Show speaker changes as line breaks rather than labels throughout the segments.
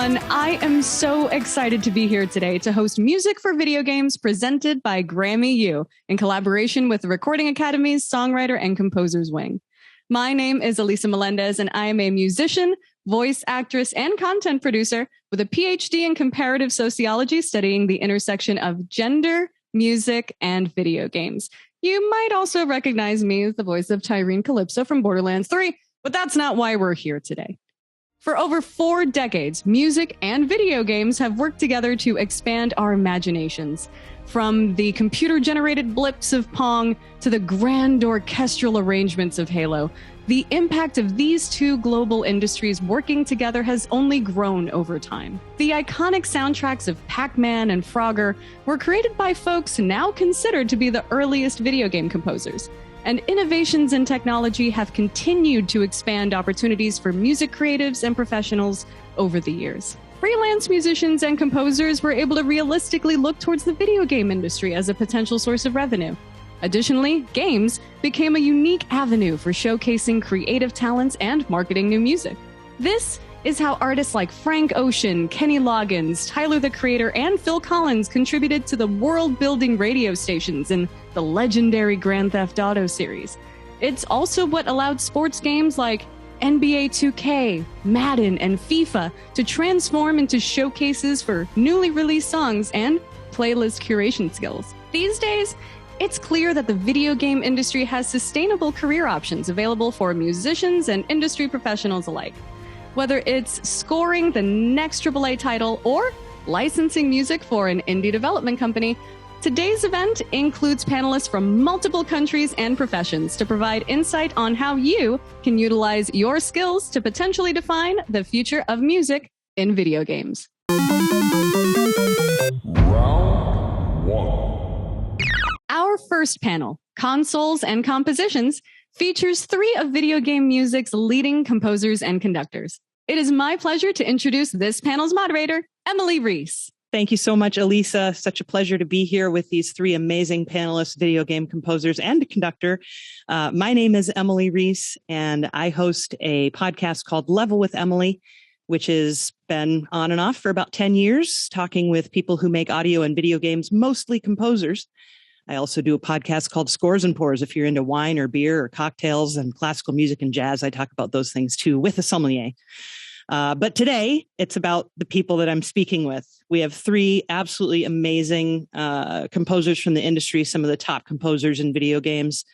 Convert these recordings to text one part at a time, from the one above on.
everyone. I am so excited to be here today to host Music for Video Games presented by GRAMMY U in collaboration with the Recording Academy's Songwriter and Composers Wing. My name is Elisa Melendez, and I am a musician, voice actress, and content producer with a PhD in comparative sociology studying the intersection of gender, music, and video games. You might also recognize me as the voice of Tyrene Calypso from Borderlands 3, but that's not why we're here today. For over 4 decades, music and video games have worked together to expand our imaginations. From the computer-generated blips of Pong to the grand orchestral arrangements of Halo, the impact of these two global industries working together has only grown over time. The iconic soundtracks of Pac-Man and Frogger were created by folks now considered to be the earliest video game composers. And innovations in technology have continued to expand opportunities for music creatives and professionals over the years. Freelance musicians and composers were able to realistically look towards the video game industry as a potential source of revenue. Additionally, games became a unique avenue for showcasing creative talents and marketing new music. This is how artists like Frank Ocean, Kenny Loggins, Tyler the Creator, and Phil Collins contributed to the world-building radio stations in the legendary Grand Theft Auto series. It's also what allowed sports games like NBA 2K, Madden, and FIFA to transform into showcases for newly released songs and playlist curation skills. These days, it's clear that the video game industry has sustainable career options available for musicians and industry professionals alike. Whether it's scoring the next AAA title or licensing music for an indie development company, today's event includes panelists from multiple countries and professions to provide insight on how you can utilize your skills to potentially define the future of music in video games.
Round 1.
Our first panel, Consoles and Compositions, features 3 of video game music's leading composers and conductors. It is my pleasure to introduce this panel's moderator, Emily Reese.
Thank you so much, Elisa. Such a pleasure to be here with these 3 amazing panelists, video game composers and conductor. My name is Emily Reese, and I host a podcast called Level with Emily, which has been on and off for about 10 years, talking with people who make audio and video games, mostly composers. I also do a podcast called Scores and Pours. If you're into wine or beer or cocktails and classical music and jazz, I talk about those things too with a sommelier. But today, it's about the people that I'm speaking with. We have 3 absolutely amazing composers from the industry, some of the top composers in video games.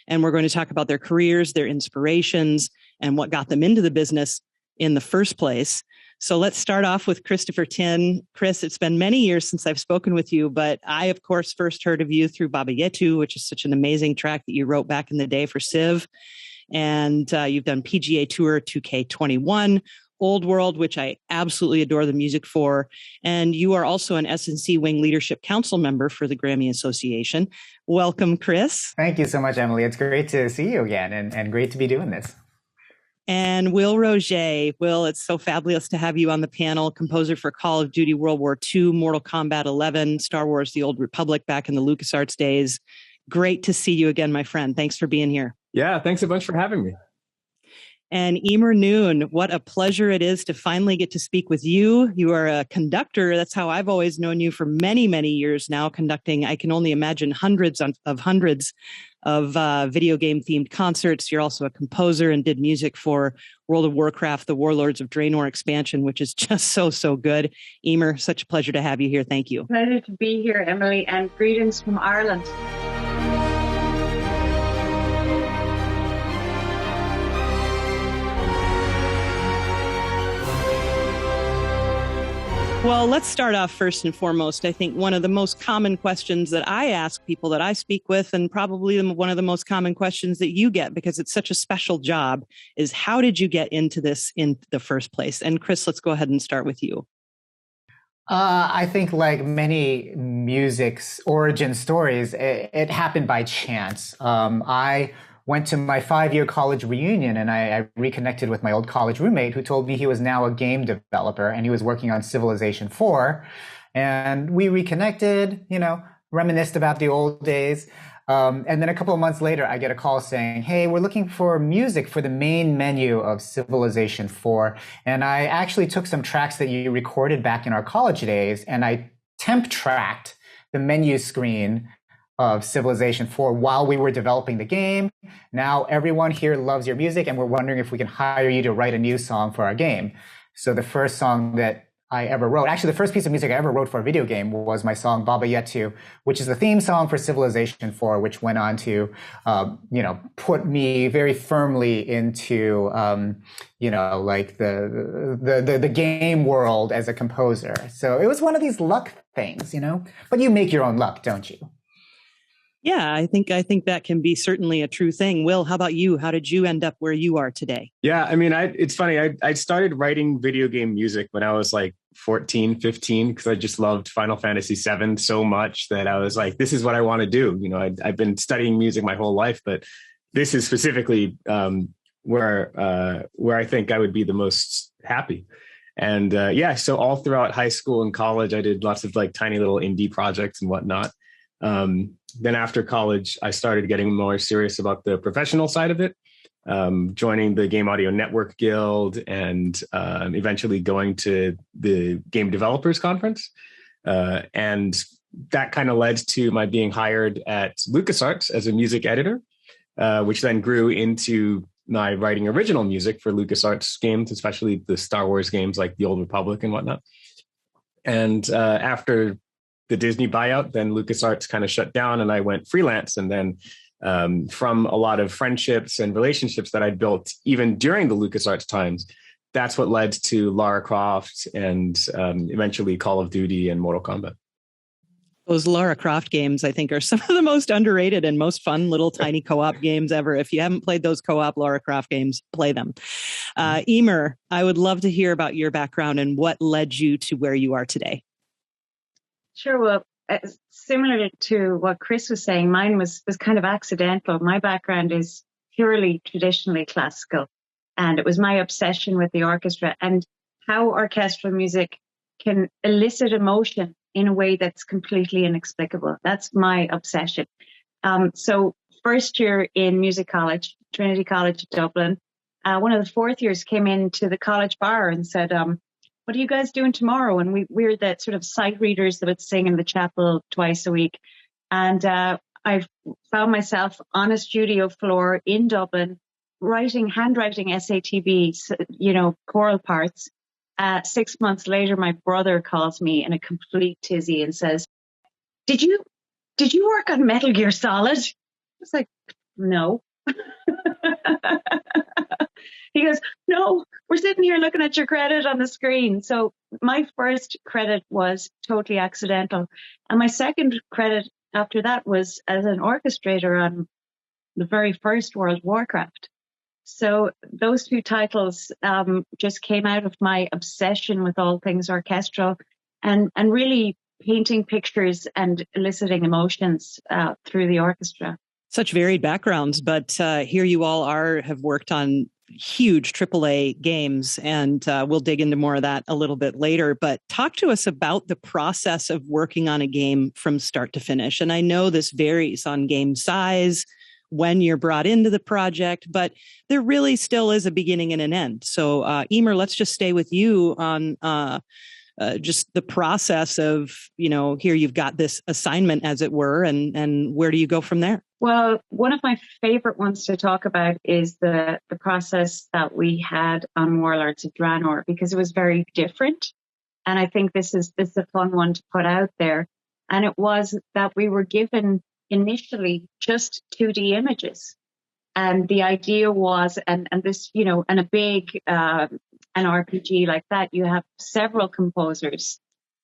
And we're going to talk about their careers, their inspirations, and what got them into the business in the first place. So let's start off with Christopher Tin. Chris, it's been many years since I've spoken with you, but I, of course, first heard of you through Baba Yetu, which is such an amazing track that you wrote back in the day for Civ. And you've done PGA Tour 2K21, Old World, which I absolutely adore the music for. And you are also an S&C Wing Leadership Council member for the Grammy Association. Welcome, Chris.
Thank you so much, Emily. It's great to see you again and great to be doing this.
And Will Roget. Will, it's so fabulous to have you on the panel, composer for Call of Duty World War II, Mortal Kombat 11, Star Wars The Old Republic back in the LucasArts days. Great to see you again, my friend. Thanks for being here.
Yeah, thanks a bunch for having me.
And Eimear Noone, what a pleasure it is to finally get to speak with you. You are a conductor. That's how I've always known you for many, many years now, conducting, I can only imagine, hundreds of video game themed concerts. You're also a composer and did music for World of Warcraft, the Warlords of Draenor expansion, which is just so good. Eimear, such a pleasure to have you here. Thank you.
Pleasure to be here, Emily, and greetings from Ireland.
Well, let's start off first and foremost. I think one of the most common questions that I ask people that I speak with, and probably one of the most common questions that you get, because it's such a special job, is how did you get into this in the first place? And Chris, let's go ahead and start with you.
I think like many music's origin stories, it happened by chance. I went to my 5-year college reunion and I reconnected with my old college roommate who told me he was now a game developer and he was working on Civilization 4. And we reconnected, reminisced about the old days. And then a couple of months later, I get a call saying, hey, we're looking for music for the main menu of Civilization 4. And I actually took some tracks that you recorded back in our college days, and I temp tracked the menu screen of Civilization 4 while we were developing the game. Now everyone here loves your music, and we're wondering if we can hire you to write a new song for our game. So the first song that I ever wrote, actually the first piece of music I ever wrote for a video game, was my song Baba Yetu, which is the theme song for Civilization 4, which went on to, put me very firmly into, like the game world as a composer. So it was one of these luck things, but you make your own luck, don't you?
Yeah, I think that can be certainly a true thing. Will, how about you? How did you end up where you are today?
Yeah, I mean, it's funny. I started writing video game music when I was like 14, 15, because I just loved Final Fantasy VII so much that I was like, this is what I want to do. I've been studying music my whole life, but this is specifically where I think I would be the most happy. And so all throughout high school and college, I did lots of like tiny little indie projects and whatnot. Then after college, I started getting more serious about the professional side of it, joining the Game Audio Network Guild, and eventually going to the Game Developers Conference. And that kind of led to my being hired at LucasArts as a music editor, which then grew into my writing original music for LucasArts games, especially the Star Wars games like The Old Republic and whatnot. And after the Disney buyout, then LucasArts kind of shut down and I went freelance. And then from a lot of friendships and relationships that I'd built even during the LucasArts times, that's what led to Lara Croft and eventually Call of Duty and Mortal Kombat.
Those Lara Croft games, I think, are some of the most underrated and most fun little tiny co-op games ever. If you haven't played those co-op Lara Croft games, play them. Eimear, I would love to hear about your background and what led you to where you are today.
Sure. Well, similar to what Chris was saying, mine was kind of accidental. My background is purely traditionally classical, and it was my obsession with the orchestra and how orchestral music can elicit emotion in a way that's completely inexplicable. That's my obsession. So first year in music college, Trinity College Dublin, one of the fourth years came into the college bar and said, what are you guys doing tomorrow? And we're the sort of sight readers that would sing in the chapel twice a week. And I found myself on a studio floor in Dublin, handwriting SATB, choral parts. 6 months later, my brother calls me in a complete tizzy and says, did you work on Metal Gear Solid? I was like, no. He goes, no, we're sitting here looking at your credit on the screen. So my first credit was totally accidental. And my second credit after that was as an orchestrator on the very first World of Warcraft. So those two titles just came out of my obsession with all things orchestral and really painting pictures and eliciting emotions through the orchestra.
Such varied backgrounds, but here you all have worked on huge AAA games, and we'll dig into more of that a little bit later. But talk to us about the process of working on a game from start to finish. And I know this varies on game size, when you're brought into the project, but there really still is a beginning and an end. So Eimear, let's just stay with you on just the process of, here you've got this assignment, as it were, and where do you go from there?
Well, one of my favorite ones to talk about is the process that we had on Warlords of Draenor, because it was very different. And I think this is a fun one to put out there. And it was that we were given initially just 2D images. And the idea was, and this, and a big, an RPG like that, you have several composers.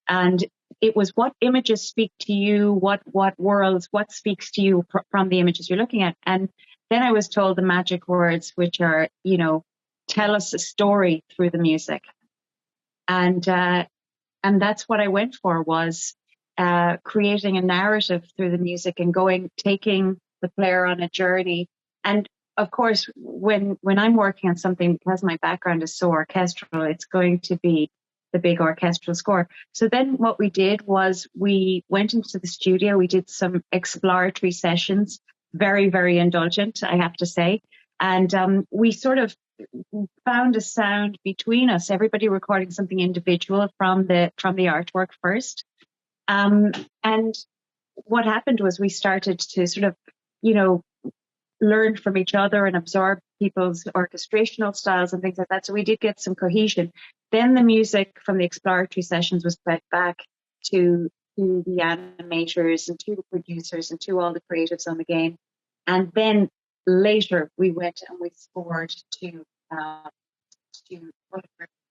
And it was what images speak to you, what worlds, what speaks to you from the images you're looking at. And then I was told the magic words, which are, tell us a story through the music. And that's what I went for, was creating a narrative through the music and taking the player on a journey. And of course, when I'm working on something, because my background is so orchestral, it's going to be the big orchestral score. So then what we did was we went into the studio. We did some exploratory sessions, very, very indulgent, I have to say. And we sort of found a sound between us, everybody recording something individual from the artwork first. And what happened was we started to sort of, learn from each other and absorb people's orchestrational styles and things like that. So we did get some cohesion. Then the music from the exploratory sessions was fed back to the animators and to the producers and to all the creatives on the game. And then later we went and we scored to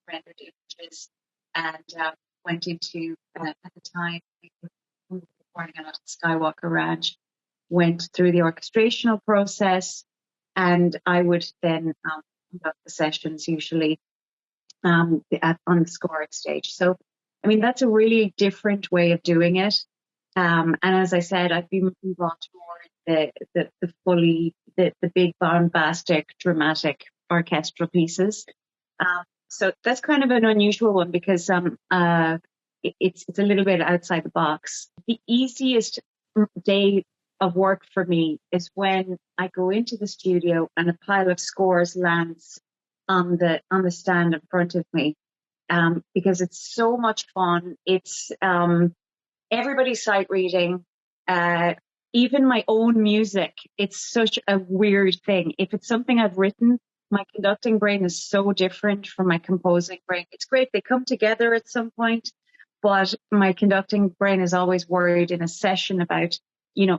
rendered images and went into, at the time, we were recording a lot of Skywalker Ranch, went through the orchestrational process, and I would then conduct the sessions usually on the scoring stage. So, I mean, that's a really different way of doing it. And as I said, I've been involved more in the big bombastic, dramatic orchestral pieces. So that's kind of an unusual one because it's a little bit outside the box. The easiest day of work for me is when I go into the studio and a pile of scores lands on the stand in front of me, because it's so much fun. It's everybody's sight reading, even my own music. It's such a weird thing. If it's something I've written, my conducting brain is so different from my composing brain. It's great. They come together at some point, but my conducting brain is always worried in a session about,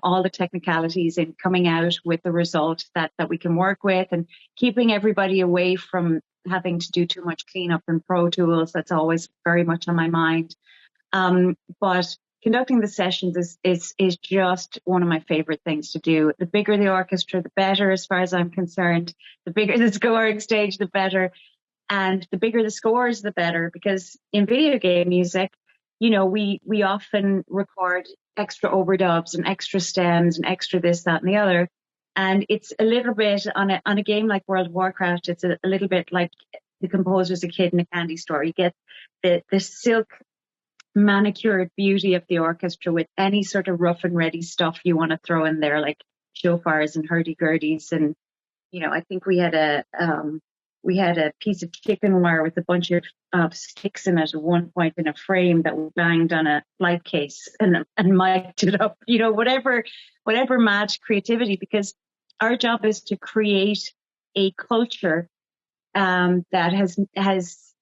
all the technicalities in coming out with the result that we can work with, and keeping everybody away from having to do too much cleanup in Pro Tools. That's always very much on my mind. But conducting the sessions is just one of my favorite things to do. The bigger the orchestra, the better, as far as I'm concerned. The bigger the scoring stage, the better. And the bigger the scores, the better. Because in video game music, we often record extra overdubs and extra stems and extra this, that, and the other. And it's a little bit on a game like World of Warcraft. It's a little bit like the composer's a kid in a candy store. You get the silk manicured beauty of the orchestra with any sort of rough and ready stuff you want to throw in there, like shofars and hurdy-gurdies. And, I think we had a piece of chicken wire with a bunch of sticks in it at one point in a frame that we banged on a flight case and mic'd it up, whatever mad creativity, because our job is to create a culture that has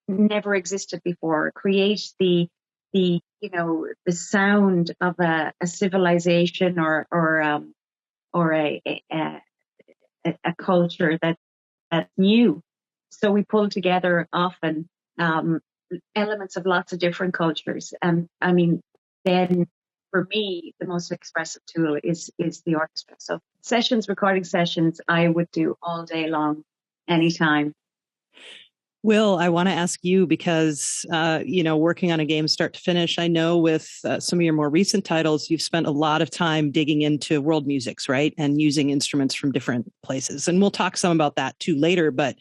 never existed before, create the sound of a civilization or a culture that's new. So we pull together often elements of lots of different cultures. And I mean, then for me, the most expressive tool is the orchestra. So recording sessions, I would do all day long, anytime.
Will, I want to ask you because, working on a game start to finish, I know with some of your more recent titles, you've spent a lot of time digging into world musics, right? And using instruments from different places. And we'll talk some about that too later. But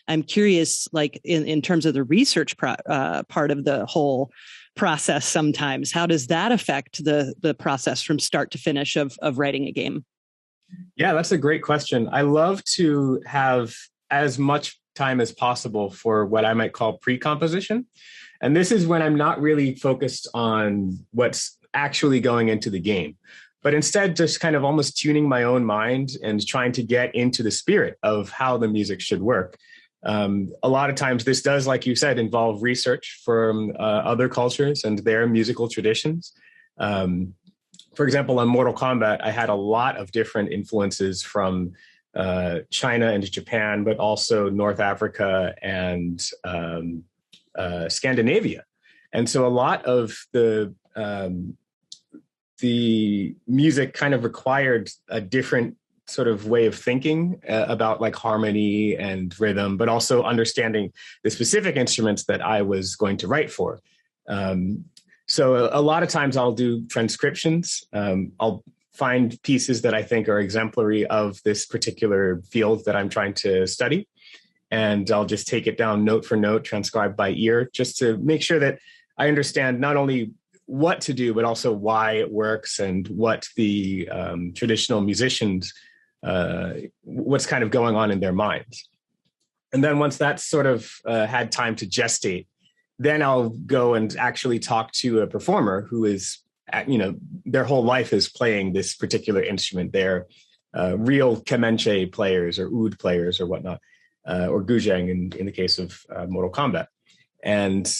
I'm curious, like in terms of the research part of the whole process sometimes, how does that affect the process from start to finish of writing a game?
Yeah, that's a great question. I love to have as much time as possible for what I might call pre-composition. And this is when I'm not really focused on what's actually going into the game, but instead just kind of almost tuning my own mind and trying to get into the spirit of how the music should work. A lot of times this does, like you said, involve research from other cultures and their musical traditions. For example, on Mortal Kombat, I had a lot of different influences from China and Japan, but also North Africa and Scandinavia. And so a lot of the music kind of required a different sort of way of thinking about like harmony and rhythm, but also understanding the specific instruments that I was going to write for. So a lot of times I'll do transcriptions. I'll find pieces that I think are exemplary of this particular field that I'm trying to study. and I'll just take it down note for note, transcribed by ear, just to make sure that I understand not only what to do, but also why it works and what the traditional musicians, what's kind of going on in their minds. And then once that's sort of had time to gestate, then I'll go and actually talk to a performer who is, their whole life is playing this particular instrument. They're real kemenche players or oud players or whatnot, or guzheng in the case of Mortal Kombat. And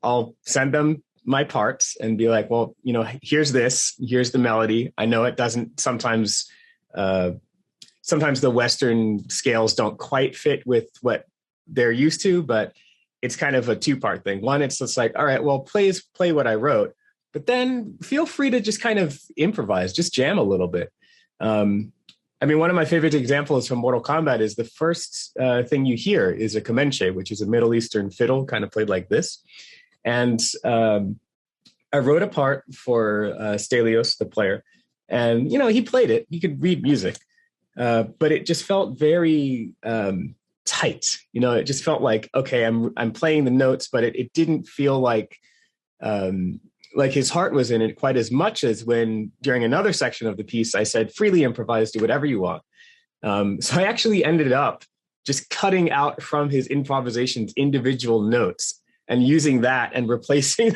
I'll send them my parts and be like, well, here's the melody. I know it doesn't sometimes the Western scales don't quite fit with what they're used to, but it's kind of a two-part thing. One, it's just like, all right, well, play what I wrote, but then feel free to just kind of improvise, just jam a little bit. One of my favorite examples from Mortal Kombat is the first thing you hear is a kemenche, which is a Middle Eastern fiddle, kind of played like this. And I wrote a part for Stelios, the player, and, he played it. He could read music. But it just felt very tight. It just felt like, okay, I'm playing the notes, but it didn't feel like his heart was in it quite as much as when during another section of the piece, I said, freely improvise, do whatever you want. So I actually ended up just cutting out from his improvisations individual notes and using that and replacing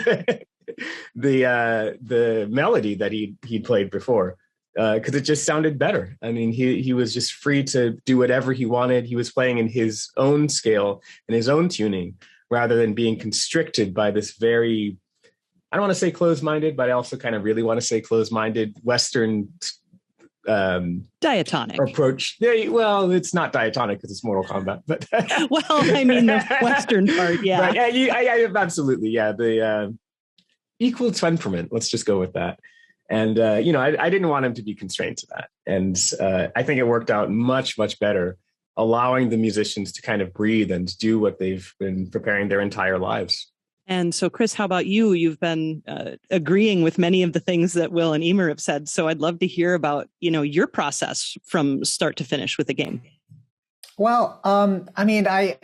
the melody that he'd played before. Because it just sounded better. He was just free to do whatever he wanted. He was playing in his own scale and his own tuning, rather than being constricted by this very, I don't want to say closed-minded, but I also kind of really want to say closed-minded Western
diatonic
approach. Yeah, well, it's not diatonic because it's Mortal Kombat, but
the Western part, yeah.
Right, yeah, absolutely, yeah. The equal temperament. Let's just go with that. And, I didn't want him to be constrained to that. And I think it worked out much, much better, allowing the musicians to kind of breathe and do what they've been preparing their entire lives.
And so, Chris, how about you? You've been agreeing with many of the things that Will and Eimear have said. So I'd love to hear about, your process from start to finish with the game.
Well, I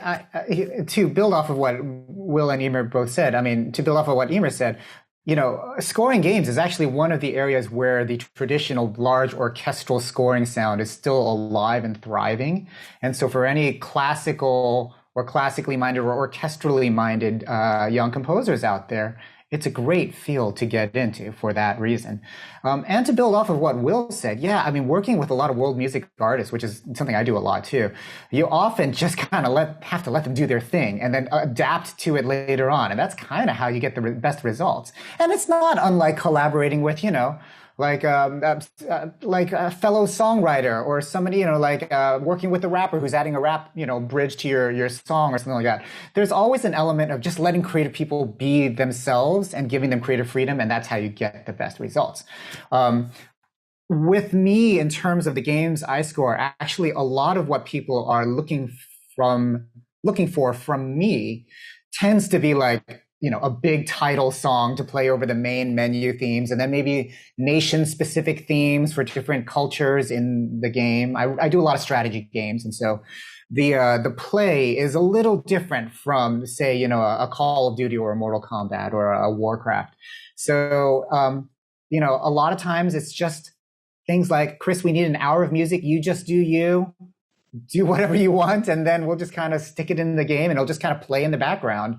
to build off of what Will and Eimear both said, to build off of what Eimear said, scoring games is actually one of the areas where the traditional large orchestral scoring sound is still alive and thriving. And so for any classical or classically minded or orchestrally minded young composers out there, it's a great field to get into for that reason. And to build off of what Will said, working with a lot of world music artists, which is something I do a lot too, you often just kind of have to let them do their thing and then adapt to it later on. And that's kind of how you get the best results. And it's not unlike collaborating with, like a fellow songwriter or somebody, working with a rapper who's adding a rap, bridge to your song or something like that. There's always an element of just letting creative people be themselves and giving them creative freedom, and that's how you get the best results. With me, in terms of the games I score, actually a lot of what people are looking for from me tends to be like, a big title song to play over the main menu themes, and then maybe nation-specific themes for different cultures in the game. I do a lot of strategy games, and so the play is a little different from, say, a Call of Duty or a Mortal Kombat or a Warcraft. So, a lot of times it's just things like, Chris, we need an hour of music. You just do whatever you want, and then we'll just kind of stick it in the game, and it'll just kind of play in the background.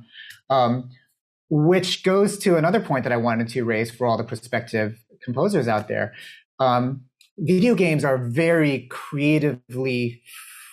Which goes to another point that I wanted to raise for all the prospective composers out there. Video games are very creatively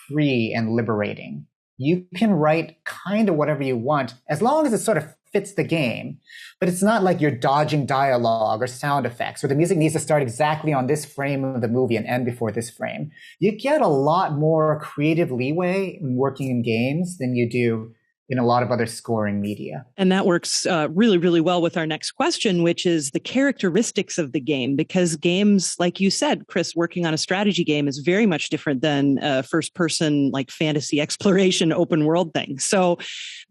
free and liberating. You can write kind of whatever you want, as long as it sort of fits the game, but it's not like you're dodging dialogue or sound effects, or the music needs to start exactly on this frame of the movie and end before this frame. You get a lot more creative leeway in working in games than you do in a lot of other scoring media.
And that works really, really well with our next question, which is the characteristics of the game, because games, like you said, Chris, working on a strategy game is very much different than a first person, like fantasy exploration, open world thing. So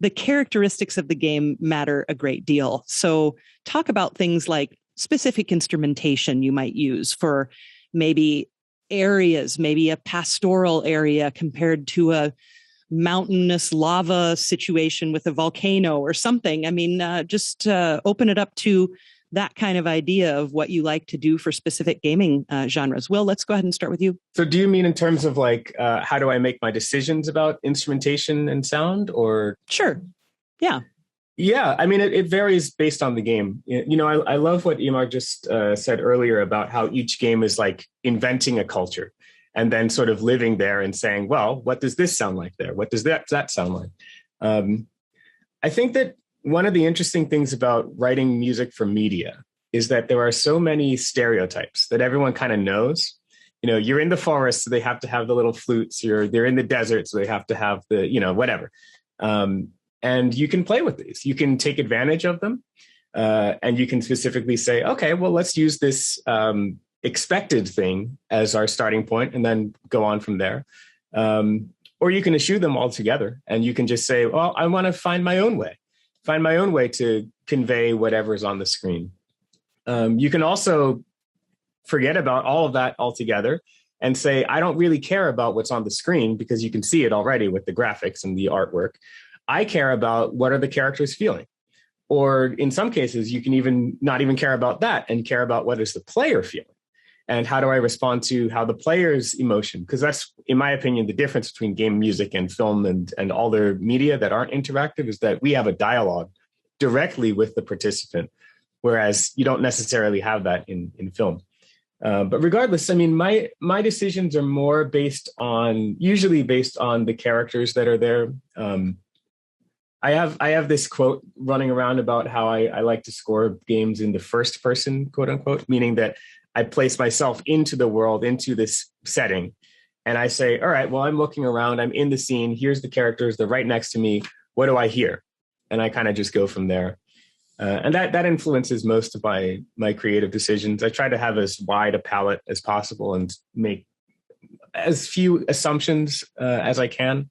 the characteristics of the game matter a great deal. So talk about things like specific instrumentation you might use for maybe areas, maybe a pastoral area compared to a mountainous lava situation with a volcano or something. I mean, just open it up to that kind of idea of what you like to do for specific gaming genres. Will, let's go ahead and start with you.
So do you mean in terms of like, how do I make my decisions about instrumentation and sound, or?
Sure. Yeah.
Yeah, I mean, it varies based on the game. You know, I love what Eimear just said earlier about how each game is like inventing a culture and then sort of living there and saying, well, what does this sound like there? What does that sound like? I think that one of the interesting things about writing music for media is that there are so many stereotypes that everyone kind of knows. You know, you're in the forest, so they have to have the little flutes. They're in the desert, so they have to have the, you know, whatever. And you can play with these. You can take advantage of them. And you can specifically say, okay, well, let's use this expected thing as our starting point and then go on from there. Or you can eschew them altogether. And you can just say, well, I want to find my own way to convey whatever's on the screen. You can also forget about all of that altogether and say, I don't really care about what's on the screen because you can see it already with the graphics and the artwork. I care about what are the characters feeling. Or in some cases, you can even not even care about that and care about what is the player feeling. And how do I respond to how the player's emotion? Because that's, in my opinion, the difference between game music and film and all their media that aren't interactive is that we have a dialogue directly with the participant, whereas you don't necessarily have that in film. But regardless, I mean, my decisions are more usually based on the characters that are there. I have this quote running around about how I like to score games in the first person, quote unquote, meaning that I place myself into the world, into this setting. And I say, all right, well, I'm looking around, I'm in the scene. Here's the characters. They're right next to me. What do I hear? And I kind of just go from there. And that influences most of my creative decisions. I try to have as wide a palette as possible and make as few assumptions as I can.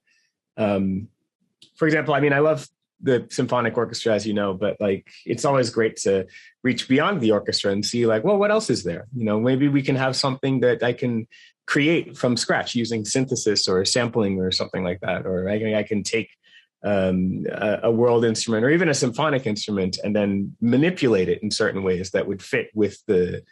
For example, I mean, I love the symphonic orchestra, as you know, but like, it's always great to reach beyond the orchestra and see like, well, what else is there? You know, maybe we can have something that I can create from scratch using synthesis or sampling or something like that. Or I can take a world instrument or even a symphonic instrument and then manipulate it in certain ways that would fit with the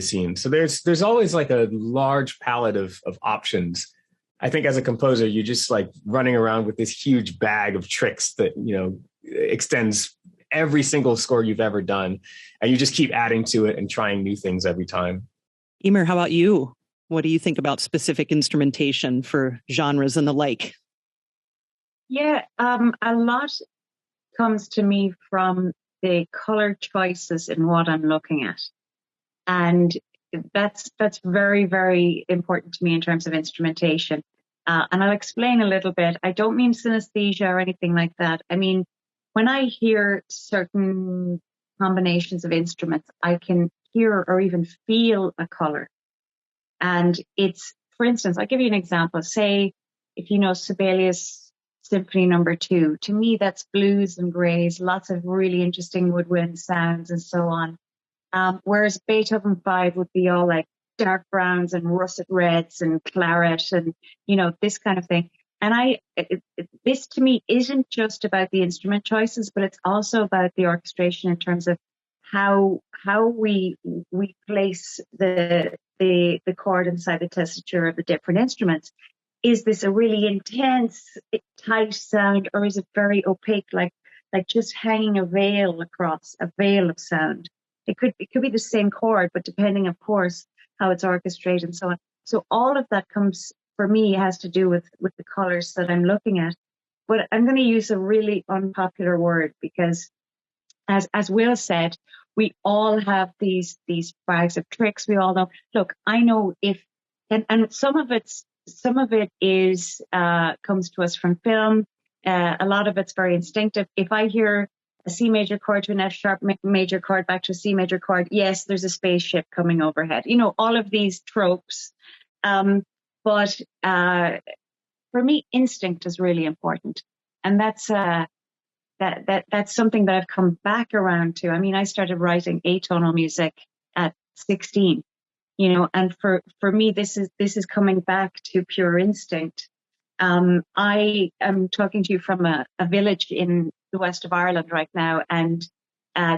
scene. So there's always like a large palette of options. I think as a composer, you're just like running around with this huge bag of tricks that, you know, extends every single score you've ever done. And you just keep adding to it and trying new things every time.
Eimear, how about you? What do you think about specific instrumentation for genres and the like?
Yeah, a lot comes to me from the color choices in what I'm looking at. And that's very, very important to me in terms of instrumentation. And I'll explain a little bit. I don't mean synesthesia or anything like that. I mean, when I hear certain combinations of instruments, I can hear or even feel a color. And it's, for instance, I'll give you an example. Say, if you know Sibelius Symphony No. 2, to me, that's blues and grays, lots of really interesting woodwind sounds and so on. Whereas Beethoven 5 would be all like dark browns and russet reds and claret and, you know, this kind of thing. And this to me isn't just about the instrument choices, but it's also about the orchestration in terms of how we place the chord inside the tessiture of the different instruments. Is this a really intense, tight sound, or is it very opaque, like just hanging a veil across a veil of sound? It could be the same chord, but depending, of course, how it's orchestrated and so on. So all of that comes, for me, has to do with the colors that I'm looking at. But I'm going to use a really unpopular word because, as Will said, we all have these bags of tricks. We all know. Look, I know and some of it is comes to us from film. A lot of it's very instinctive. If I hear a C major chord to an F sharp major chord back to a C major chord, yes, there's a spaceship coming overhead. You know, all of these tropes. But for me, instinct is really important, and that's something that I've come back around to. I mean, I started writing atonal music at 16. You know, and for me, this is coming back to pure instinct. I am talking to you from a village in the west of Ireland right now, and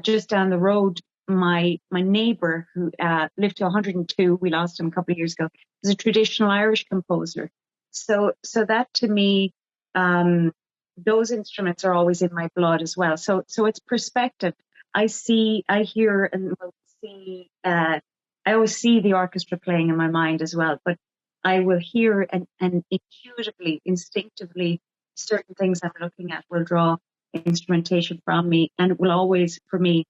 just down the road, my neighbour who lived to 102, we lost him a couple of years ago, is a traditional Irish composer. So that to me, those instruments are always in my blood as well. So it's perspective. I hear, and will see. I always see the orchestra playing in my mind as well, but I will hear and intuitively, instinctively, certain things I'm looking at will draw instrumentation from me, and it will always, for me,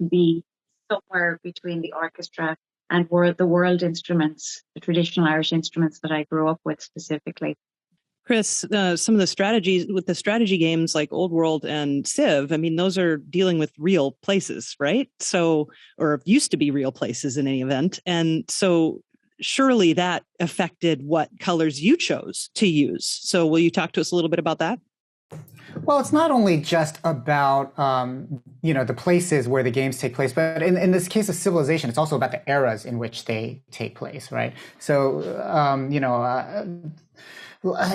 be somewhere between the orchestra and the world instruments, the traditional Irish instruments that I grew up with specifically.
Chris, some of the strategies with the strategy games like Old World and Civ, I mean, those are dealing with real places, right? So, or used to be real places in any event. And so surely that affected what colors you chose to use. So will you talk to us a little bit about that?
Well, it's not only just about, the places where the games take place, but in this case of Civilization, it's also about the eras in which they take place, right? So,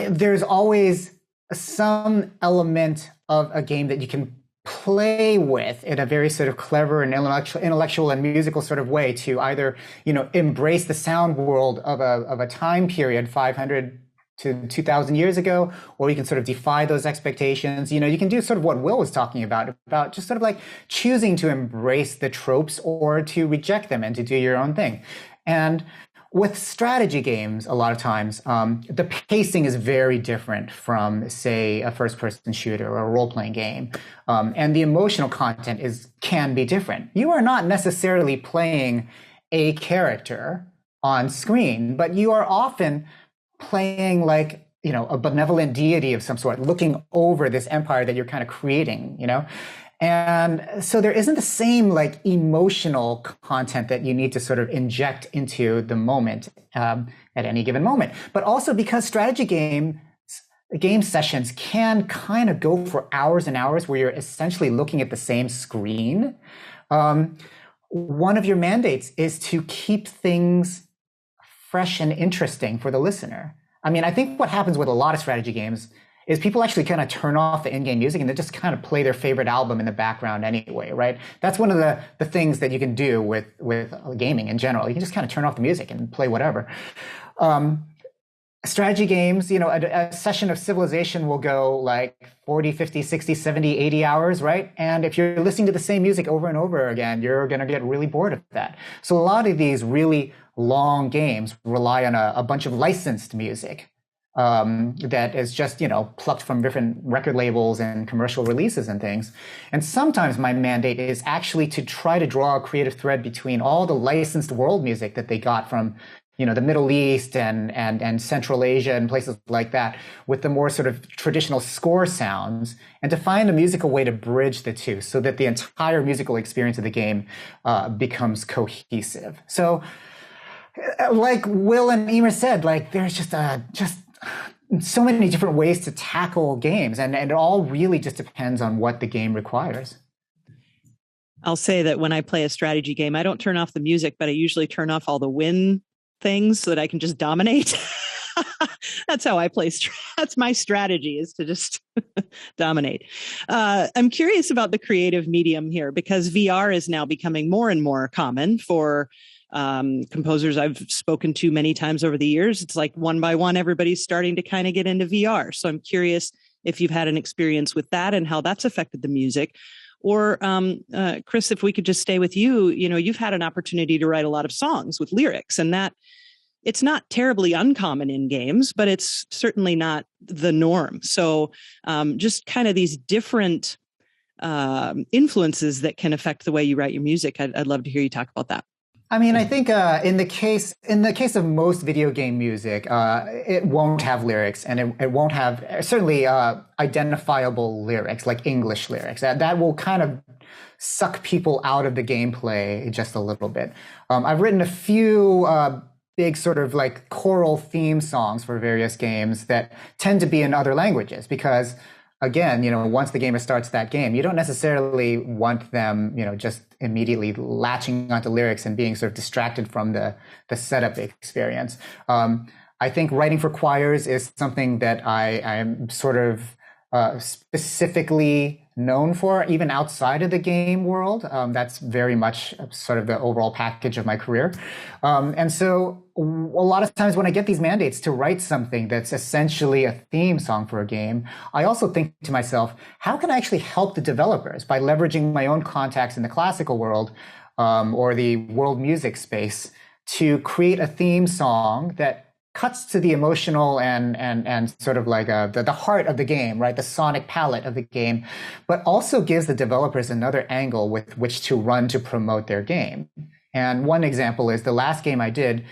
there's always some element of a game that you can play with in a very sort of clever and intellectual and musical sort of way to either, embrace the sound world of a time period 500 to 2,000 years ago, or you can sort of defy those expectations. You can do sort of what Will was talking about just sort of like choosing to embrace the tropes or to reject them and to do your own thing. And with strategy games, a lot of times, the pacing is very different from, say, a first-person shooter or a role-playing game. And the emotional content can be different. You are not necessarily playing a character on screen, but you are often playing like, a benevolent deity of some sort, looking over this empire that you're kind of creating, And so there isn't the same like emotional content that you need to sort of inject into the moment at any given moment. But also because strategy game sessions can kind of go for hours and hours where you're essentially looking at the same screen. One of your mandates is to keep things fresh and interesting for the listener. I mean, I think what happens with a lot of strategy games is people actually kind of turn off the in-game music and they just kind of play their favorite album in the background anyway, right? That's one of the things that you can do with gaming in general. You can just kind of turn off the music and play whatever. Strategy games, a session of Civilization will go like 40, 50, 60, 70, 80 hours, right? And if you're listening to the same music over and over again, you're going to get really bored of that. So a lot of these really long games rely on a bunch of licensed music that is just, plucked from different record labels and commercial releases and things. And sometimes my mandate is actually to try to draw a creative thread between all the licensed world music that they got from, the Middle East and Central Asia and places like that with the more sort of traditional score sounds, and to find a musical way to bridge the two so that the entire musical experience of the game becomes cohesive. So like Will and Eimear said, like there's just so many different ways to tackle games, and it all really just depends on what the game requires.
I'll say that when I play a strategy game, I don't turn off the music, but I usually turn off all the win things so that I can just dominate. That's how I play. That's my strategy, is to just dominate. I'm curious about the creative medium here, because VR is now becoming more and more common for composers I've spoken to many times over the years. It's like one by one, everybody's starting to kind of get into VR. So I'm curious if you've had an experience with that and how that's affected the music. Or Chris, if we could just stay with you, you've had an opportunity to write a lot of songs with lyrics, and that it's not terribly uncommon in games, but it's certainly not the norm. So just kind of these different influences that can affect the way you write your music. I'd love to hear you talk about that.
I mean, I think in the case of most video game music, it won't have lyrics, and it won't have certainly identifiable lyrics like English lyrics. That will kind of suck people out of the gameplay just a little bit. I've written a few big sort of like choral theme songs for various games that tend to be in other languages because, again, once the gamer starts that game, you don't necessarily want them, just immediately latching onto lyrics and being sort of distracted from the setup experience. I think writing for choirs is something that I am sort of specifically known for, even outside of the game world. That's very much sort of the overall package of my career. And so a lot of times when I get these mandates to write something that's essentially a theme song for a game, I also think to myself, how can I actually help the developers by leveraging my own contacts in the classical world or the world music space to create a theme song that cuts to the emotional and sort of like the heart of the game, right? The sonic palette of the game, but also gives the developers another angle with which to run to promote their game. And one example is the last game I did,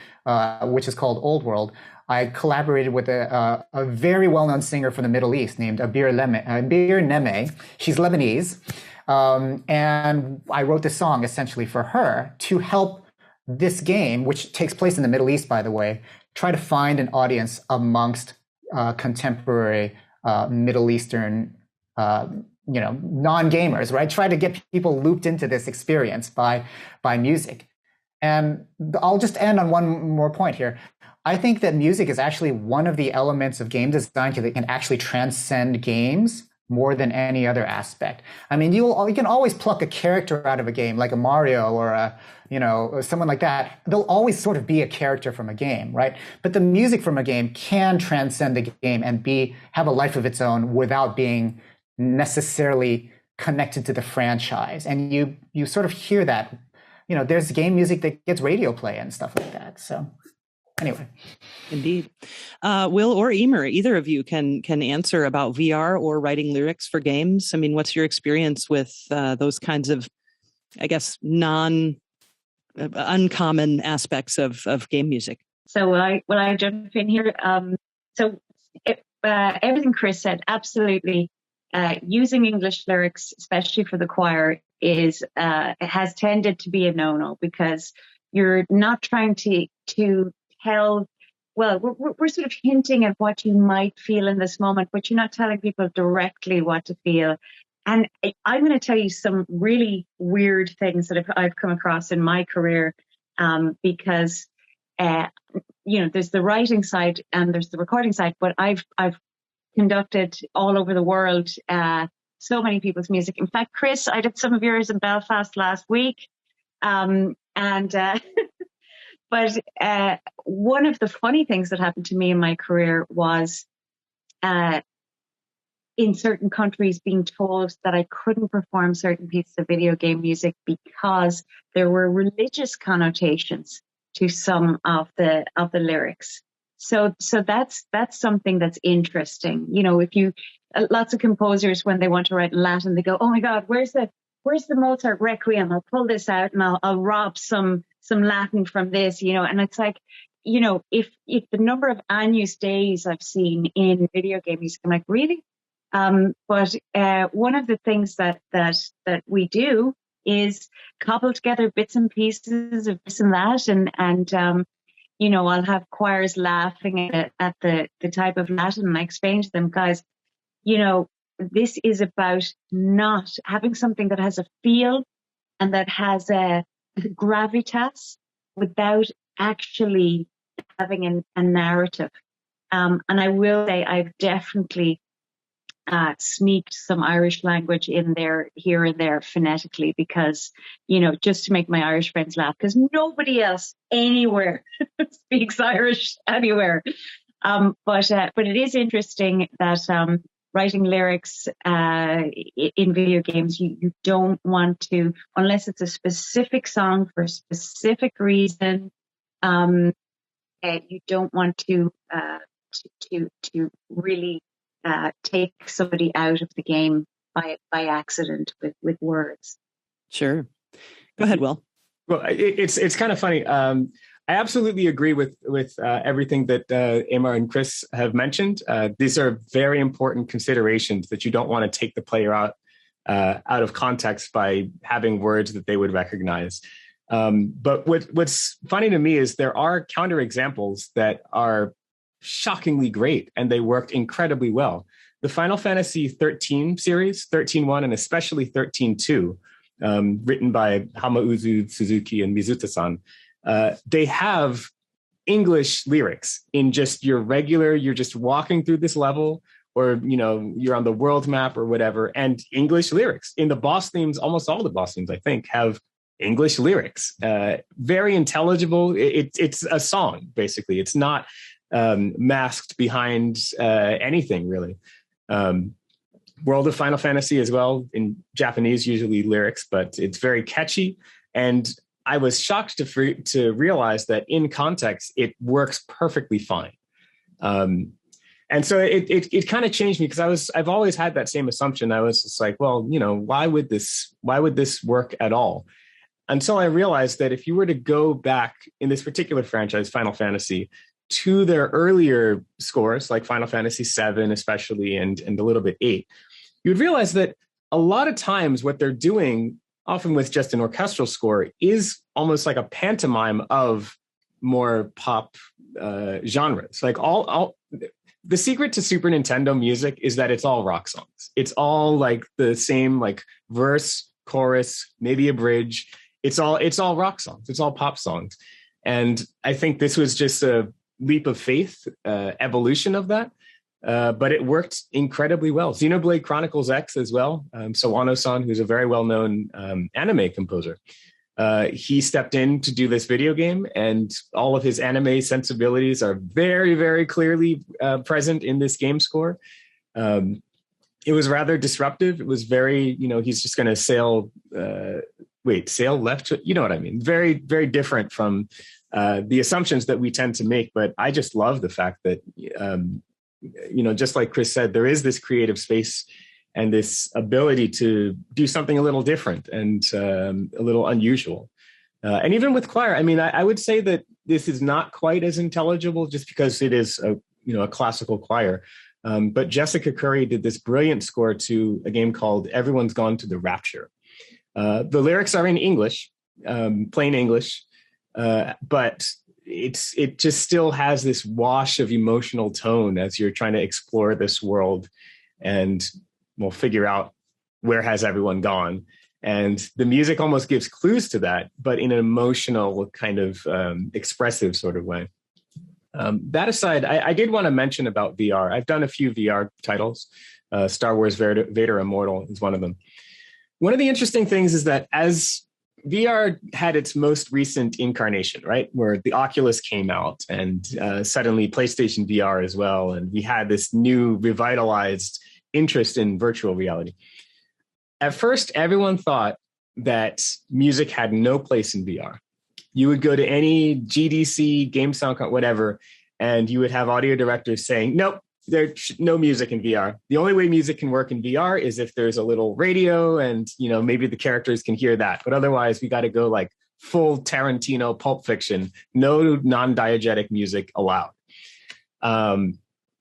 which is called Old World. I collaborated with a very well-known singer from the Middle East named Eimear Neme. She's Lebanese. And I wrote this song essentially for her to help this game, which takes place in the Middle East, by the way, try to find an audience amongst contemporary Middle Eastern, non-gamers, right? Try to get people looped into this experience by music. And I'll just end on one more point here. I think that music is actually one of the elements of game design that can actually transcend games more than any other aspect. I mean, you can always pluck a character out of a game, like a Mario or someone like that. They'll always sort of be a character from a game, right? But the music from a game can transcend the game and have a life of its own without being necessarily connected to the franchise. And you sort of hear that, there's game music that gets radio play and stuff like that. So anyway.
Indeed. Will or Eimear, either of you can answer about VR or writing lyrics for games. I mean, what's your experience with those kinds of, I guess, uncommon aspects of game music?
So will I jump in here? Everything Chris said, absolutely. Using English lyrics, especially for the choir, has tended to be a no-no, because you're not trying to tell. Well, we're sort of hinting at what you might feel in this moment, but you're not telling people directly what to feel. And I'm going to tell you some really weird things that I've come across in my career, because there's the writing side and there's the recording side, but I've conducted all over the world so many people's music. In fact, Chris, I did some of yours in Belfast last week, But one of the funny things that happened to me in my career was in certain countries being told that I couldn't perform certain pieces of video game music because there were religious connotations to some of the lyrics. So that's something that's interesting. Lots of composers, when they want to write in Latin, they go, "Oh my God, where's the Mozart Requiem? I'll pull this out and I'll rob some Latin from this," and it's like, if the number of Agnus Days I've seen in video game music, I'm like, really? But one of the things that we do is cobble together bits and pieces of this and that, and I'll have choirs laughing at the type of Latin, and I explain to them, guys, this is about not having something that has a feel and that has a gravitas without actually having a narrative. And I will say I've definitely sneaked some Irish language in there, here and there, phonetically, because, just to make my Irish friends laugh, because nobody else anywhere speaks Irish anywhere. But it is interesting that writing lyrics in video games, you don't want to, unless it's a specific song for a specific reason, you don't want to really take somebody out of the game by accident with words.
Sure. Go ahead, Will.
Well, it's kind of funny. I absolutely agree with everything that Eimear and Chris have mentioned. These are very important considerations that you don't want to take the player out of context by having words that they would recognize. But what's funny to me is there are counterexamples that are shockingly great, and they worked incredibly well. The Final Fantasy 13 series, 13.1 and especially 13.2, written by Hamauzu Suzuki and Mizuta-san, they have English lyrics in just your regular, you're just walking through this level, or, you know, you're on the world map or whatever, and English lyrics. In the boss themes, almost all the boss themes, I think, have English lyrics. Very intelligible. It's a song, basically. It's not masked behind anything, really. World of Final Fantasy as well, in Japanese, usually lyrics, but it's very catchy. And I was shocked to realize that in context, it works perfectly fine. And so it kind of changed me, because I've always had that same assumption. I was just like, well, you know, why would this work at all? Until I realized that if you were to go back in this particular franchise, Final Fantasy, to their earlier scores, like Final Fantasy VII, especially, and a little bit 8, you would realize that a lot of times what they're doing, often with just an orchestral score, is almost like a pantomime of more pop genres. Like all the secret to Super Nintendo music is that it's all rock songs. It's all like the same, like verse, chorus, maybe a bridge. It's all rock songs. It's all pop songs. And I think this was just a leap of faith, evolution of that. But it worked incredibly well. Xenoblade Chronicles X as well. Sawano-san, who's a very well-known anime composer, he stepped in to do this video game, and all of his anime sensibilities are very, very clearly present in this game score. It was rather disruptive. It was very, you know, he's just going to sail left. You know what I mean? Very, very different from the assumptions that we tend to make. But I just love the fact that, you know, just like Chris said, there is this creative space and this ability to do something a little different and a little unusual. And even with choir, I mean, I would say that this is not quite as intelligible just because it is a classical choir. But Jessica Curry did this brilliant score to a game called Everyone's Gone to the Rapture. The lyrics are in English, plain English, but it just still has this wash of emotional tone as you're trying to explore this world and figure out where has everyone gone. And the music almost gives clues to that, but in an emotional kind of expressive sort of way. That aside, I did want to mention about VR. I've done a few VR titles. Star Wars Vader Immortal is one of them. One of the interesting things is that as VR had its most recent incarnation, right, where the Oculus came out and suddenly PlayStation VR as well, and we had this new revitalized interest in virtual reality. At first, everyone thought that music had no place in VR. You would go to any GDC, Game Sound, whatever, and you would have audio directors saying, nope, there's no music in VR. The only way music can work in VR is if there's a little radio and, you know, maybe the characters can hear that. But otherwise, we got to go like full Tarantino Pulp Fiction, no non-diegetic music allowed.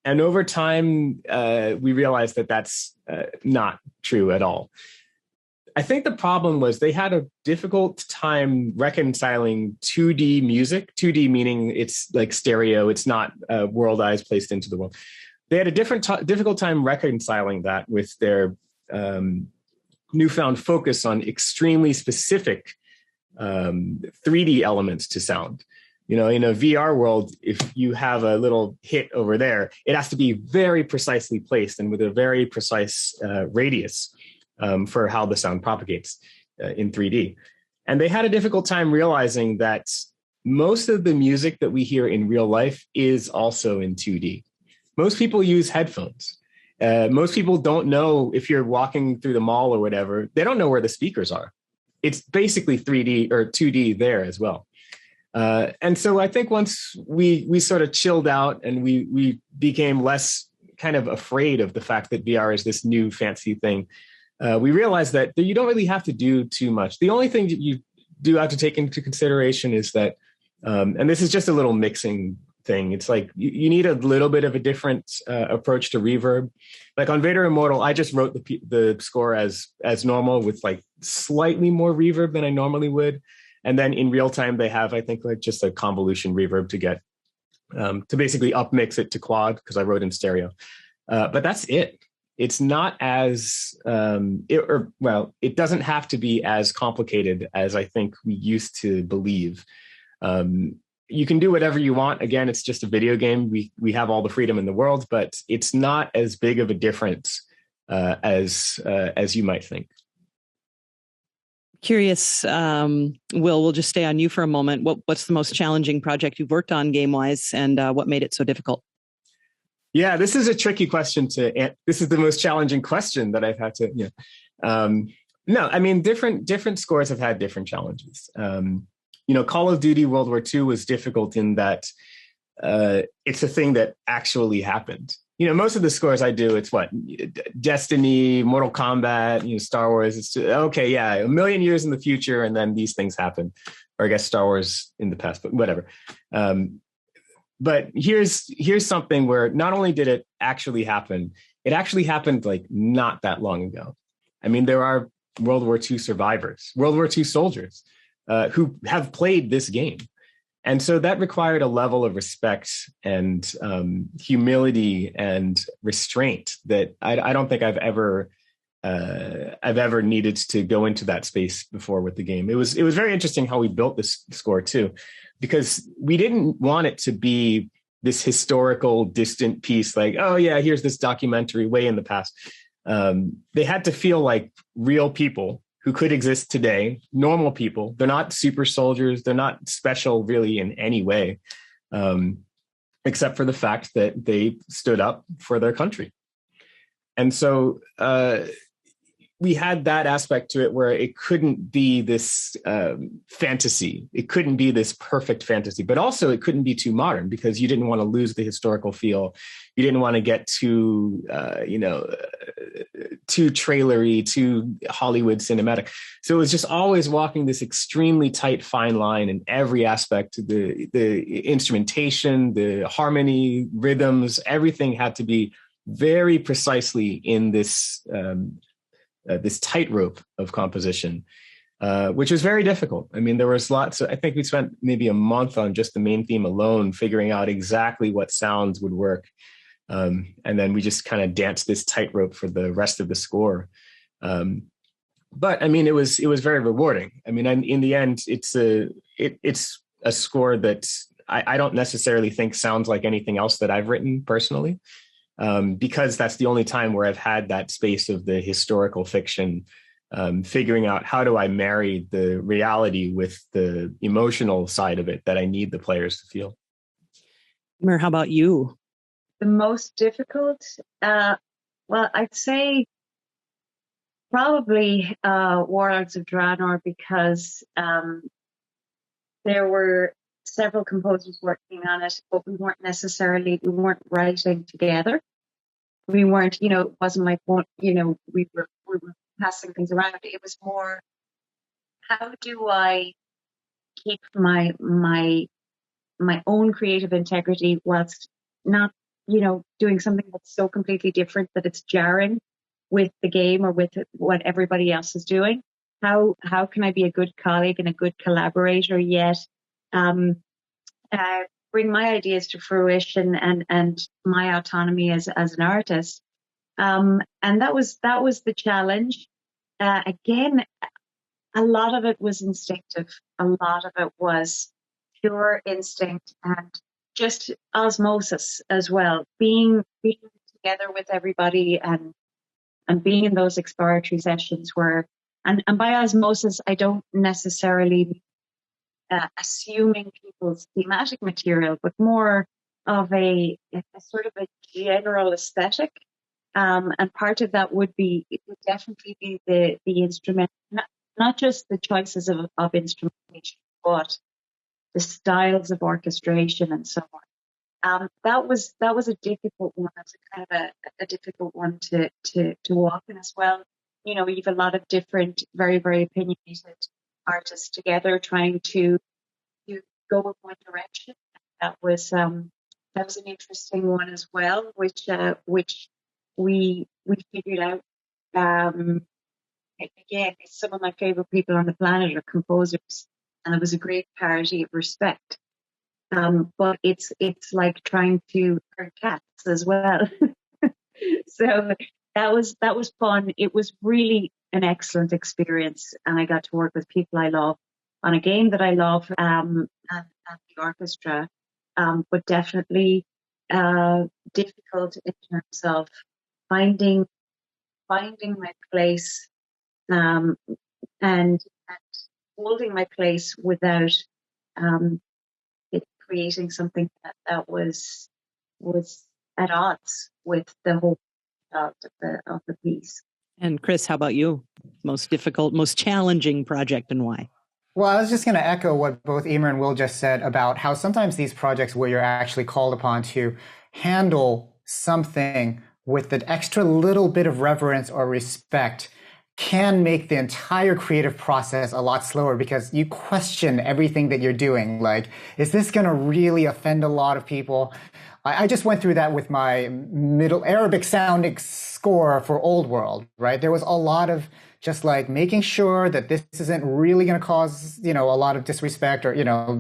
And over time, we realized that that's not true at all. I think the problem was they had a difficult time reconciling 2D music, 2D meaning it's like stereo, it's not world eyes placed into the world. They had a difficult time reconciling that with their newfound focus on extremely specific 3D elements to sound. You know, in a VR world, if you have a little hit over there, it has to be very precisely placed and with a very precise radius for how the sound propagates in 3D. And they had a difficult time realizing that most of the music that we hear in real life is also in 2D. Most people use headphones. Most people don't know, if you're walking through the mall or whatever, they don't know where the speakers are. It's basically 3D or 2D there as well. And so I think once we sort of chilled out and we became less kind of afraid of the fact that VR is this new fancy thing, we realized that you don't really have to do too much. The only thing that you do have to take into consideration is that, and this is just a little mixing thing, it's like you need a little bit of a different approach to reverb. Like on Vader Immortal, I just wrote the score as normal with like slightly more reverb than I normally would. And then in real time, they have, I think, like just a convolution reverb to get to basically upmix it to quad, because I wrote in stereo. But that's it. It's not as, it doesn't have to be as complicated as I think we used to believe. you can do whatever you want. Again, it's just a video game. We have all the freedom in the world, but it's not as big of a difference as you might think.
Curious, we'll just stay on you for a moment. What's the most challenging project you've worked on game-wise, and what made it so difficult?
Yeah, this is a tricky question this is the most challenging question that I've had to, no, I mean, different scores have had different challenges. Call of Duty World War II was difficult in that it's a thing that actually happened. Most of the scores I do, it's what? Destiny, Mortal Kombat, Star Wars. It's okay, yeah, 1 million years in the future, and then these things happen. Or I guess Star Wars in the past, but whatever. But here's something where not only did it actually happen, it actually happened like not that long ago. I mean, there are World War II survivors, World War II soldiers who have played this game. And so that required a level of respect and humility and restraint that I don't think I've ever needed to go into that space before with the game. It was very interesting how we built this score too, because we didn't want it to be this historical distant piece like, oh yeah, here's this documentary way in the past. They had to feel like real people who could exist today, normal people. They're not super soldiers. They're not special really in any way, except for the fact that they stood up for their country. And so we had that aspect to it where it couldn't be this fantasy. It couldn't be this perfect fantasy, but also it couldn't be too modern because you didn't want to lose the historical feel. You didn't want to get too trailery, too Hollywood cinematic. So it was just always walking this extremely tight, fine line in every aspect. The instrumentation, the harmony, rhythms, everything had to be very precisely in this tightrope of composition, which was very difficult. I mean, there was lots. I think we spent maybe a month on just the main theme alone, figuring out exactly what sounds would work. And then we just kind of danced this tightrope for the rest of the score. But I mean, it was very rewarding. I mean, in the end, it's a score that I don't necessarily think sounds like anything else that I've written personally, because that's the only time where I've had that space of the historical fiction, figuring out how do I marry the reality with the emotional side of it that I need the players to feel.
Eimear, how about you?
The most difficult, well, I'd say probably Warlords of Draenor, because there were several composers working on it, but we weren't writing together. We weren't, it wasn't like one, we were passing things around. It was more, how do I keep my own creative integrity whilst not, doing something that's so completely different that it's jarring with the game or with what everybody else is doing? How can I be a good colleague and a good collaborator yet bring my ideas to fruition and my autonomy as an artist? And that was the challenge. Again, a lot of it was instinctive. A lot of it was pure instinct and just osmosis as well. Being together with everybody and being in those exploratory sessions where, and by osmosis, I don't necessarily assuming people's thematic material, but more of a sort of a general aesthetic. And part of that would definitely be the instrument, not just the choices of instrumentation, but the styles of orchestration and so on. That was a difficult one. That's kind of a difficult one to walk in as well. You have a lot of different, very, very opinionated artists together trying to go in one direction. That was an interesting one as well, which we figured out. Again, some of my favorite people on the planet are composers, and it was a great parity of respect. But it's like trying to herd cats as well. So that was fun. It was really an excellent experience, and I got to work with people I love on a game that I love, and and the orchestra, but definitely difficult in terms of finding my place, and holding my place without it creating something that was at odds with the whole of the piece.
And Chris, how about you? Most difficult, most challenging project, and why?
Well, I was just going to echo what both Eimear and Will just said about how sometimes these projects where you're actually called upon to handle something with that extra little bit of reverence or respect can make the entire creative process a lot slower, because you question everything that you're doing. Like, is this going to really offend a lot of people? I just went through that with my Middle Arabic sounding score for Old World, right? There was a lot of just like making sure that this isn't really going to cause, a lot of disrespect or,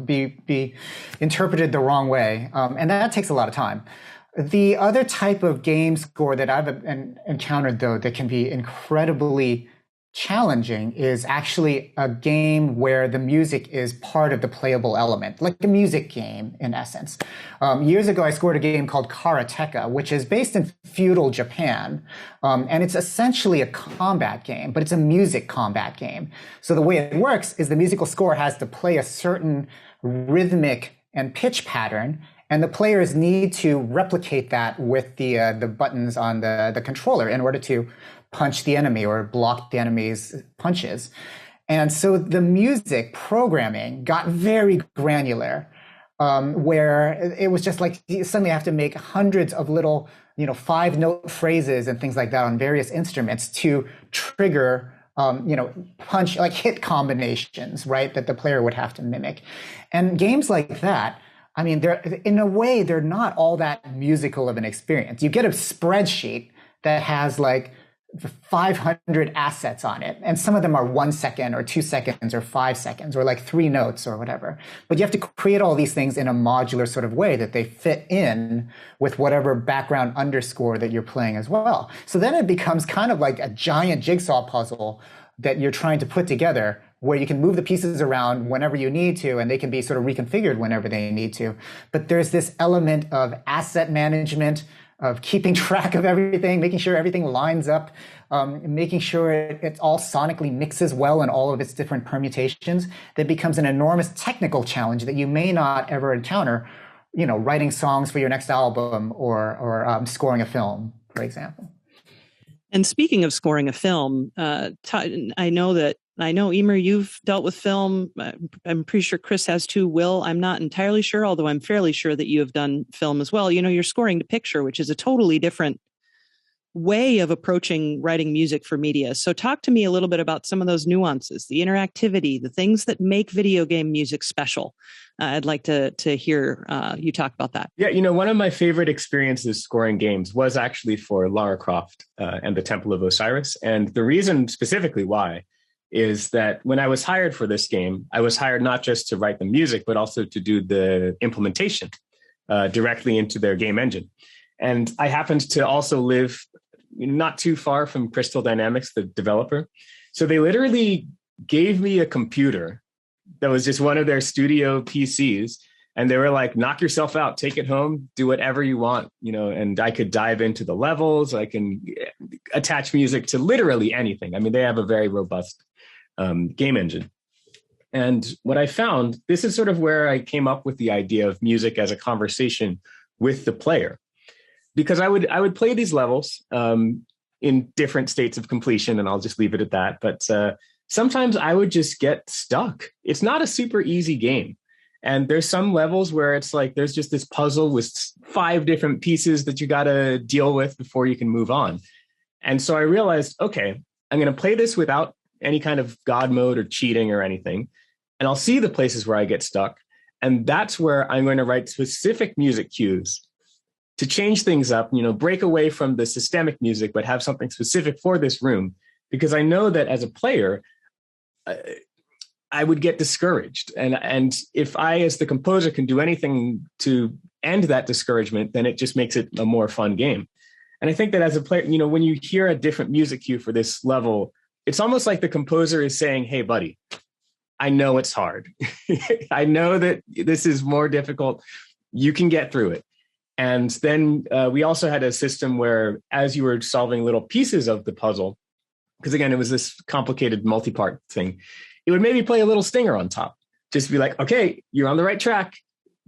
be interpreted the wrong way. And that takes a lot of time. The other type of game score that I've encountered, though, that can be incredibly challenging is actually a game where the music is part of the playable element, like a music game in essence. Years ago, I scored a game called Karateka, which is based in feudal Japan. And it's essentially a combat game, but it's a music combat game. So the way it works is the musical score has to play a certain rhythmic and pitch pattern, and the players need to replicate that with the buttons on the controller in order to punch the enemy or block the enemy's punches. And so the music programming got very granular, where it was just like you suddenly have to make hundreds of little, 5-note phrases and things like that on various instruments to trigger, punch, like hit combinations, right, that the player would have to mimic. And games like that, I mean, in a way, they're not all that musical of an experience. You get a spreadsheet that has like 500 assets on it, and some of them are 1 second or 2 seconds or 5 seconds or like 3 notes or whatever. But you have to create all these things in a modular sort of way that they fit in with whatever background underscore that you're playing as well. So then it becomes kind of like a giant jigsaw puzzle that you're trying to put together, where you can move the pieces around whenever you need to, and they can be sort of reconfigured whenever they need to. But there's this element of asset management, of keeping track of everything, making sure everything lines up, making sure it all sonically mixes well in all of its different permutations, that becomes an enormous technical challenge that you may not ever encounter, writing songs for your next album or scoring a film, for example.
And speaking of scoring a film, I know, Eimear, you've dealt with film. I'm pretty sure Chris has too. Will, I'm not entirely sure, although I'm fairly sure that you have done film as well. You're scoring to picture, which is a totally different way of approaching writing music for media. So talk to me a little bit about some of those nuances, the interactivity, the things that make video game music special. I'd like to hear you talk about that.
Yeah, one of my favorite experiences scoring games was actually for Lara Croft and the Temple of Osiris. And the reason specifically why is that when I was hired for this game, I was hired not just to write the music, but also to do the implementation directly into their game engine. And I happened to also live not too far from Crystal Dynamics, the developer. So they literally gave me a computer that was just one of their studio PCs. And they were like, knock yourself out, take it home, do whatever you want, and I could dive into the levels. I can attach music to literally anything. I mean, they have a very robust game engine. And what I found, this is sort of where I came up with the idea of music as a conversation with the player, because I would play these levels in different states of completion, and I'll just leave it at that. But sometimes I would just get stuck. It's not a super easy game. And there's some levels where it's like there's just this puzzle with 5 different pieces that you got to deal with before you can move on. And so I realized, okay, I'm going to play this without any kind of God mode or cheating or anything. And I'll see the places where I get stuck. And that's where I'm going to write specific music cues to change things up, break away from the systemic music, but have something specific for this room. Because I know that as a player, I would get discouraged. And if I, as the composer, can do anything to end that discouragement, then it just makes it a more fun game. And I think that as a player, when you hear a different music cue for this level, it's almost like the composer is saying, hey, buddy, I know it's hard. I know that this is more difficult. You can get through it. And then we also had a system where as you were solving little pieces of the puzzle, because again, it was this complicated multi-part thing, it would maybe play a little stinger on top. Just be like, okay, you're on the right track.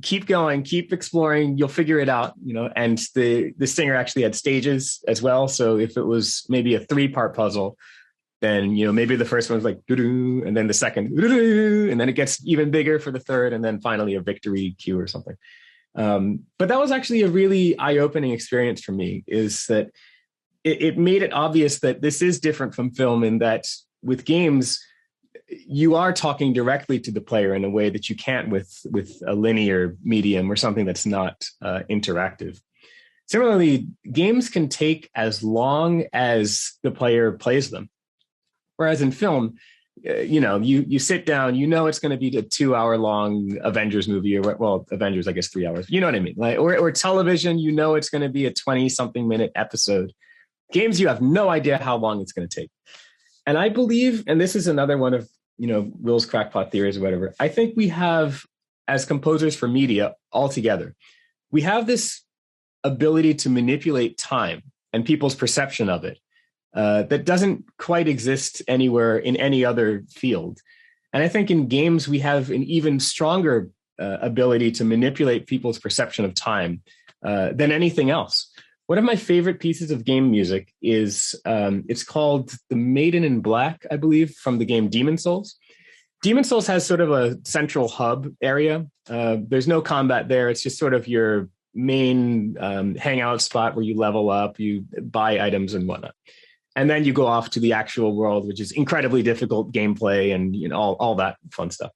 Keep going, keep exploring. You'll figure it out, and the stinger actually had stages as well. So if it was maybe a 3-part puzzle, then, maybe the first one was like, doo-doo, and then the second, doo-doo, and then it gets even bigger for the third, and then finally a victory cue or something. But that was actually a really eye-opening experience for me, is that it made it obvious that this is different from film in that with games, you are talking directly to the player in a way that you can't with a linear medium or something that's not interactive. Similarly, games can take as long as the player plays them. Whereas in film, you sit down, it's going to be a 2-hour-long Avengers movie, or Avengers, I guess 3 hours. You know what I mean? Or television, it's going to be a 20-something minute episode. Games, you have no idea how long it's going to take. And I believe, and this is another one of, Will's crackpot theories or whatever, I think we have, as composers for media altogether, we have this ability to manipulate time and people's perception of it that doesn't quite exist anywhere in any other field. And I think in games, we have an even stronger ability to manipulate people's perception of time than anything else. One of my favorite pieces of game music is, it's called The Maiden in Black, I believe, from the game Demon's Souls. Demon's Souls has sort of a central hub area. There's no combat there. It's just sort of your main hangout spot where you level up, you buy items and whatnot. And then you go off to the actual world, which is incredibly difficult gameplay and all that fun stuff.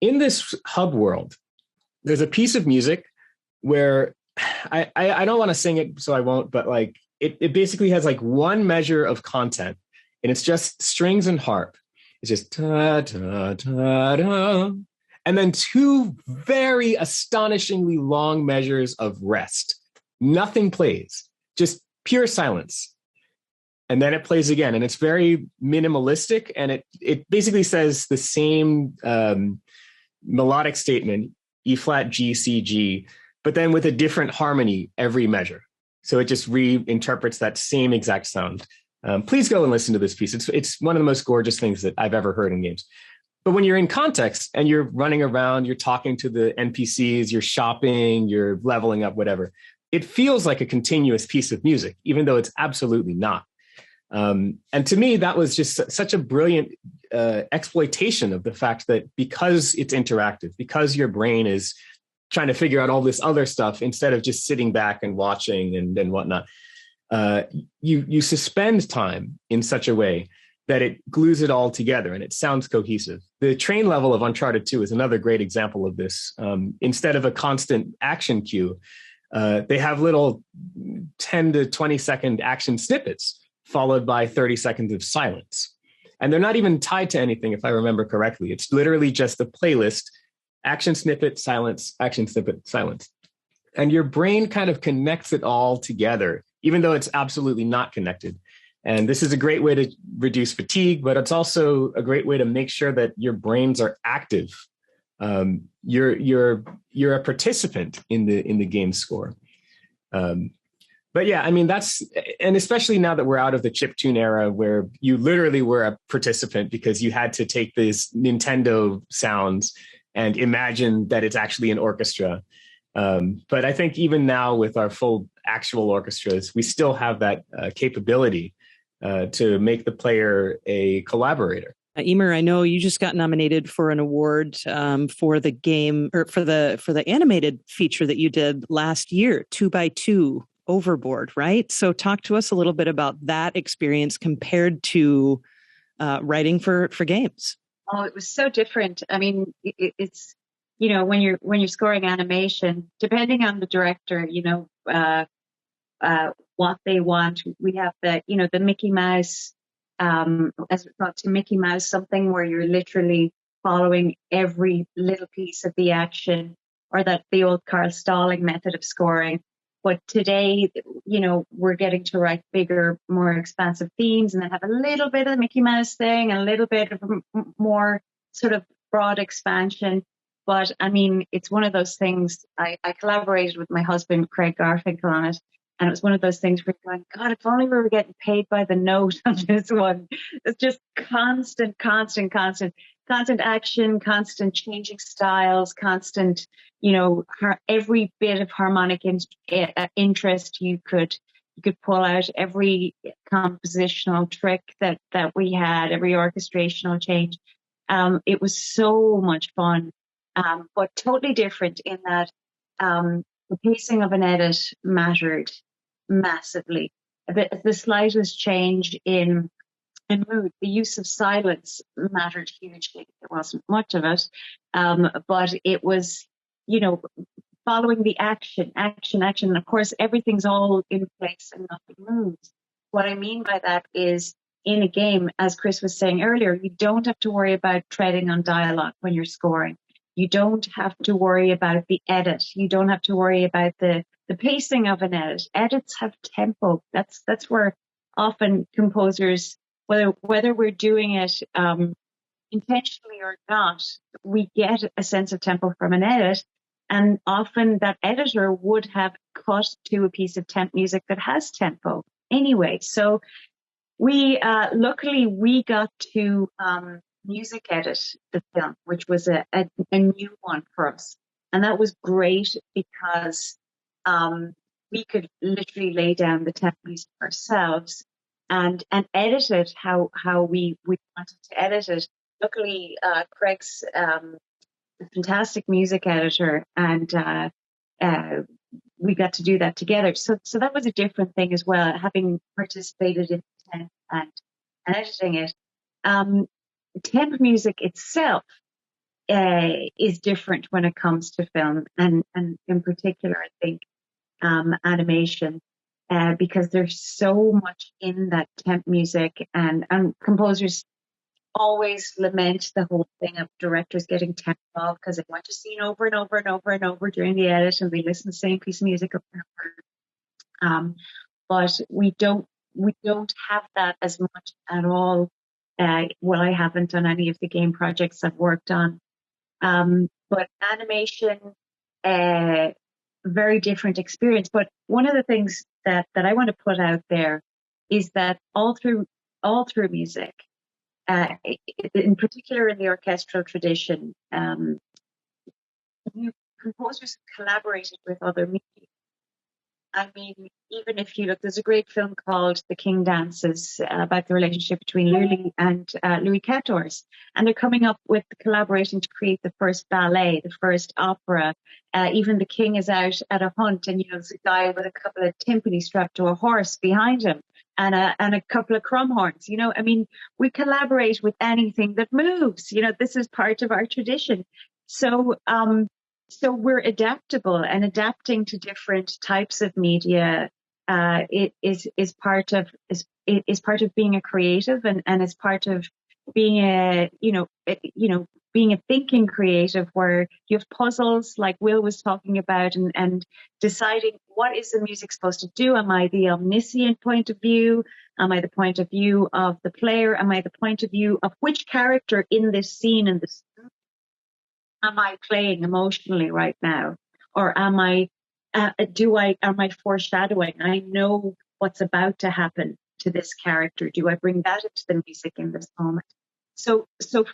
In this hub world, there's a piece of music where I don't want to sing it, so I won't, but it basically has one measure of content, and it's just strings and harp. It's just ta ta ta ta, and then 2 very astonishingly long measures of rest. Nothing plays, just pure silence. And then it plays again, and it's very minimalistic, and it basically says the same melodic statement, E flat, G, C, G, but then with a different harmony every measure. So it just reinterprets that same exact sound. Please go and listen to this piece. It's one of the most gorgeous things that I've ever heard in games. But when you're in context and you're running around, you're talking to the NPCs, you're shopping, you're leveling up, whatever, it feels like a continuous piece of music, even though it's absolutely not. And to me, that was just such a brilliant exploitation of the fact that because it's interactive, because your brain is trying to figure out all this other stuff instead of just sitting back and watching and whatnot, you suspend time in such a way that it glues it all together and it sounds cohesive. The train level of Uncharted 2 is another great example of this. Instead of a constant action cue, they have little 10 to 20 second action snippets followed by 30 seconds of silence. And they're not even tied to anything, if I remember correctly. It's literally just a playlist, action snippet, silence, action snippet, silence. And your brain kind of connects it all together, even though it's absolutely not connected. And this is a great way to reduce fatigue, but it's also a great way to make sure that your brains are active. You're a participant in the game score. But yeah, I mean, and especially now that we're out of the chiptune era where you literally were a participant because you had to take these Nintendo sounds and imagine that it's actually an orchestra. But I think even now with our full actual orchestras, we still have that capability to make the player a collaborator.
Eimear, I know you just got nominated for an award for the game or for the animated feature that you did last year, 2x2 Overboard, right? So talk to us a little bit about that experience compared to writing for games.
Oh, it was so different. I mean, it's, when you're scoring animation, depending on the director, what they want. We have the Mickey Mouse, as we thought to Mickey Mouse, something where you're literally following every little piece of the action, or that the old Carl Stalling method of scoring. But today, we're getting to write bigger, more expansive themes and then have a little bit of the Mickey Mouse thing and a little bit of more sort of broad expansion. But I mean, it's one of those things. I collaborated with my husband, Craig Garfinkel, on it. And it was one of those things where you're going, God, if only we were getting paid by the note on this one. It's just constant action, constant changing styles, constant, every bit of harmonic interest you could pull out, every compositional trick that we had, every orchestrational change. It was so much fun, but totally different in that the pacing of an edit mattered massively. The slightest change in mood, the use of silence mattered hugely. There wasn't much of it, but it was, following the action. And of course, everything's all in place and nothing moves. What I mean by that is, in a game, as Chris was saying earlier, you don't have to worry about treading on dialogue when you're scoring. You don't have to worry about the edit. You don't have to worry about the pacing of an edit. Edits have tempo. That's where often composers, whether we're doing it intentionally or not, we get a sense of tempo from an edit. And often that editor would have cut to a piece of temp music that has tempo anyway. So we luckily we got to music edit the film, which was a new one for us. And that was great because we could literally lay down the temp music ourselves and edit it how we wanted to edit it. Luckily, Craig's a fantastic music editor, and we got to do that together. So that was a different thing as well, having participated in temp and editing it. Temp music itself is different when it comes to film, and in particular, I think animation, because there's so much in that temp music, and composers always lament the whole thing of directors getting temp involved because they watch a scene over and over and over and over during the edit, and they listen to the same piece of music over and over. But we don't have that as much at all. Well, I haven't done any of the game projects I've worked on. But animation, very different experience. But one of the things that I want to put out there is that all through music, in particular in the orchestral tradition, composers collaborated with other media. I mean, even if you look, there's a great film called The King Dances about the relationship between Lully and Louis XIV. And they're coming up with the collaboration to create the first ballet, the first opera. Even the king is out at a hunt, and there's a guy with a couple of timpani strapped to a horse behind him and a couple of crumhorns. I mean, we collaborate with anything that moves. This is part of our tradition. So we're adaptable, and adapting to different types of media it is part of being a creative, and is part of being being a thinking creative, where you have puzzles like Will was talking about, and deciding what is the music supposed to do. Am I the omniscient point of view? Am I the point of view of the player? Am I the point of view of which character in this scene and this? Am I playing emotionally right now? Or am I foreshadowing? I know what's about to happen to this character. Do I bring that into the music in this moment? So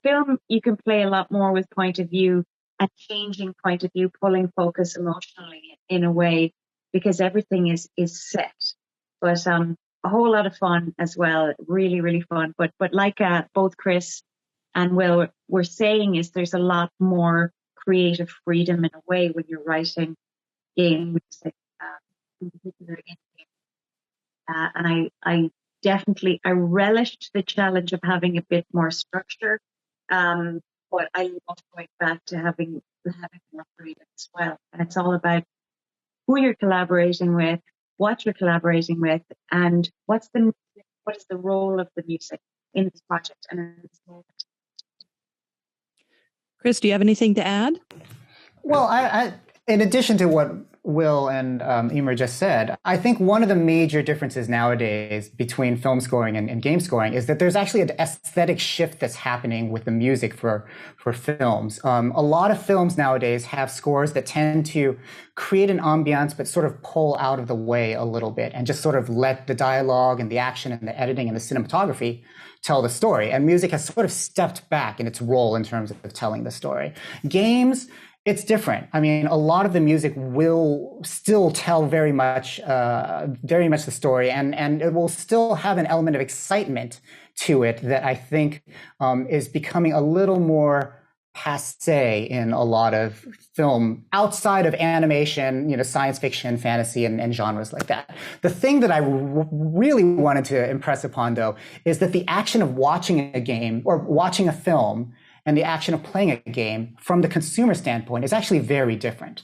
film, you can play a lot more with point of view and changing point of view, pulling focus emotionally in a way, because everything is set. But a whole lot of fun as well. Really, really fun. But like both Chris and Will were saying, is there's a lot more creative freedom in a way when you're writing game music, in particular in game. And I definitely relished the challenge of having a bit more structure, but I love going back to having more freedom as well. And it's all about who you're collaborating with, what you're collaborating with, and what is the role of the music in this project and in this moment.
Chris, do you have anything to add?
Well, I in addition to what Will and Eimear just said, I think one of the major differences nowadays between film scoring and game scoring is that there's actually an aesthetic shift that's happening with the music for films. A lot of films nowadays have scores that tend to create an ambiance, but sort of pull out of the way a little bit and just sort of let the dialogue and the action and the editing and the cinematography tell the story. And music has sort of stepped back in its role in terms of telling the story. Games, it's different. I mean, a lot of the music will still tell very much the story, and it will still have an element of excitement to it that I think is becoming a little more passé in a lot of film outside of animation, science fiction, fantasy, and genres like that. The thing that I really wanted to impress upon, though, is that the action of watching a game or watching a film and the action of playing a game from the consumer standpoint is actually very different.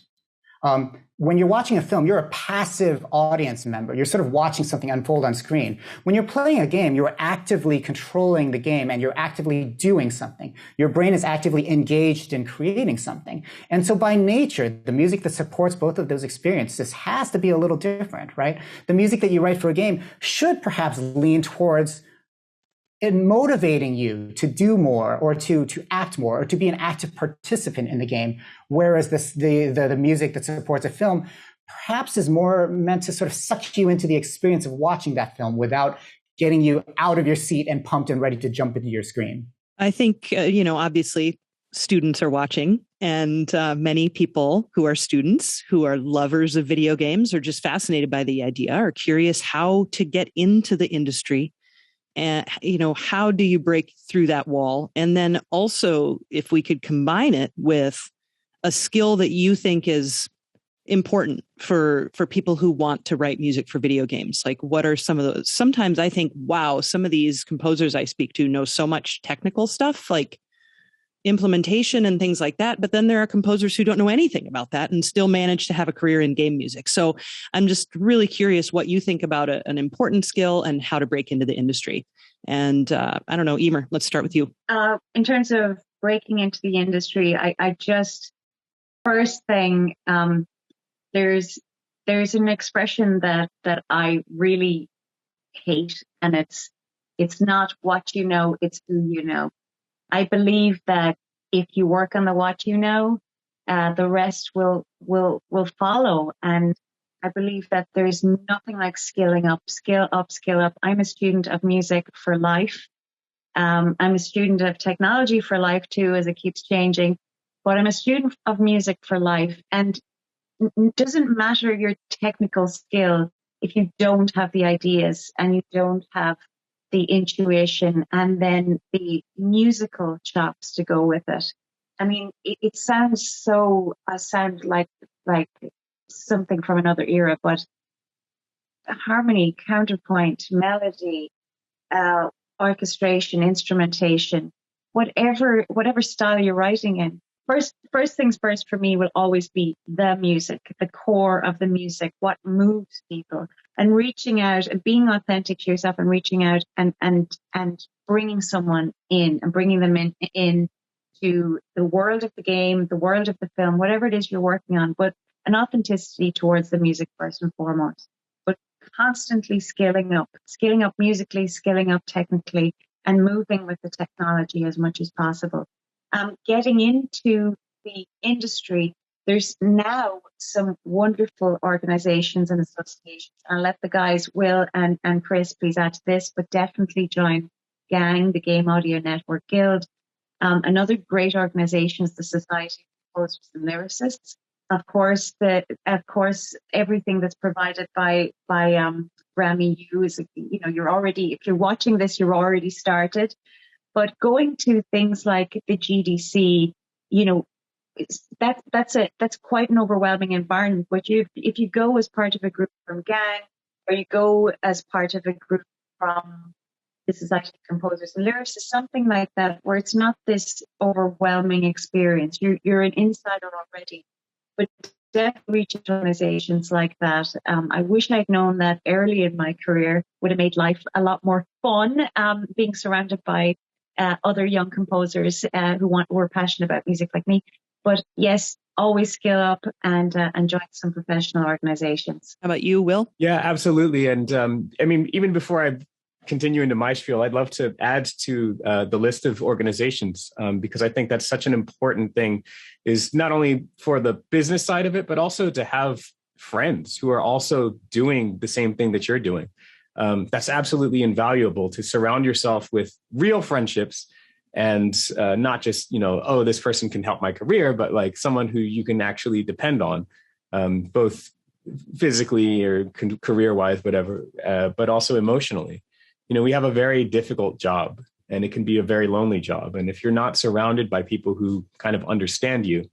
When you're watching a film, you're a passive audience member. You're sort of watching something unfold on screen. When you're playing a game, you're actively controlling the game and you're actively doing something. Your brain is actively engaged in creating something. And so by nature, the music that supports both of those experiences has to be a little different, right? The music that you write for a game should perhaps lean towards in motivating you to do more or to act more or to be an active participant in the game, whereas the music that supports a film perhaps is more meant to sort of suck you into the experience of watching that film without getting you out of your seat and pumped and ready to jump into your screen.
I think, obviously students are watching, and many people who are students, who are lovers of video games, are just fascinated by the idea, are curious how to get into the industry. And, how do you break through that wall? And then also, if we could combine it with a skill that you think is important for people who want to write music for video games, like what are some of those? Sometimes I think, wow, some of these composers I speak to know so much technical stuff, like implementation and things like that. But then there are composers who don't know anything about that and still manage to have a career in game music. So I'm just really curious what you think about an important skill and how to break into the industry. And I don't know, Eimear, let's start with you.
In terms of breaking into the industry, I just, first thing, there's an expression that I really hate, and it's not what you know, it's who you know. I believe that if you work on the what you know, the rest will follow. And I believe that there's nothing like skilling up, skill up, skill up. I'm a student of music for life. I'm a student of technology for life too, as it keeps changing. But I'm a student of music for life. And it doesn't matter your technical skill if you don't have the ideas and you don't have the intuition and then the musical chops to go with it. I mean, it sounds so, I sound like something from another era, but harmony, counterpoint, melody, orchestration, instrumentation, whatever style you're writing in. First things first for me will always be the music, the core of the music, what moves people, and reaching out and being authentic to yourself and reaching out and bringing someone in and bringing them in to the world of the game, the world of the film, whatever it is you're working on, but an authenticity towards the music first and foremost, but constantly skilling up musically, skilling up technically, and moving with the technology as much as possible. Getting into the industry, there's now some wonderful organizations and associations. I'll let the guys, Will and Chris, please add to this, but definitely join GANG, the Game Audio Network Guild. Another great organization is the Society of Composers and Lyricists. Of course, everything that's provided by GRAMMY U is, you're already, if you're watching this, you're already started. But going to things like the GDC, that's quite an overwhelming environment. But if you go as part of a group from GANG, or you go as part of a group from the Society of Composers and Lyricists, something like that, where it's not this overwhelming experience. You're an insider already. But definitely reach organizations like that. I wish I'd known that early in my career. Would have made life a lot more fun, being surrounded by other young composers who were passionate about music like me. But yes, always skill up and join some professional organizations.
How about you, Will?
Yeah, absolutely. And I mean, even before I continue into my spiel, I'd love to add to the list of organizations because I think that's such an important thing, is not only for the business side of it, but also to have friends who are also doing the same thing that you're doing. That's absolutely invaluable, to surround yourself with real friendships and not just, oh, this person can help my career, but like someone who you can actually depend on, both physically or career-wise, whatever, but also emotionally. We have a very difficult job, and it can be a very lonely job. And if you're not surrounded by people who kind of understand you,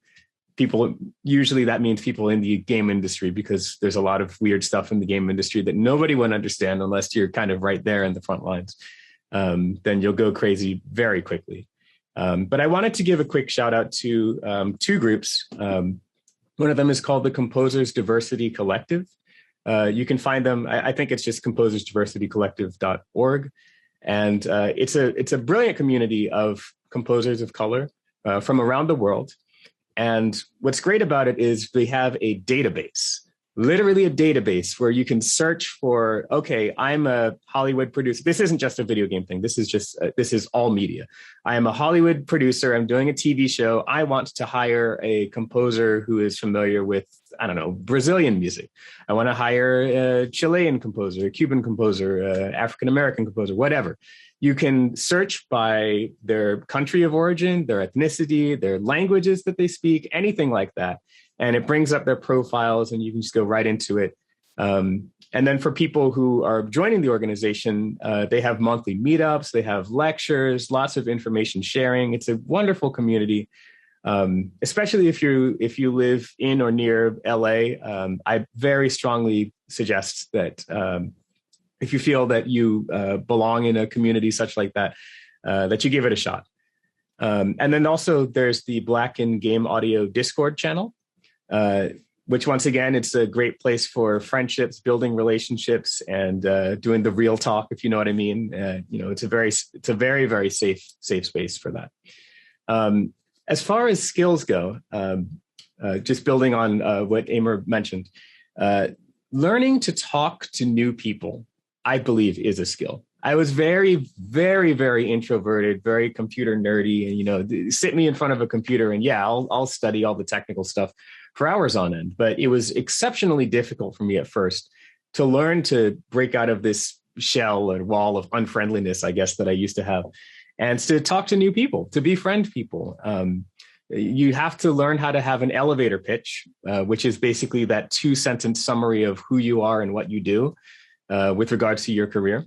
usually that means people in the game industry, because there's a lot of weird stuff in the game industry that nobody would understand unless you're kind of right there in the front lines. Then you'll go crazy very quickly. But I wanted to give a quick shout out to two groups. One of them is called the Composers Diversity Collective. You can find them, I think it's just composersdiversitycollective.org. And it's a brilliant community of composers of color from around the world. And what's great about it is they have a database, literally a database where you can search for, okay, I'm a Hollywood producer. This isn't just a video game thing. This is all media. I am a Hollywood producer. I'm doing a TV show. I want to hire a composer who is familiar with, I don't know, Brazilian music. I want to hire a Chilean composer, a Cuban composer, African-American composer, whatever. You can search by their country of origin, their ethnicity, their languages that they speak, anything like that. And it brings up their profiles and you can just go right into it. And then for people who are joining the organization, they have monthly meetups, they have lectures, lots of information sharing. It's a wonderful community, especially if you live in or near LA. I very strongly suggest that if you feel that you belong in a community such like that, that you give it a shot. And then also there's the Black in Game Audio Discord channel, which once again, it's a great place for friendships, building relationships, and doing the real talk, if you know what I mean. It's a very, very safe space for that. As far as skills go, just building on what Eimear mentioned, learning to talk to new people, I believe, is a skill. I was very, very, very introverted, very computer nerdy, and sit me in front of a computer and I'll study all the technical stuff for hours on end. But it was exceptionally difficult for me at first to learn to break out of this shell or wall of unfriendliness, I guess, that I used to have, and to talk to new people, to befriend people. You have to learn how to have an elevator pitch, which is basically that 2-sentence summary of who you are and what you do with regards to your career.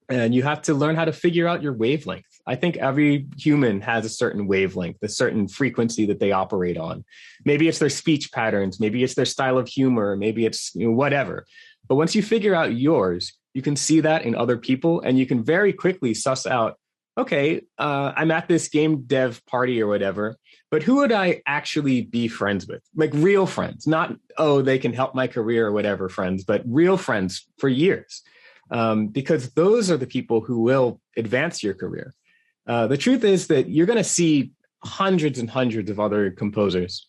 And you have to learn how to figure out your wavelength. I think every human has a certain wavelength, a certain frequency that they operate on. Maybe it's their speech patterns, maybe it's their style of humor, maybe it's whatever. But once you figure out yours, you can see that in other people, and you can very quickly suss out, okay, I'm at this game dev party or whatever, but who would I actually be friends with? Like real friends, not, oh, they can help my career or whatever friends, but real friends for years. Because those are the people who will advance your career. The truth is that you're going to see hundreds and hundreds of other composers.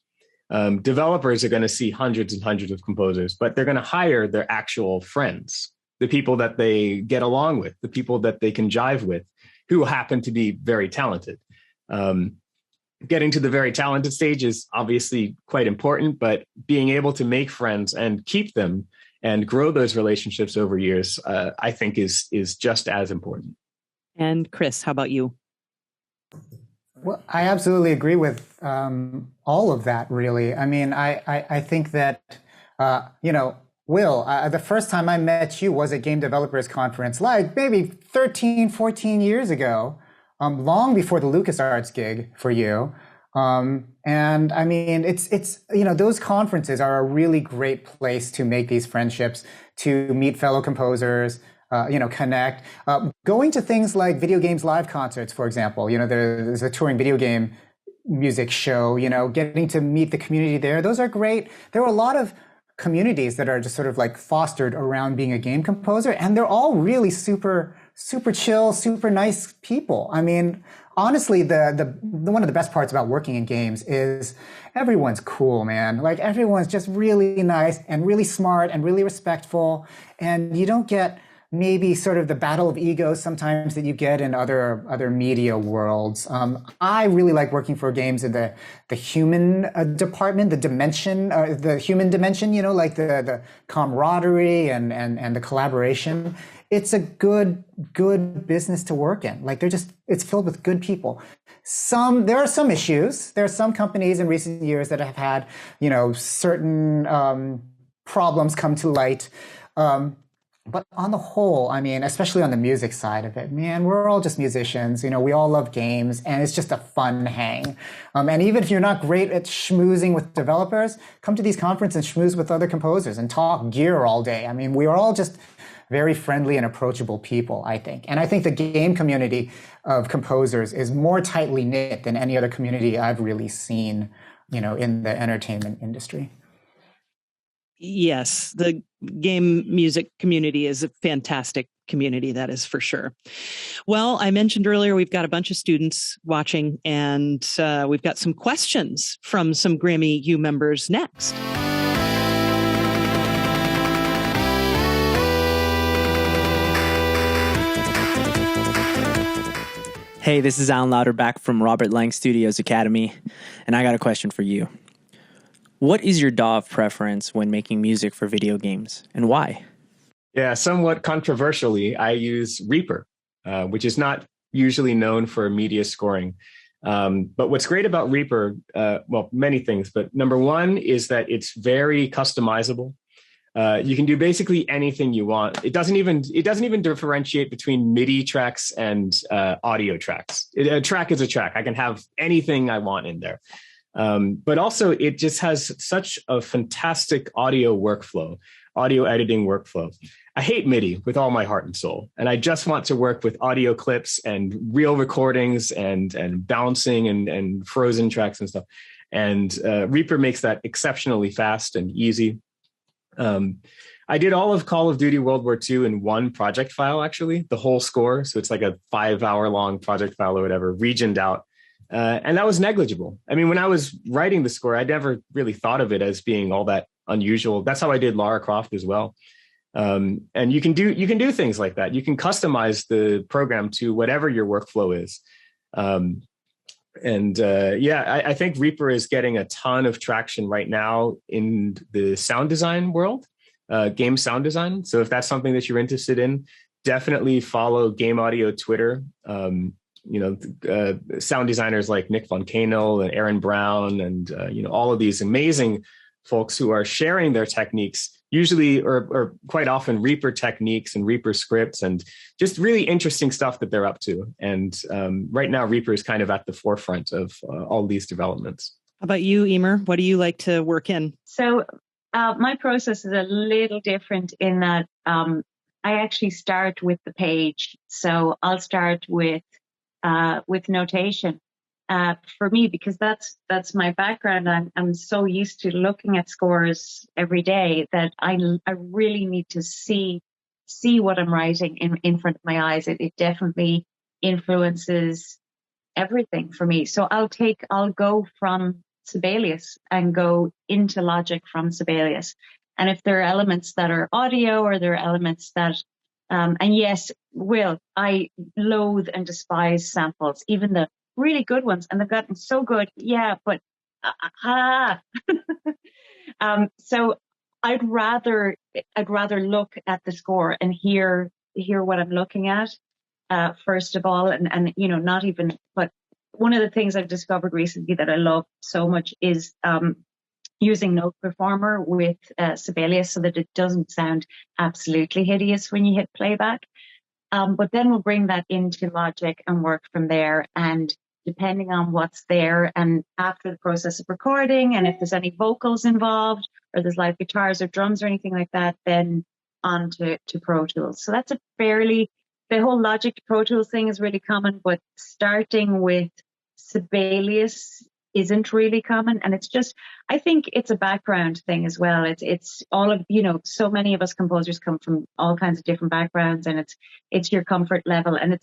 Developers are going to see hundreds and hundreds of composers, but they're going to hire their actual friends, the people that they get along with, the people that they can jive with, who happen to be very talented. Getting to the very talented stage is obviously quite important, but being able to make friends and keep them and grow those relationships over years, I think is just as important. And
Chris, how about you?
Well, I absolutely agree with all of that, really. I mean, I think that, Will, the first time I met you was at Game Developers Conference, like maybe 13, 14 years ago, long before the LucasArts gig for you. And I mean, it's those conferences are a really great place to make these friendships, to meet fellow composers, connect. Going to things like video games live concerts, for example, there's a touring video game music show, getting to meet the community there. Those are great. There are a lot of communities that are just sort of like fostered around being a game composer, and they're all really super super chill, super nice people. I mean, honestly, the one of the best parts about working in games is everyone's cool, man. Like everyone's just really nice and really smart and really respectful, and you don't get maybe sort of the battle of egos sometimes that you get in other media worlds. I really like working for games in the human department, the human dimension, you know, like the camaraderie and the collaboration. It's a good business to work in. Like it's filled with good people. There are some issues. There are some companies in recent years that have had, you know, certain problems come to light. But on the whole, I mean, especially on the music side of it, man, we're all just musicians. You know, we all love games, and it's just a fun hang. And even if you're not great at schmoozing with developers, come to these conferences and schmooze with other composers and talk gear all day. I mean, we are all just very friendly and approachable people, I think. And I think the game community of composers is more tightly knit than any other community I've really seen, you know, in the entertainment industry.
Yes, the game music community is a fantastic community, that is for sure. Well, I mentioned earlier we've got a bunch of students watching, and we've got some questions from some GRAMMY U members next.
Hey, this is Alan Louderback from Robert Lang Studios Academy, and I got a question for you. What is your DAW of preference when making music for video games, and why?
Yeah, somewhat controversially, I use Reaper, which is not usually known for media scoring. But what's great about Reaper, well, many things, but number one is that it's very customizable. You can do basically anything you want. It doesn't even differentiate between MIDI tracks and audio tracks. A track is a track. I can have anything I want in there. But also it just has such a fantastic audio editing workflow. I hate MIDI with all my heart and soul. And I just want to work with audio clips and real recordings and bouncing and frozen tracks and stuff. And Reaper makes that exceptionally fast and easy. I did all of Call of Duty World War II in one project file, actually, the whole score. So it's like a 5-hour-long project file or whatever, regioned out. And that was negligible. I mean, when I was writing the score, I never really thought of it as being all that unusual. That's how I did Lara Croft as well. And you can do things like that. You can customize the program to whatever your workflow is. I think Reaper is getting a ton of traction right now in the sound design world, game sound design. So if that's something that you're interested in, definitely follow Game Audio Twitter. Sound designers like Nick Von Canel and Aaron Brown and, all of these amazing folks who are sharing their techniques, usually or quite often Reaper techniques and Reaper scripts and just really interesting stuff that they're up to. And right now, Reaper is kind of at the forefront of all these developments.
How about you, Eimear? What do you like to work in?
So my process is a little different in that I actually start with the page. So I'll start with notation for me, because that's my background. I'm so used to looking at scores every day that I really need to see what I'm writing in front of my eyes. It definitely influences everything for me. So I'll go from Sibelius and go into Logic from Sibelius. And if there are elements that are audio or there are elements that and yes, I loathe and despise samples, even the really good ones, and they've gotten so good. Yeah, but so I'd rather look at the score and hear what I'm looking at first of all, and not even. But one of the things I've discovered recently that I love so much is using Note Performer with Sibelius so that it doesn't sound absolutely hideous when you hit playback. But then we'll bring that into Logic and work from there. And depending on what's there and after the process of recording, and if there's any vocals involved or there's live guitars or drums or anything like that, then on to Pro Tools. So that's the whole Logic to Pro Tools thing is really common, but starting with Sibelius isn't really common. And it's just, I think it's a background thing as well. It's all of, so many of us composers come from all kinds of different backgrounds, and it's your comfort level. And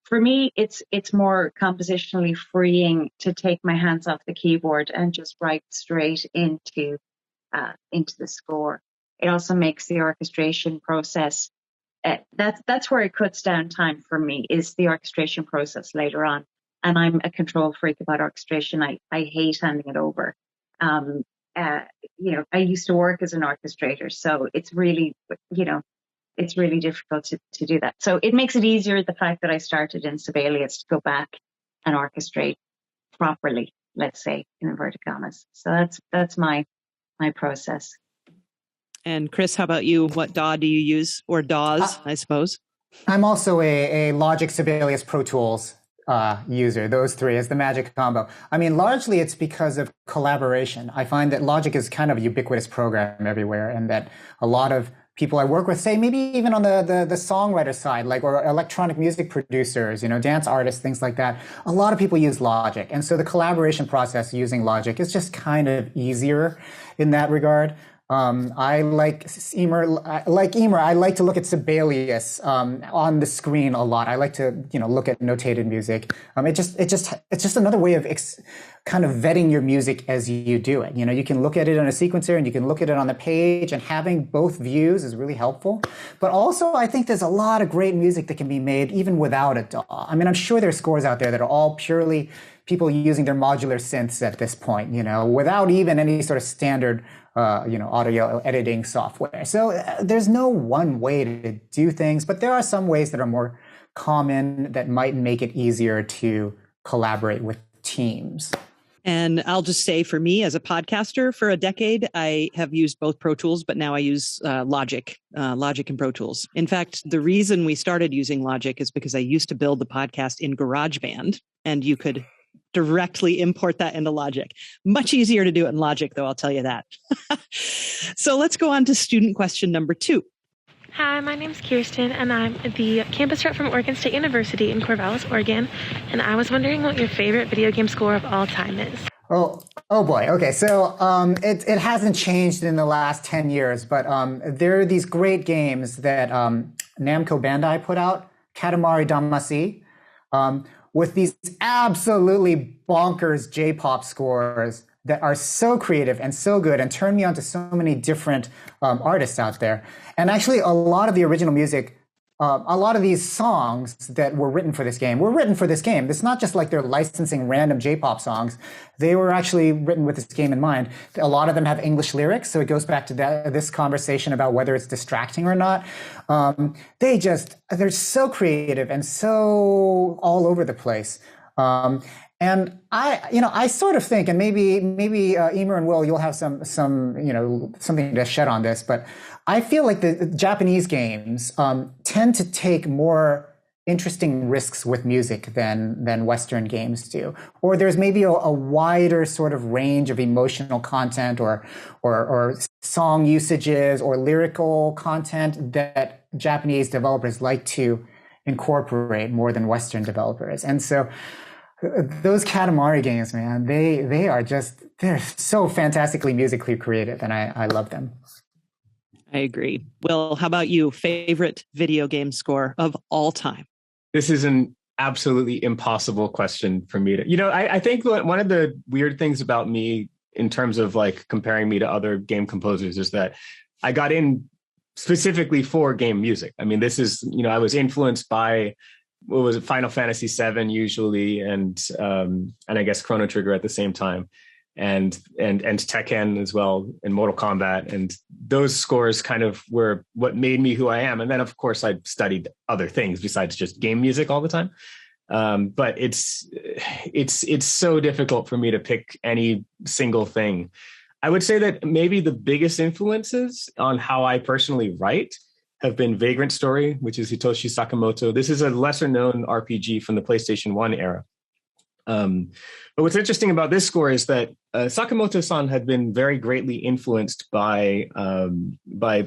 for me, it's more compositionally freeing to take my hands off the keyboard and just write straight into the score. It also makes the orchestration process, that's where it cuts down time for me, is the orchestration process later on. And I'm a control freak about orchestration. I hate handing it over. I used to work as an orchestrator, so it's really, it's really difficult to do that. So it makes it easier, the fact that I started in Cybele, to go back and orchestrate properly, let's say, in inverted commas. So that's my process.
And Chris, how about you? What DAW do you use? Or DAWs, I suppose?
I'm also a Logic, Sibelius, Pro Tools user. Those three is the magic combo. I mean, largely it's because of collaboration. I find that Logic is kind of a ubiquitous program everywhere, and that a lot of people I work with, say maybe even on the songwriter side, like, or electronic music producers, dance artists, things like that. A lot of people use Logic. And so the collaboration process using Logic is just kind of easier in that regard. I like Eimear. I like to look at Sibelius on the screen a lot. I like to look at notated music. It's just another way of kind of vetting your music as you do it. You can look at it on a sequencer and you can look at it on the page, and having both views is really helpful. But also, I think there's a lot of great music that can be made even without a DAW. I mean, I'm sure there's scores out there that are all purely people using their modular synths at this point, without even any sort of standard audio editing software. So there's no one way to do things, but there are some ways that are more common that might make it easier to collaborate with teams.
And I'll just say, for me as a podcaster for a decade, I have used both Pro Tools, but now I use Logic and Pro Tools. In fact, the reason we started using Logic is because I used to build the podcast in GarageBand, and you could directly import that into Logic. Much easier to do it in Logic, though, I'll tell you that. So let's go on to student question number 2.
Hi, my name's Kirsten, and I'm the campus rep from Oregon State University in Corvallis, Oregon. And I was wondering what your favorite video game score of all time is.
Oh boy. Okay. So, it hasn't changed in the last 10 years, but, there are these great games that, Namco Bandai put out, Katamari Damacy, with these absolutely bonkers J-pop scores that are so creative and so good and turn me on to so many different artists out there. And actually, a lot of the original music, a lot of these songs that were written for this game were written for this game. It's not just like they're licensing random J-pop songs. They were actually written with this game in mind. A lot of them have English lyrics, so it goes back to this conversation about whether it's distracting or not. They're so creative and so all over the place. And I sort of think, and maybe Eimear and Will, you'll have some something to shed on this, but I feel like the Japanese games tend to take more interesting risks with music than Western games do. Or there's maybe a wider sort of range of emotional content or song usages or lyrical content that Japanese developers like to incorporate more than Western developers. And so those Katamari games, man, they're so fantastically musically creative, and I love them.
I agree. Will, how about you? Favorite video game score of all time?
This is an absolutely impossible question for me to, I think one of the weird things about me in terms of like comparing me to other game composers is that I got in specifically for game music. I mean, this is, I was influenced by, what was it, Final Fantasy VII usually, and I guess Chrono Trigger at the same time, and Tekken as well, and Mortal Kombat, and those scores kind of were what made me who I am. And then of course I studied other things besides just game music all the time. But it's so difficult for me to pick any single thing. I would say that maybe the biggest influences on how I personally write have been Vagrant Story, which is Hitoshi Sakamoto. This is a lesser known RPG from the PlayStation 1 era. But what's interesting about this score is that Sakamoto-san had been very greatly influenced by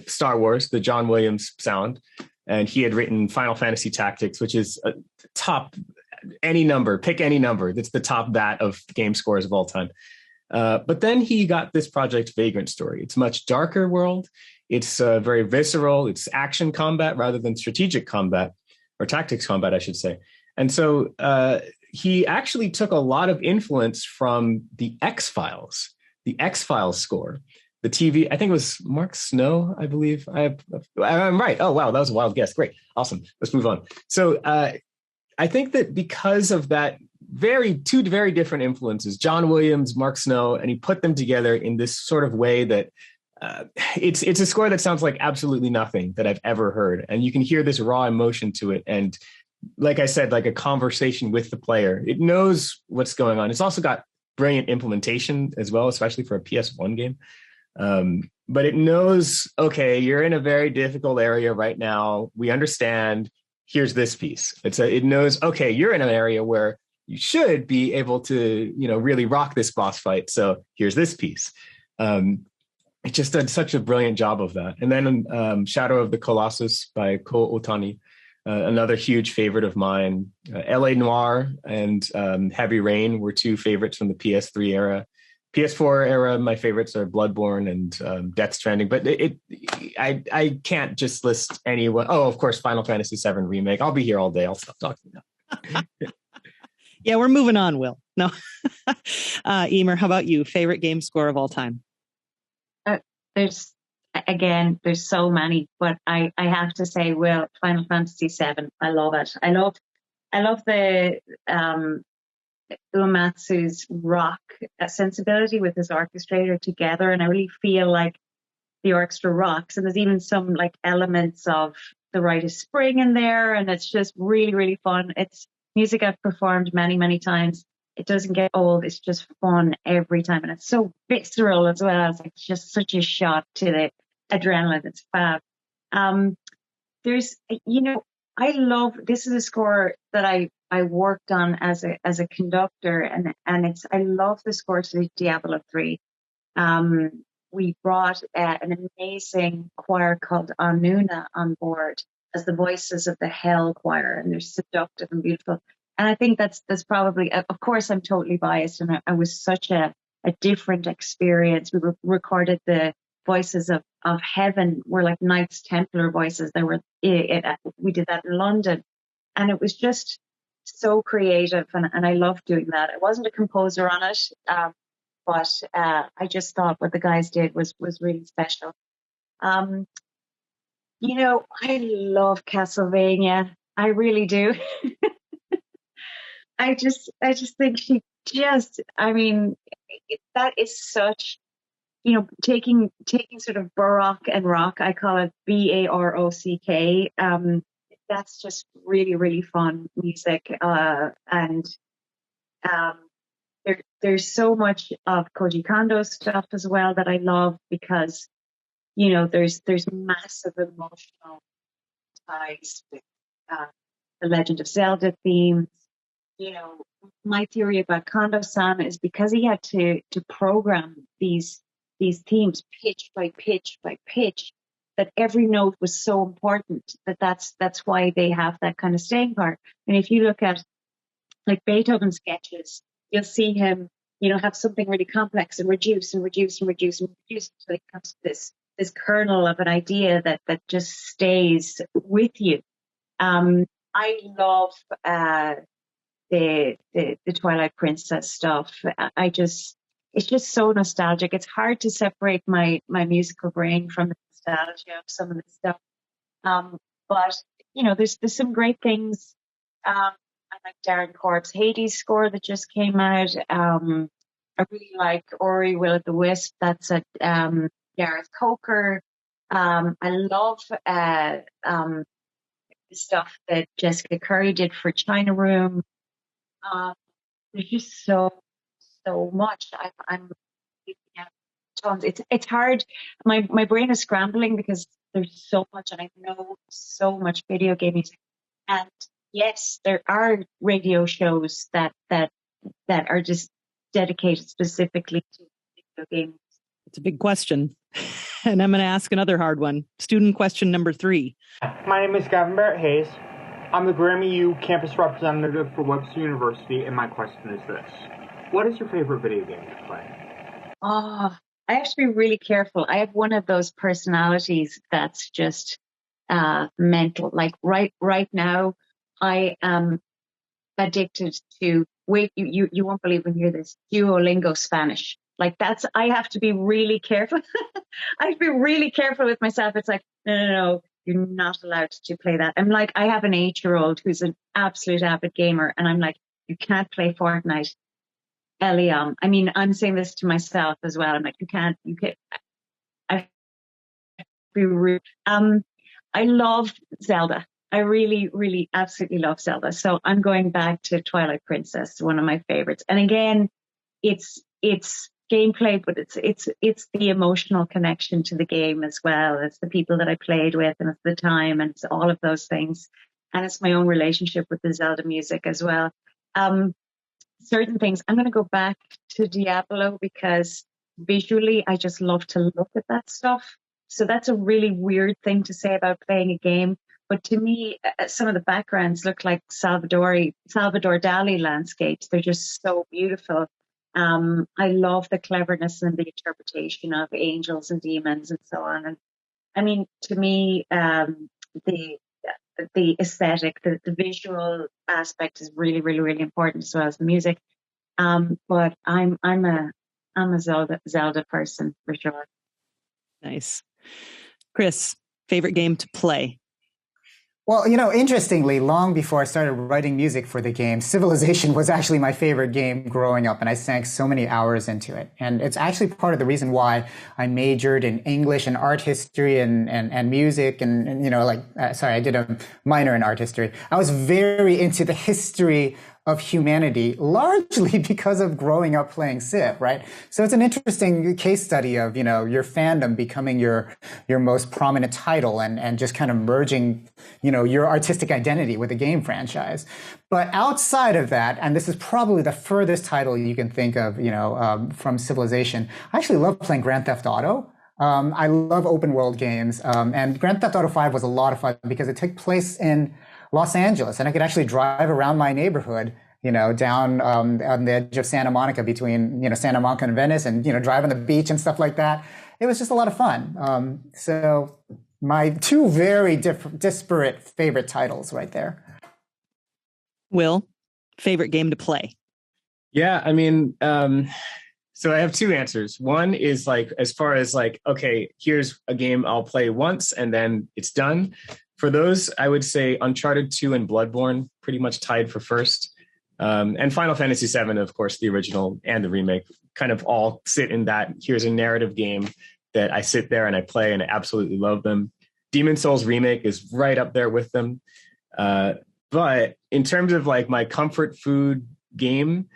Star Wars, the John Williams sound. And he had written Final Fantasy Tactics, which is a top any number, pick any number. That's the top bat of game scores of all time. But then he got this project, Vagrant Story. It's a much darker world. It's very visceral. It's action combat rather than strategic combat, or tactics combat, I should say. And so he actually took a lot of influence from the X-Files score. The TV, I think it was Mark Snow, I believe. I'm right. Oh, wow. That was a wild guess. Great. Awesome. Let's move on. So I think that because of that two very different influences, John Williams, Mark Snow, and he put them together in this sort of way that it's a score that sounds like absolutely nothing that I've ever heard. And you can hear this raw emotion to it. And like I said, like a conversation with the player. It knows what's going on. It's also got brilliant implementation as well, especially for a PS1 game. But it knows, okay, you're in a very difficult area right now. We understand. Here's this piece. It knows, okay, you're in an area where you should be able to, really rock this boss fight. So here's this piece. It just did such a brilliant job of that. And then Shadow of the Colossus by Ko Otani, another huge favorite of mine. L.A. Noire and Heavy Rain were two favorites from the PS3 era. PS4 era, my favorites are Bloodborne and Death Stranding, but I can't just list anyone. Oh, of course, Final Fantasy VII Remake. I'll be here all day. I'll stop talking now.
Yeah, we're moving on, Will. No. Eimear, how about you? Favorite game score of all time?
There's so many, but I have to say, Will, Final Fantasy VII. I love it. I love the Uematsu's rock sensibility with his orchestrator together, and I really feel like the orchestra rocks, and there's even some like elements of the Rite of Spring in there, and it's just really, really fun. It's music I've performed many, many times. It doesn't get old. It's just fun every time, and it's so visceral as well. It's like just such a shot to the adrenaline. It's fab. There's, I love, this is a score that I worked on as a conductor, and I love the score to Diablo 3. We brought an amazing choir called Noone on board as the voices of the Hell Choir, and they're seductive and beautiful. And I think that's probably, of course, I'm totally biased, and I was such a different experience. We recorded the voices of heaven, were like Knights Templar voices. We did that in London, and it was just so creative, and I loved doing that. I wasn't a composer on it, but I just thought what the guys did was really special. I love Castlevania. I really do. I just think that is such, taking sort of baroque and rock, I call it BAROCK. That's just really, really fun music. And there's so much of Koji Kondo stuff as well that I love, because, there's massive emotional ties with the Legend of Zelda themes. My theory about Kondo-san is because he had to program these themes pitch by pitch by pitch, that every note was so important that's why they have that kind of staying power. And if you look at like Beethoven sketches, you'll see him, have something really complex and reduce and reduce and reduce and reduce until it comes to this kernel of an idea that just stays with you. I love the Twilight Princess stuff. It's just so nostalgic. It's hard to separate my musical brain from the nostalgia of some of the stuff. But there's some great things. I like Darren Korb's Hades score that just came out. I really like Ori Will of the Wisp. That's a Gareth Coker. I love the stuff that Jessica Curry did for China Room. There's just so much. I'm tons. It's hard. My brain is scrambling because there's so much, and I know so much video game music. And yes, there are radio shows that are just dedicated specifically to video games.
It's a big question. And I'm going to ask another hard one. Student question number 3.
My name is Gavin Barrett Hayes. I'm the GRAMMY U campus representative for Webster University, and my question is this. What is your favorite video game to play?
Oh, I have to be really careful. I have one of those personalities that's just mental. Like right now, I am addicted to, wait, you won't believe when you hear this, Duolingo Spanish. Like I have to be really careful. I have to be really careful with myself. It's like, no, you're not allowed to play that. I'm like, I have an 8-year-old who's an absolute avid gamer, and I'm like, you can't play Fortnite. Eliam. I mean, I'm saying this to myself as well. I'm like, you can't, I be rude. I love Zelda. I really, really, absolutely love Zelda. So I'm going back to Twilight Princess, one of my favorites. And again, it's gameplay, but it's the emotional connection to the game as well. It's the people that I played with, and it's the time, and it's all of those things. And it's my own relationship with the Zelda music as well. Certain things, I'm going to go back to Diablo because visually I just love to look at that stuff. So that's a really weird thing to say about playing a game. But to me, some of the backgrounds look like Salvador Dali landscapes. They're just so beautiful. I love the cleverness and the interpretation of angels and demons and so on. And I mean, to me, the aesthetic, the visual aspect is really, really, really important as well as the music. But I'm a Zelda person for sure.
Nice. Chris, favorite game to play?
Well, interestingly, long before I started writing music for the game, Civilization was actually my favorite game growing up, and I sank so many hours into it. And it's actually part of the reason why I majored in English and art history and music and I did a minor in art history. I was very into the history of humanity, largely because of growing up playing Civ, right? So it's an interesting case study of, your fandom becoming your most prominent title and just kind of merging, your artistic identity with a game franchise. But outside of that, and this is probably the furthest title you can think of, from Civilization, I actually love playing Grand Theft Auto. I love open world games. And Grand Theft Auto 5 was a lot of fun because it took place in Los Angeles, and I could actually drive around my neighborhood, down on the edge of Santa Monica between, Santa Monica and Venice, and, drive on the beach and stuff like that. It was just a lot of fun. So my two very disparate favorite titles right there.
Will, favorite game to play?
Yeah, I mean, so I have two answers. One is like, as far as like, okay, here's a game I'll play once and then it's done. For those, I would say Uncharted 2 and Bloodborne pretty much tied for first. And Final Fantasy VII, of course, the original and the remake kind of all sit in that. Here's a narrative game that I sit there and I play and I absolutely love them. Demon's Souls remake is right up there with them. But in terms of like my comfort food game,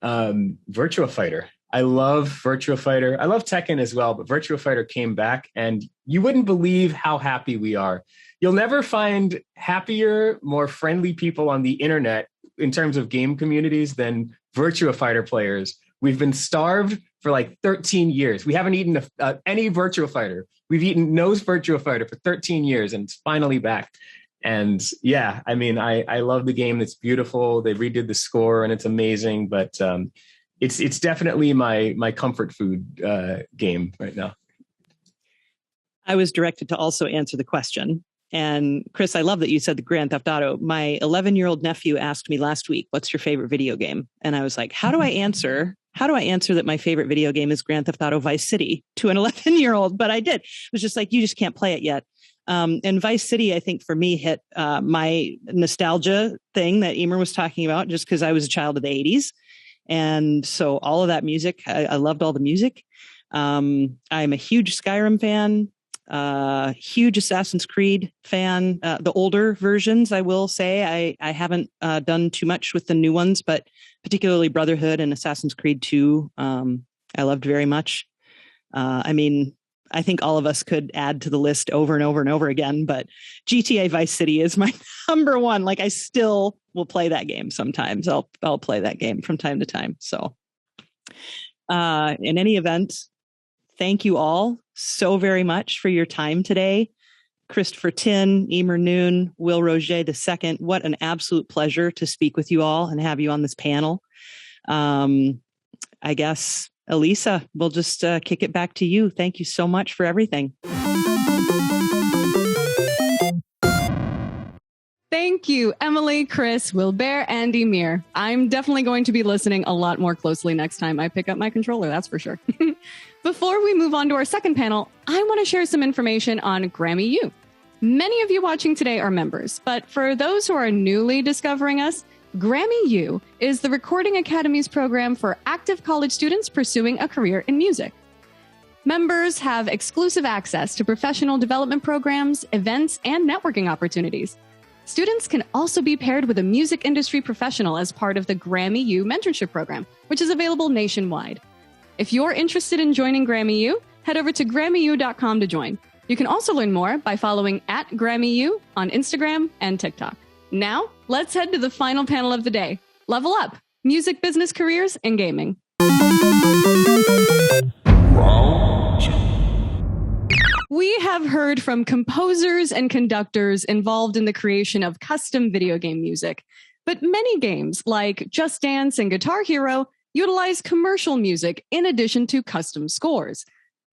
Virtua Fighter. I love Virtua Fighter. I love Tekken as well, but Virtua Fighter came back and you wouldn't believe how happy we are. You'll never find happier, more friendly people on the internet in terms of game communities than Virtua Fighter players. We've been starved for like 13 years. We haven't eaten any Virtua Fighter. We've eaten no Virtua Fighter for 13 years and it's finally back. And yeah, I mean, I love the game. It's beautiful. They redid the score and it's amazing, but it's definitely my comfort food game right now.
I was directed to also answer the question. And Chris, I love that you said the Grand Theft Auto. My 11-year-old nephew asked me last week, what's your favorite video game? And I was like, how do I answer that my favorite video game is Grand Theft Auto Vice City to an 11-year-old? But I did. It was just like, you just can't play it yet. And Vice City, I think for me hit my nostalgia thing that Eimear was talking about, just because I was a child of the 80s. And so all of that music, I loved all the music. I'm a huge Skyrim fan. Huge Assassin's Creed fan. The older versions, I will say, I haven't done too much with the new ones, but particularly Brotherhood and Assassin's Creed 2, I loved very much. I mean, I think all of us could add to the list over and over and over again, but GTA Vice City is my number one. Like, I still will play that game sometimes. I'll play that game from time to time. So, in any event, thank you all so very much for your time today. Christopher Tin, Eimear Noone, Will Roget II. What an absolute pleasure to speak with you all and have you on this panel. I guess, Elisa, we'll just kick it back to you. Thank you so much for everything.
Thank you, Emily, Chris, Wilbert, and Eimear. I'm definitely going to be listening a lot more closely next time I pick up my controller, that's for sure. Before we move on to our second panel, I want to share some information on GRAMMY U. Many of you watching today are members, but for those who are newly discovering us, GRAMMY U is the Recording Academy's program for active college students pursuing a career in music. Members have exclusive access to professional development programs, events, and networking opportunities. Students can also be paired with a music industry professional as part of the GRAMMY U mentorship program, which is available nationwide. If you're interested in joining GRAMMY U, head over to GRAMMYU.com to join. You can also learn more by following @GRAMMYU on Instagram and TikTok. Now, let's head to the final panel of the day. Level Up, Music Business Careers in Gaming. We have heard from composers and conductors involved in the creation of custom video game music, but many games like Just Dance and Guitar Hero utilize commercial music in addition to custom scores.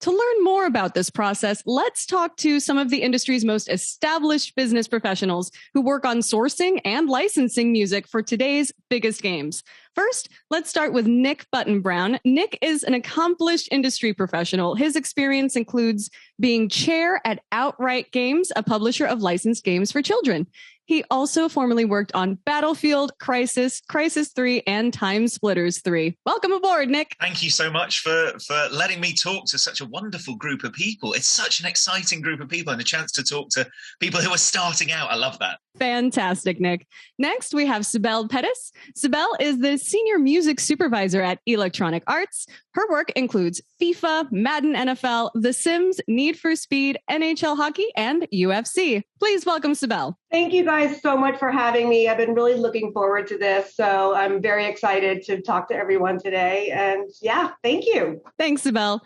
To learn more about this process, let's talk to some of the industry's most established business professionals who work on sourcing and licensing music for today's biggest games. First, let's start with Nick Button-Brown. Nick is an accomplished industry professional. His experience includes being chair at Outright Games, a publisher of licensed games for children. He also formerly worked on Battlefield, Crisis, Crisis 3, and Time Splitters 3. Welcome aboard, Nick.
Thank you so much for letting me talk to such a wonderful group of people. It's such an exciting group of people and a chance to talk to people who are starting out. I love that.
Fantastic, Nick. Next, we have Cybele Pettus. Cybele is the Senior Music Supervisor at Electronic Arts. Her work includes FIFA, Madden NFL, The Sims, Need for Speed, NHL Hockey, and UFC. Please welcome Cybele.
Thank you guys so much for having me. I've been really looking forward to this, so I'm very excited to talk to everyone today. And yeah, thank you.
Thanks, Cybele.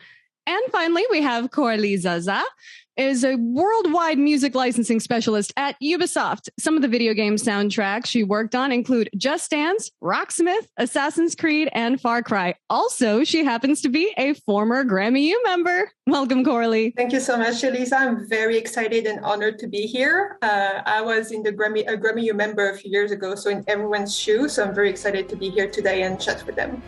And finally, we have Coralie Zaza, is a worldwide music licensing specialist at Ubisoft. Some of the video game soundtracks she worked on include Just Dance, Rocksmith, Assassin's Creed, and Far Cry. Also, she happens to be a former GRAMMY U member. Welcome, Coralie.
Thank you so much, Elisa. I'm very excited and honored to be here. I was in the GRAMMY U member a few years ago, so in everyone's shoes. So I'm very excited to be here today and chat with them.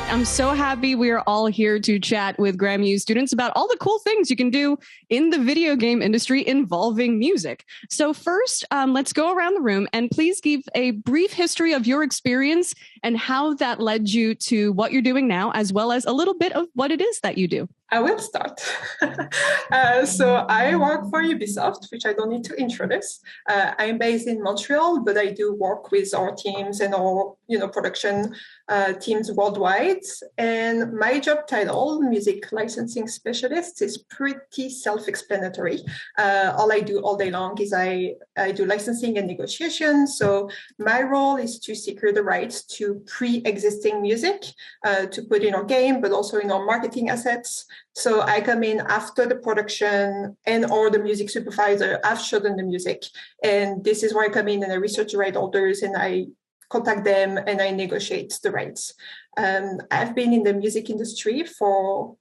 I'm so happy we are all here to chat with GRAMMY U students about all the cool things you can do in the video game industry involving music. So first, let's go around the room and please give a brief history of your experience and how that led you to what you're doing now, as well as a little bit of what it is that you do.
I will start. So I work for Ubisoft, which I don't need to introduce. I'm based in Montreal, but I do work with our teams and our production teams worldwide. And my job title, music licensing specialist, is pretty self-explanatory. All I do all day long is I do licensing and negotiation. So my role is to secure the rights to pre-existing music to put in our game, but also in our marketing assets. So I come in after the production and or the music supervisor have chosen the music. And this is where I come in and I research the right holders and I contact them and I negotiate the rights. I've been in the music industry for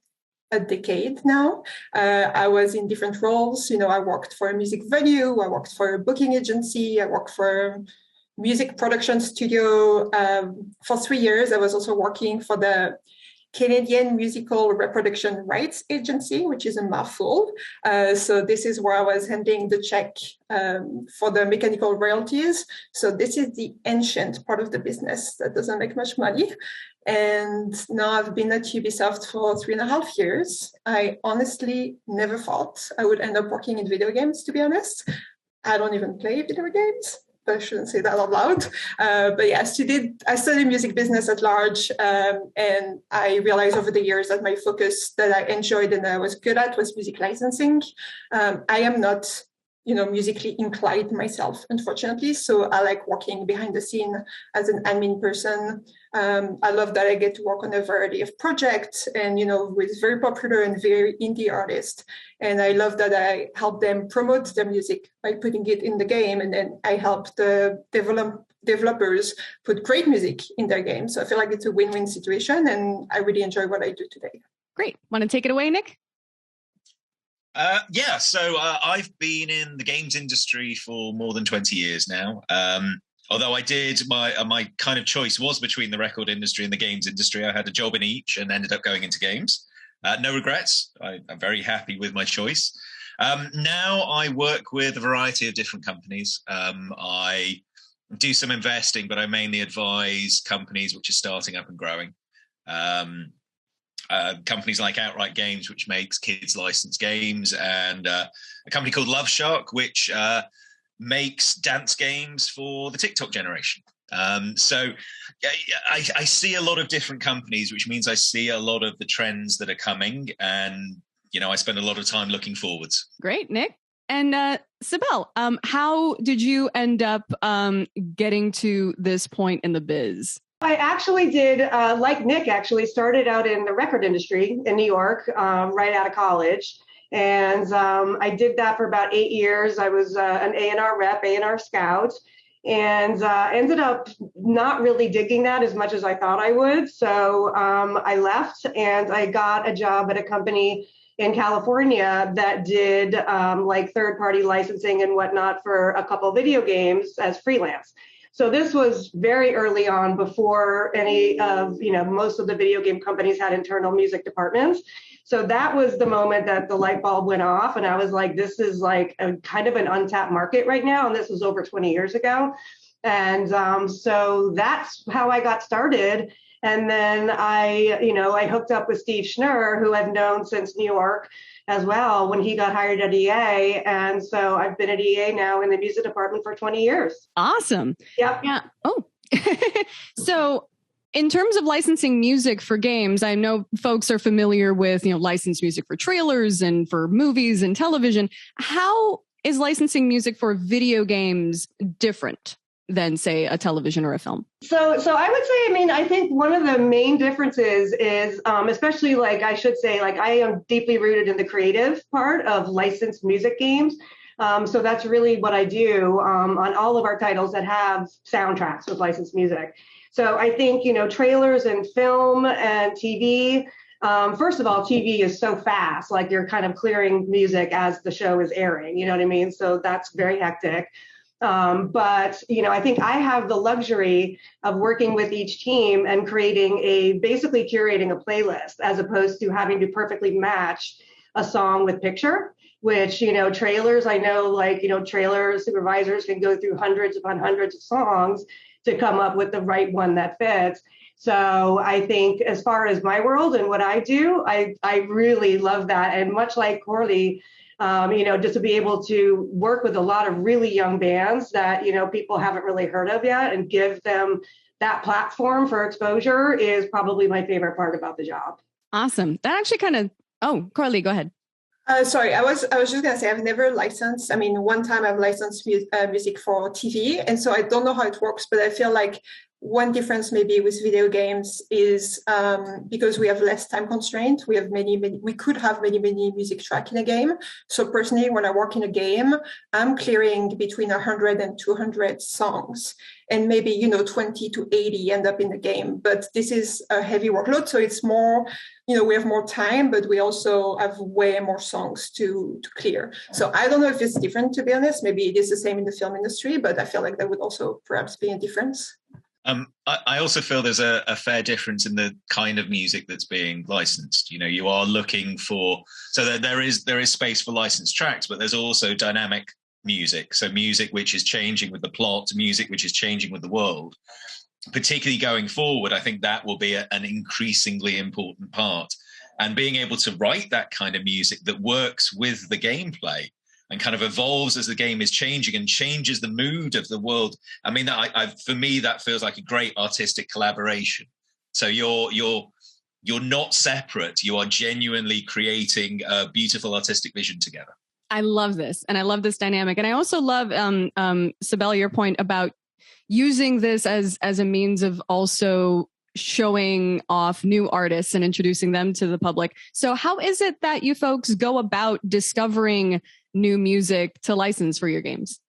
a decade now. I was in different roles. I worked for a music venue. I worked for a booking agency. I worked for a music production studio. For 3 years, I was also working for the Canadian Musical Reproduction Rights Agency, which is a mouthful. So this is where I was handling the check for the mechanical royalties. So this is the ancient part of the business that doesn't make much money. And now I've been at Ubisoft for 3.5 years. I honestly never thought I would end up working in video games, to be honest. I don't even play video games. I shouldn't say that out loud. But yeah, I studied music business at large. And I realized over the years that my focus that I enjoyed and that I was good at was music licensing. I am not musically inclined myself, unfortunately. So I like working behind the scene as an admin person. I love that I get to work on a variety of projects and, with very popular and very indie artists. And I love that I help them promote their music by putting it in the game. And then I help the developers put great music in their game. So I feel like it's a win-win situation, and I really enjoy what I do today.
Great. Want to take it away, Nick?
So I've been in the games industry for more than 20 years now. Although I did, my kind of choice was between the record industry and the games industry. I had a job in each and ended up going into games. No regrets. I'm very happy with my choice. Now I work with a variety of different companies. I do some investing, but I mainly advise companies which are starting up and growing. Companies like Outright Games, which makes kids licensed games, and a company called Love Shark, which makes dance games for the TikTok generation. So I see a lot of different companies, which means I see a lot of the trends that are coming, and I spend a lot of time looking forwards.
Great, Nick. And Cybele, how did you end up getting to this point in the biz?
I actually did, like Nick, actually started out in the record industry in New York right out of college. And I did that for about 8 years. I was an A&R rep, A&R scout, and ended up not really digging that as much as I thought I would. So I left and I got a job at a company in California that did like third-party licensing and whatnot for a couple of video games as freelance. So this was very early on, before any of, most of the video game companies had internal music departments. So that was the moment that the light bulb went off. And I was like, this is like a kind of an untapped market right now. And this was over 20 years ago. And so that's how I got started. And then I hooked up with Steve Schnurr, who I've known since New York as well, when he got hired at EA. And so I've been at EA now in the music department for 20 years.
Awesome.
Yep.
Yeah. Oh, so in terms of licensing music for games, I know folks are familiar with, licensed music for trailers and for movies and television. How is licensing music for video games different than, say, a television or a film?
So I would say, I think one of the main differences is, especially I am deeply rooted in the creative part of licensed music games. So that's really what I do on all of our titles that have soundtracks with licensed music. So I think, trailers and film and TV, first of all, TV is so fast, like you're kind of clearing music as the show is airing, you know what I mean? So that's very hectic. But I think I have the luxury of working with each team and basically curating a playlist, as opposed to having to perfectly match a song with picture, which, trailers, I know, trailer supervisors can go through hundreds upon hundreds of songs to come up with the right one that fits. So I think as far as my world and what I do, I really love that. And much like Coralie, just to be able to work with a lot of really young bands that, people haven't really heard of yet, and give them that platform for exposure is probably my favorite part about the job.
Awesome. That actually Coralie, go ahead.
Sorry, I was just gonna say I've never licensed. One time I've licensed music for TV, and so I don't know how it works, but I feel like one difference maybe with video games is because we have less time constraint. We have we could have many music tracks in a game. So personally, when I work in a game, I'm clearing between 100 and 200 songs, and maybe 20 to 80 end up in the game. But this is a heavy workload, so it's more. We have more time, but we also have way more songs to clear. So I don't know if it's different, to be honest. Maybe it is the same in the film industry, but I feel like that would also perhaps be a difference.
I also feel there's a fair difference in the kind of music that's being licensed. You are looking for, so that there is space for licensed tracks, but there's also dynamic music. So music which is changing with the plot, music which is changing with the world. Particularly going forward, I think that will be an increasingly important part. And being able to write that kind of music that works with the gameplay and kind of evolves as the game is changing and changes the mood of the world. For me, that feels like a great artistic collaboration. So you're not separate. You are genuinely creating a beautiful artistic vision together.
I love this, and I love this dynamic, and I also love Cybele, your point about using this as a means of also showing off new artists and introducing them to the public. So how is it that you folks go about discovering new music to license for your games?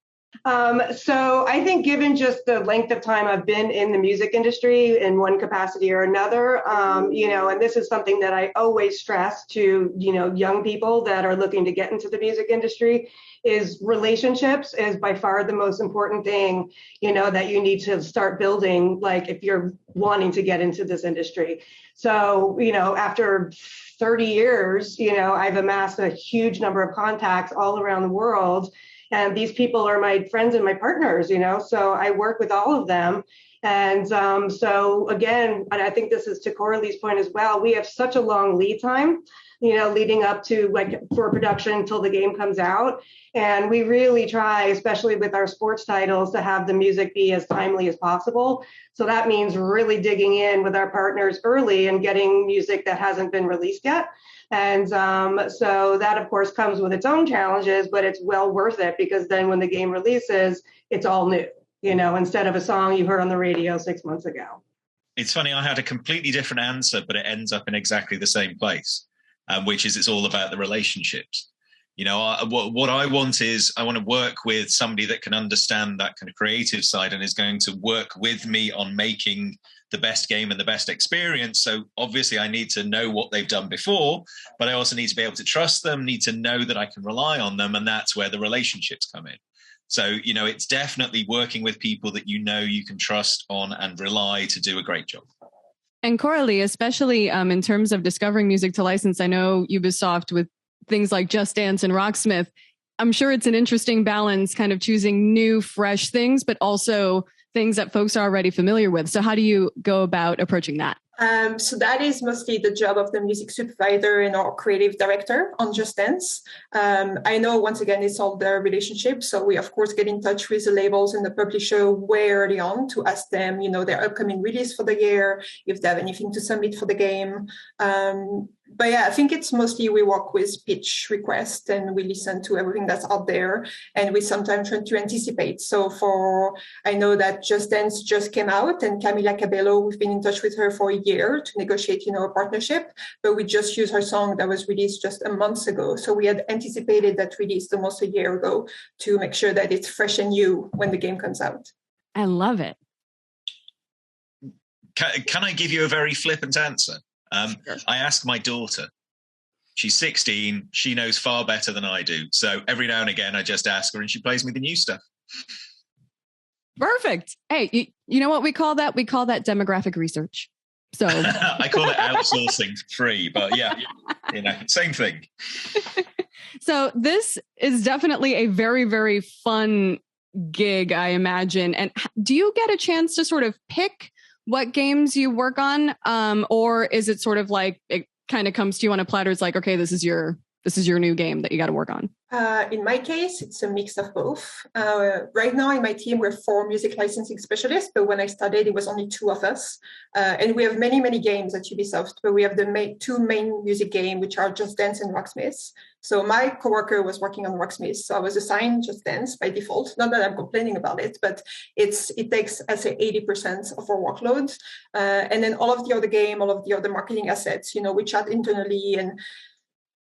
So I think given just the length of time I've been in the music industry in one capacity or another, and this is something that I always stress to, young people that are looking to get into the music industry, is relationships is by far the most important thing, that you need to start building, like if you're wanting to get into this industry. So, after 30 years, I've amassed a huge number of contacts all around the world. And these people are my friends and my partners, so I work with all of them. And so again, and I think this is to Coralie's point as well, we have such a long lead time, leading up to like for production until the game comes out. And we really try, especially with our sports titles, to have the music be as timely as possible. So that means really digging in with our partners early and getting music that hasn't been released yet. And so that, of course, comes with its own challenges, but it's well worth it because then when the game releases, it's all new, instead of a song you heard on the radio 6 months ago.
It's funny, I had a completely different answer, but it ends up in exactly the same place, which is it's all about the relationships. What I want is I want to work with somebody that can understand that kind of creative side and is going to work with me on making the best game and the best experience. So obviously I need to know what they've done before, but I also need to be able to trust them, need to know that I can rely on them. And that's where the relationships come in. So, it's definitely working with people that you can trust on and rely to do a great job.
And Coralie, especially in terms of discovering music to license, I know Ubisoft with things like Just Dance and Rocksmith, I'm sure it's an interesting balance kind of choosing new, fresh things, but also things that folks are already familiar with. So how do you go about approaching that?
So that is mostly the job of the music supervisor and our creative director on Just Dance. I know, once again, it's all the relationship. So we, of course, get in touch with the labels and the publisher way early on to ask them, their upcoming release for the year, if they have anything to submit for the game. But yeah, I think it's mostly we work with pitch requests and we listen to everything that's out there and we sometimes try to anticipate. So I know that Just Dance just came out and Camila Cabello, we've been in touch with her for a year to negotiate, a partnership, but we just used her song that was released just a month ago. So we had anticipated that release almost a year ago to make sure that it's fresh and new when the game comes out.
I love it.
Can I give you a very flippant answer? I ask my daughter. She's 16. She knows far better than I do. So every now and again, I just ask her and she plays me the new stuff.
Perfect. Hey, you know what we call that? We call that demographic research. So
I call it outsourcing for free, but yeah, same thing.
So this is definitely a very, very fun gig, I imagine. And do you get a chance to sort of pick what games you work on? Or is it sort of like it kind of comes to you on a platter? It's like, okay, this is your new game that you got to work on.
In my case, it's a mix of both. Right now in my team, we're 4 music licensing specialists, but when I started, it was only 2 of us. And we have many, many games at Ubisoft, but we have the 2 main music games, which are Just Dance and Rocksmith. So my coworker was working on Rocksmith, so I was assigned Just Dance by default. Not that I'm complaining about it, but it takes, I say, 80% of our workload. And then all of the other game, all of the other marketing assets, we chat internally and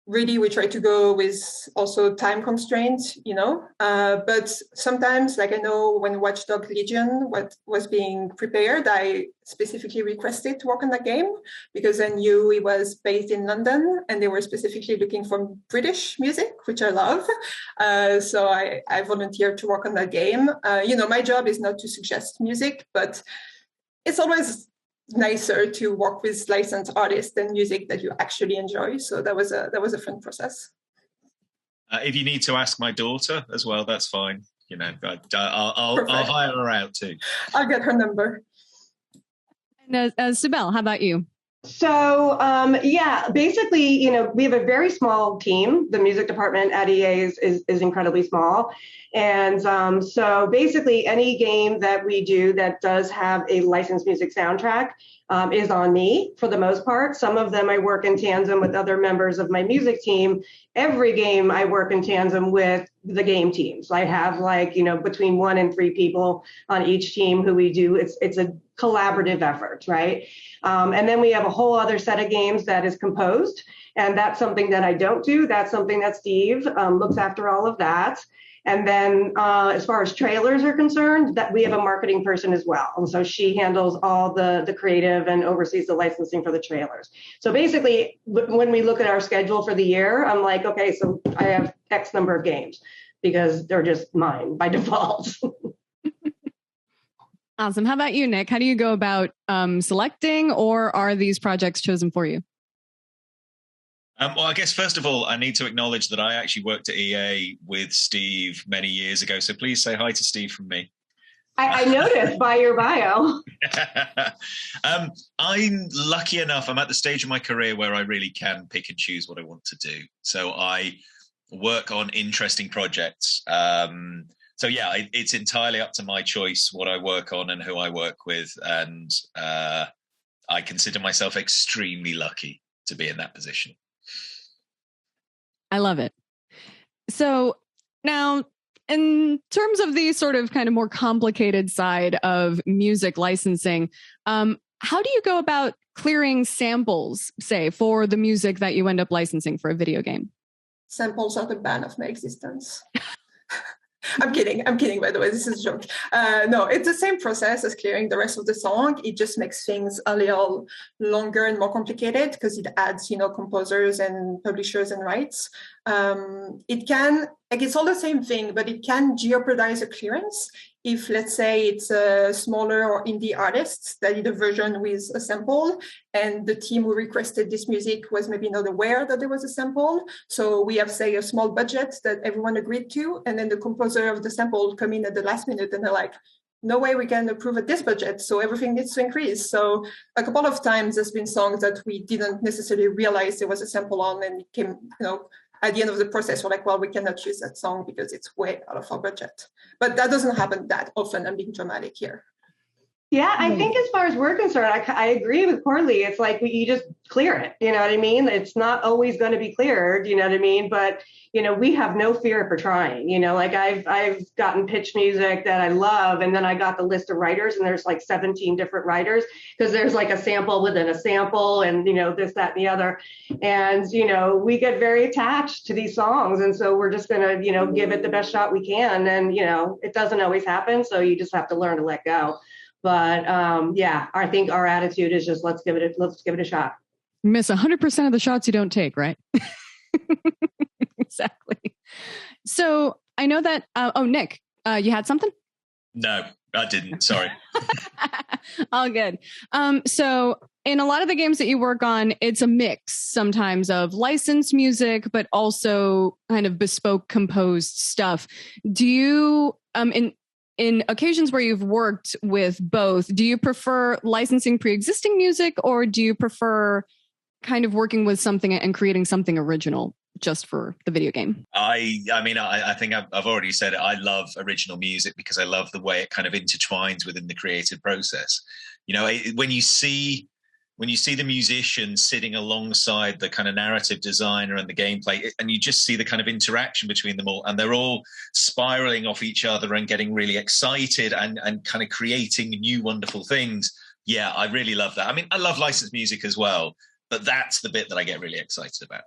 really, we try to go with also time constraints, but sometimes, like I know when Watch Dogs Legion was being prepared, I specifically requested to work on that game because I knew it was based in London and they were specifically looking for British music, which I love. So I volunteered to work on that game. My job is not to suggest music, but it's always nicer to work with licensed artists and music that you actually enjoy. So that was a fun process.
If you need to ask my daughter as well, that's fine. I'll hire her out too.
I'll get her number.
And Cybele, how about you?
Yeah, basically, we have a very small team. The music department at EA is incredibly small. And so basically any game that we do that does have a licensed music soundtrack is on me for the most part. Some of them I work in tandem with other members of my music team. Every game I work in tandem with the game teams. I have between 1 and 3 people on each team who we do. It's a collaborative effort, right? And then we have a whole other set of games that is composed. And that's something that I don't do. That's something that Steve looks after all of that. And then as far as trailers are concerned, that we have a marketing person as well. And so she handles all the creative and oversees the licensing for the trailers. So basically, when we look at our schedule for the year, I'm like, okay, so I have X number of games because they're just mine by default.
Awesome. How about you, Nick? How do you go about selecting, or are these projects chosen for you?
Well, I guess first of all, I need to acknowledge that I actually worked at EA with Steve many years ago. So please say hi to Steve from me.
I noticed by your bio.
I'm lucky enough. I'm at the stage of my career where I really can pick and choose what I want to do. So I work on interesting projects. So yeah, it's entirely up to my choice what I work on and who I work with. And I consider myself extremely lucky to be in that position.
I love it. So now, in terms of the sort of kind of more complicated side of music licensing, how do you go about clearing samples, say, for the music that you end up licensing for a video game?
Samples are the bane of my existence. I'm kidding, by the way, this is a joke. No, it's the same process as clearing the rest of the song. It just makes things a little longer and more complicated because it adds, composers and publishers and rights. It can, it's all the same thing, but it can jeopardize a clearance if, let's say, it's a smaller or indie artist that did a version with a sample, and the team who requested this music was maybe not aware that there was a sample. So we have, say, a small budget that everyone agreed to, and then the composer of the sample come in at the last minute and they're like, no way we can approve at this budget, so everything needs to increase. So a couple of times there's been songs that we didn't necessarily realize there was a sample on, and it came, at the end of the process, we're like, well, we cannot use that song because it's way out of our budget. But that doesn't happen that often. I'm being dramatic here.
Yeah, I think as far as we're concerned, I agree with Coralie. It's like you just clear it. You know what I mean? It's not always going to be cleared. You know what I mean? But we have no fear for trying. Like I've gotten pitch music that I love, and then I got the list of writers, and there's like 17 different writers because there's like a sample within a sample, and this, that, and the other. And we get very attached to these songs, and so we're just gonna give it the best shot we can. And it doesn't always happen, so you just have to learn to let go. But yeah, I think our attitude is just let's give it a shot.
You miss 100% of the shots you don't take, right? Exactly. So I know that. Nick, you had something?
No, I didn't. Sorry.
All good. So in a lot of the games that you work on, it's a mix sometimes of licensed music, but also kind of bespoke composed stuff. Do you in occasions where you've worked with both, do you prefer licensing pre-existing music, or do you prefer kind of working with something and creating something original just for the video game?
I think I've already said it. I love original music because I love the way it kind of intertwines within the creative process. When you see the musician sitting alongside the kind of narrative designer and the gameplay, and you just see the kind of interaction between them all, and they're all spiraling off each other and getting really excited and kind of creating new wonderful things. Yeah, I really love that. I mean, I love licensed music as well, but that's the bit that I get really excited about.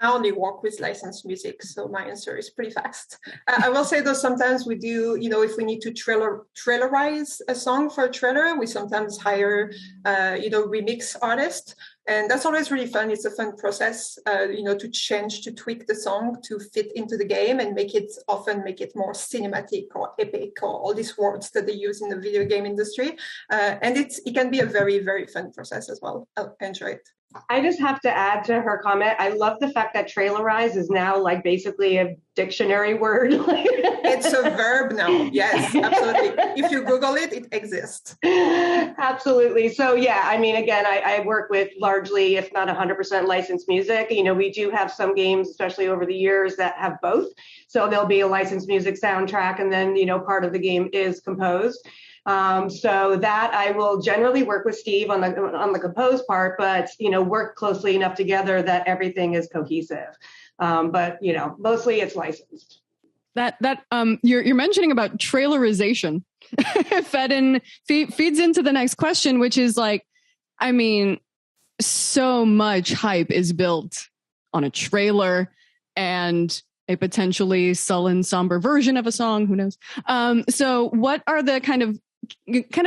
I only work with licensed music, so my answer is pretty fast. I will say though, sometimes we do, if we need to trailerize a song for a trailer, we sometimes hire, remix artists. And that's always really fun. It's a fun process, to tweak the song to fit into the game and make it more cinematic or epic or all these words that they use in the video game industry. And it can be a very, very fun process as well. I enjoy it.
I just have to add to her comment. I love the fact that trailerize is now like basically a dictionary word.
It's a verb now. Yes, absolutely. If you Google it, it exists.
Absolutely. So yeah, I mean, again, I work with largely, if not 100% licensed music. You know, we do have some games, especially over the years, that have both. So there'll be a licensed music soundtrack, and then, you know, part of the game is composed. So that I will generally work with Steve on the compose part, but, you know, work closely enough together that everything is cohesive. But, you know, mostly it's licensed.
You're mentioning about trailerization feeds into the next question, which is like, I mean, so much hype is built on a trailer and a potentially sullen, somber version of a song. Who knows? So what are the kind of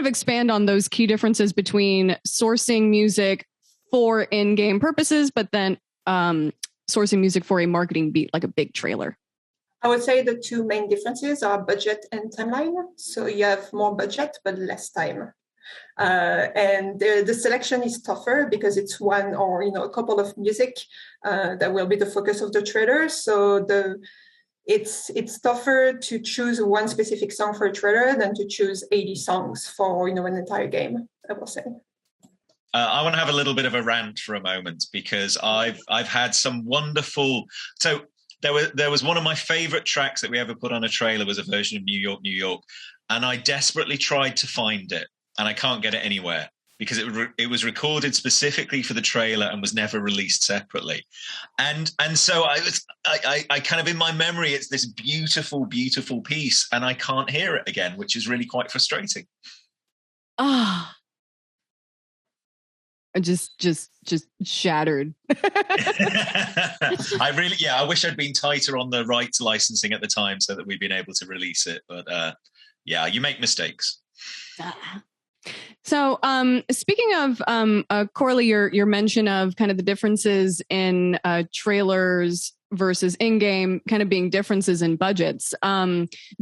expand on those key differences between sourcing music for in-game purposes, but then sourcing music for a marketing beat, like a big trailer?
I would say the two main differences are budget and timeline. So you have more budget, but less time. And the selection is tougher because it's one or, you know, a couple of music that will be the focus of the trailer. So it's tougher to choose one specific song for a trailer than to choose 80 songs for, you know, an entire game, I will say.
I want to have a little bit of a rant for a moment, because I've had some wonderful. So there was one of my favorite tracks that we ever put on a trailer was a version of New York, New York, and I desperately tried to find it, and I can't get it anywhere because it was recorded specifically for the trailer and was never released separately. And so I kind of, in my memory, it's this beautiful, beautiful piece, and I can't hear it again, which is really quite frustrating.
Just shattered.
I wish I'd been tighter on the rights licensing at the time so that we'd been able to release it. But you make mistakes.
So speaking of Coralie, your mention of kind of the differences in trailers versus in-game kind of being differences in budgets.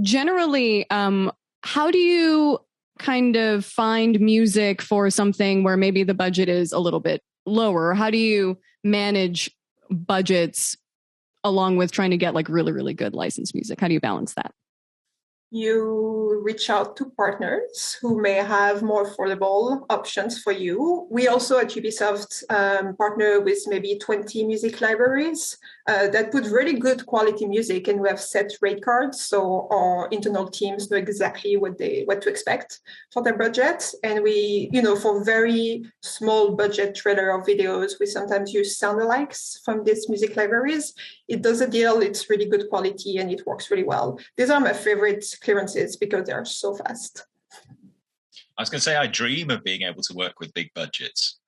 Generally, how do you kind of find music for something where maybe the budget is a little bit lower? How do you manage budgets along with trying to get like really, really good licensed music? How do you balance that?
You reach out to partners who may have more affordable options for you. We also at Ubisoft partner with maybe 20 music libraries that put really good quality music, and we have set rate cards so our internal teams know exactly what to expect for their budget. And we, you know, for very small budget trailer or videos, we sometimes use sound-alikes from these music libraries. It does a deal, it's really good quality, and it works really well. These are my favorite clearances because they are so fast.
I was going to say, I dream of being able to work with big budgets.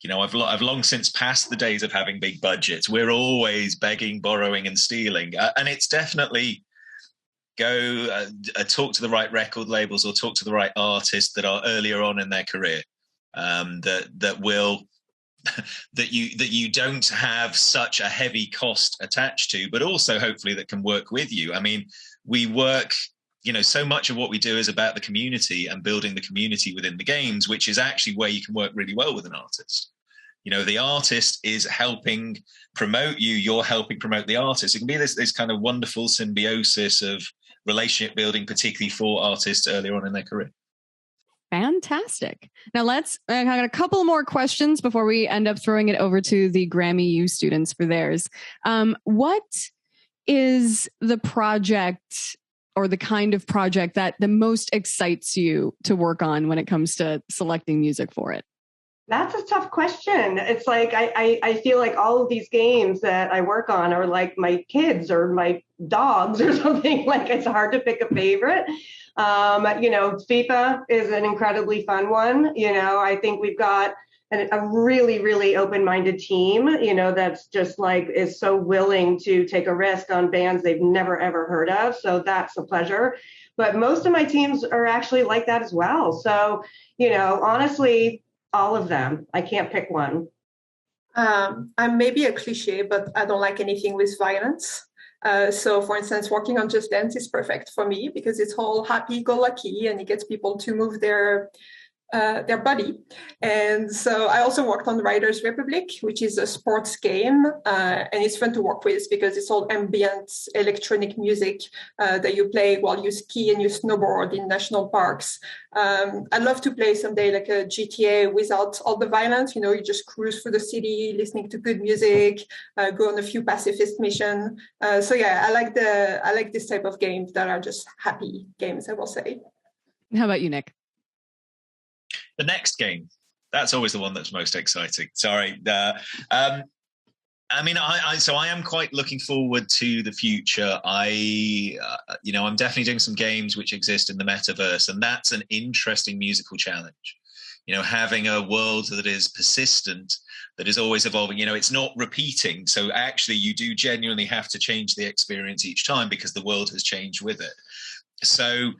You know, I've long since passed the days of having big budgets. We're always begging, borrowing, and stealing. And it's definitely go talk to the right record labels or talk to the right artists that are earlier on in their career, that you don't have such a heavy cost attached to, but also hopefully that can work with you. I mean, we work, you know, so much of what we do is about the community and building the community within the games, which is actually where you can work really well with an artist. You know, the artist is helping promote you, you're helping promote the artist. It can be this kind of wonderful symbiosis of relationship building, particularly for artists earlier on in their career.
Fantastic. Now I got a couple more questions before we end up throwing it over to the GRAMMY U students for theirs. What is the project or the kind of project that the most excites you to work on when it comes to selecting music for it?
That's a tough question. It's like I feel like all of these games that I work on are like my kids or my dogs or something. Like it's hard to pick a favorite. You know, FIFA is an incredibly fun one. You know, I think we've got a really, really open-minded team, you know, that's just like is so willing to take a risk on bands they've never, ever heard of. So that's a pleasure. But most of my teams are actually like that as well. So, you know, honestly, all of them. I can't pick one.
I'm maybe a cliche, but I don't like anything with violence. So, for instance, working on Just Dance is perfect for me because it's all happy-go-lucky and it gets people to move their their body. And so I also worked on Riders Republic, which is a sports game. And it's fun to work with because it's all ambient electronic music that you play while you ski and you snowboard in national parks. I'd love to play someday like a GTA without all the violence. You just cruise through the city, listening to good music, go on a few pacifist missions. So yeah, I like this type of games that are just happy games, I will say.
How about you, Nick?
The next game, that's always the one that's most exciting. Sorry. I am quite looking forward to the future. I'm definitely doing some games which exist in the metaverse, and that's an interesting musical challenge. Having a world that is persistent, that is always evolving, it's not repeating. So actually you do genuinely have to change the experience each time because the world has changed with it. So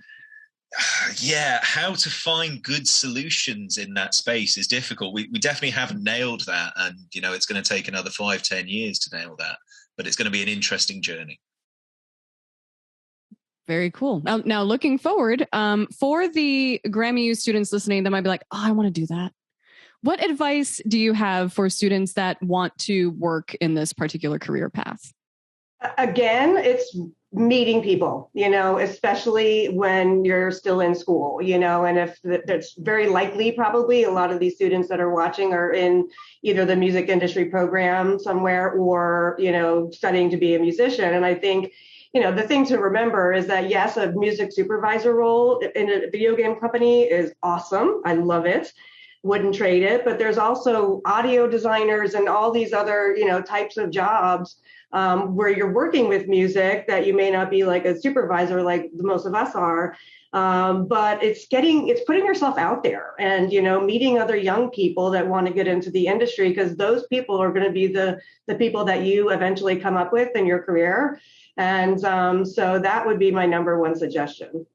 yeah, how to find good solutions in that space is difficult. We definitely haven't nailed that. And, it's going to take another 5-10 years to nail that, but it's going to be an interesting journey.
Very cool. Now looking forward, for the GRAMMY U students listening that might be like, oh, I want to do that. What advice do you have for students that want to work in this particular career path?
Again, it's meeting people, especially when you're still in school, and if that's very likely, probably a lot of these students that are watching are in either the music industry program somewhere or, studying to be a musician. And I think, the thing to remember is that, yes, a music supervisor role in a video game company is awesome. I love it. Wouldn't trade it. But there's also audio designers and all these other, types of jobs where you're working with music that you may not be like a supervisor like most of us are, but it's putting yourself out there and, meeting other young people that want to get into the industry, because those people are going to be the people that you eventually come up with in your career. And so that would be my number one suggestion.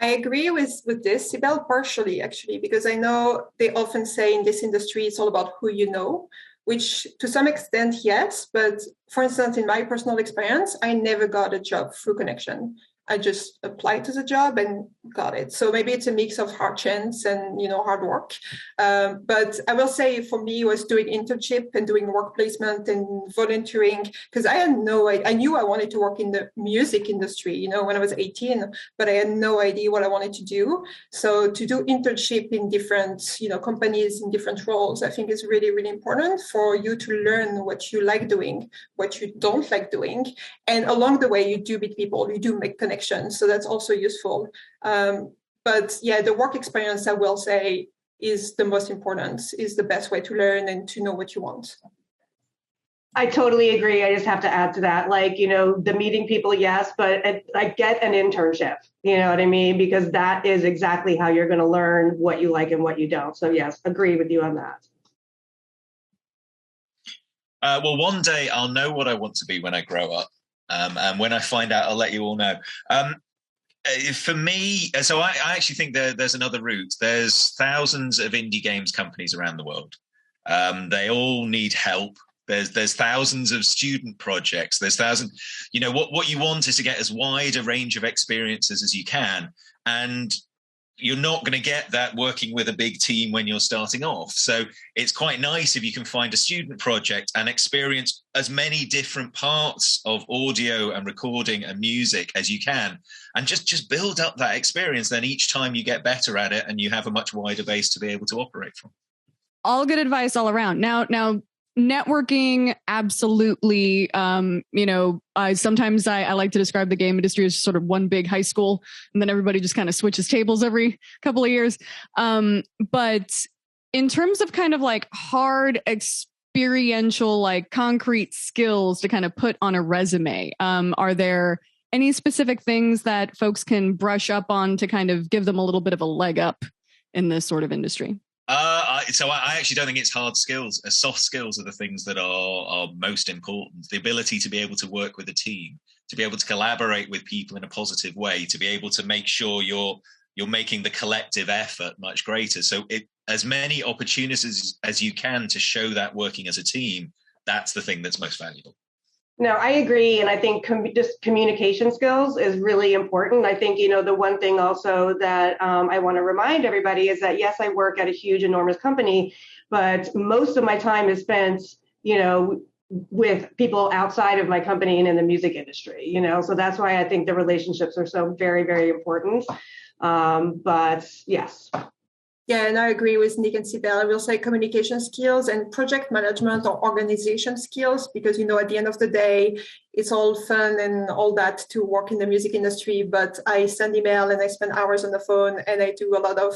I agree with this, Cybele, partially, actually, because I know they often say in this industry, it's all about who you know, which to some extent, yes. But for instance, in my personal experience, I never got a job through connection. I just applied to the job and got it. So maybe it's a mix of hard chance and, hard work. But I will say for me, it was doing internship and doing work placement and volunteering, because I knew I wanted to work in the music industry, when I was 18, but I had no idea what I wanted to do. So to do internship in different, companies in different roles, I think is really, really important for you to learn what you like doing, what you don't like doing. And along the way, you do meet people, you do make connections. So that's also useful. But yeah, the work experience, I will say, is the most important, is the best way to learn and to know what you want.
I totally agree. I just have to add to that, the meeting people, yes, but I get an internship, you know what I mean? Because that is exactly how you're going to learn what you like and what you don't. So yes, agree with you on that.
Well, one day I'll know what I want to be when I grow up. And when I find out, I'll let you all know. For me, so I actually think there's another route. There's thousands of indie games companies around the world. They all need help. There's thousands of student projects. There's thousands. What you want is to get as wide a range of experiences as you can. And you're not going to get that working with a big team when you're starting off. So it's quite nice if you can find a student project and experience as many different parts of audio and recording and music as you can, and just build up that experience. Then each time you get better at it and you have a much wider base to be able to operate from.
All good advice all around. Now, networking, absolutely. Sometimes I like to describe the game industry as sort of one big high school, and then everybody just kind of switches tables every couple of years. But in terms of kind of like hard experiential, like concrete skills to kind of put on a resume, are there any specific things that folks can brush up on to kind of give them a little bit of a leg up in this sort of industry?
So I actually don't think it's hard skills. Soft skills are the things that are most important. The ability to be able to work with a team, to be able to collaborate with people in a positive way, to be able to make sure you're making the collective effort much greater. So as many opportunities as you can to show that working as a team, that's the thing that's most valuable.
No, I agree. And I think just communication skills is really important. I think, the one thing also that I want to remind everybody is that, yes, I work at a huge, enormous company, but most of my time is spent, with people outside of my company and in the music industry, so that's why I think the relationships are so very, very important. But yes.
Yeah, and I agree with Nick and Cybele. I will say communication skills and project management or organization skills, because, at the end of the day, it's all fun and all that to work in the music industry, but I send email and I spend hours on the phone and I do a lot of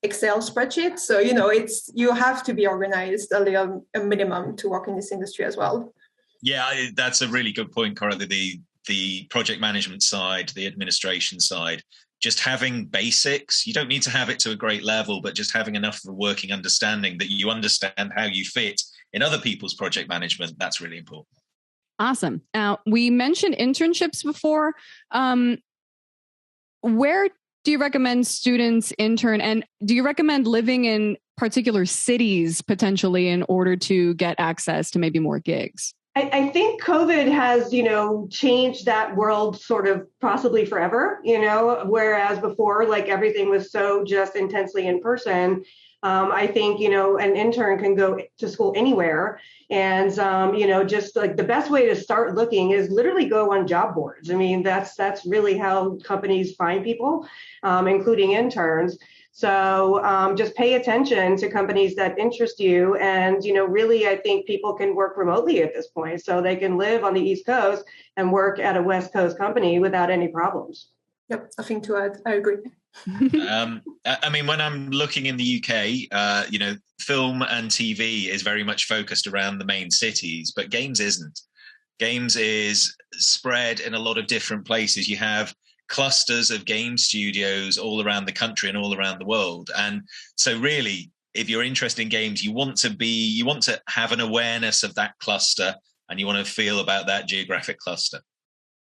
Excel spreadsheets. So, you have to be organized a minimum to work in this industry as well.
Yeah, that's a really good point, Coralie. The project management side, the administration side, just having basics. You don't need to have it to a great level, but just having enough of a working understanding that you understand how you fit in other people's project management, that's really important.
Awesome. Now, we mentioned internships before. Where do you recommend students intern? And do you recommend living in particular cities potentially in order to get access to maybe more gigs?
I think COVID has, changed that world sort of possibly forever, whereas before, like everything was so just intensely in person. I think, an intern can go to school anywhere. And, just like the best way to start looking is literally go on job boards. I mean, that's really how companies find people, including interns. So just pay attention to companies that interest you. And, really, I think people can work remotely at this point. So they can live on the East Coast and work at a West Coast company without any problems.
Yep, nothing to add. I agree.
I mean, when I'm looking in the UK, film and TV is very much focused around the main cities, but games isn't. Games is spread in a lot of different places. You have clusters of game studios all around the country and all around the world. And so really, if you're interested in games, you want to have an awareness of that cluster and you want to feel about that geographic cluster.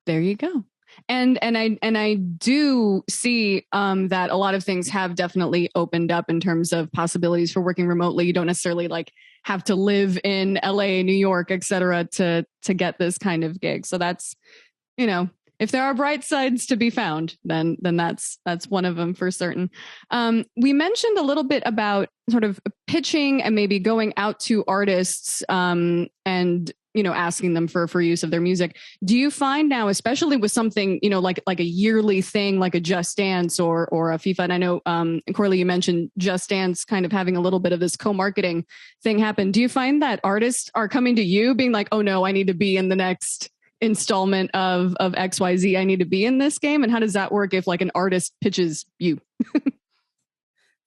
There you go. And I do see that a lot of things have definitely opened up in terms of possibilities for working remotely. You don't necessarily have to live in LA, New York, et cetera, to get this kind of gig. So that's, if there are bright sides to be found, then that's one of them for certain. We mentioned a little bit about sort of pitching and maybe going out to artists and asking them for use of their music. Do you find now, especially with something like a yearly thing like a Just Dance or a FIFA? And I know Coralie, you mentioned Just Dance kind of having a little bit of this co-marketing thing happen. Do you find that artists are coming to you being like, oh no, I need to be in the next installment of XYZ, I need to be in this game? And how does that work if an artist pitches you?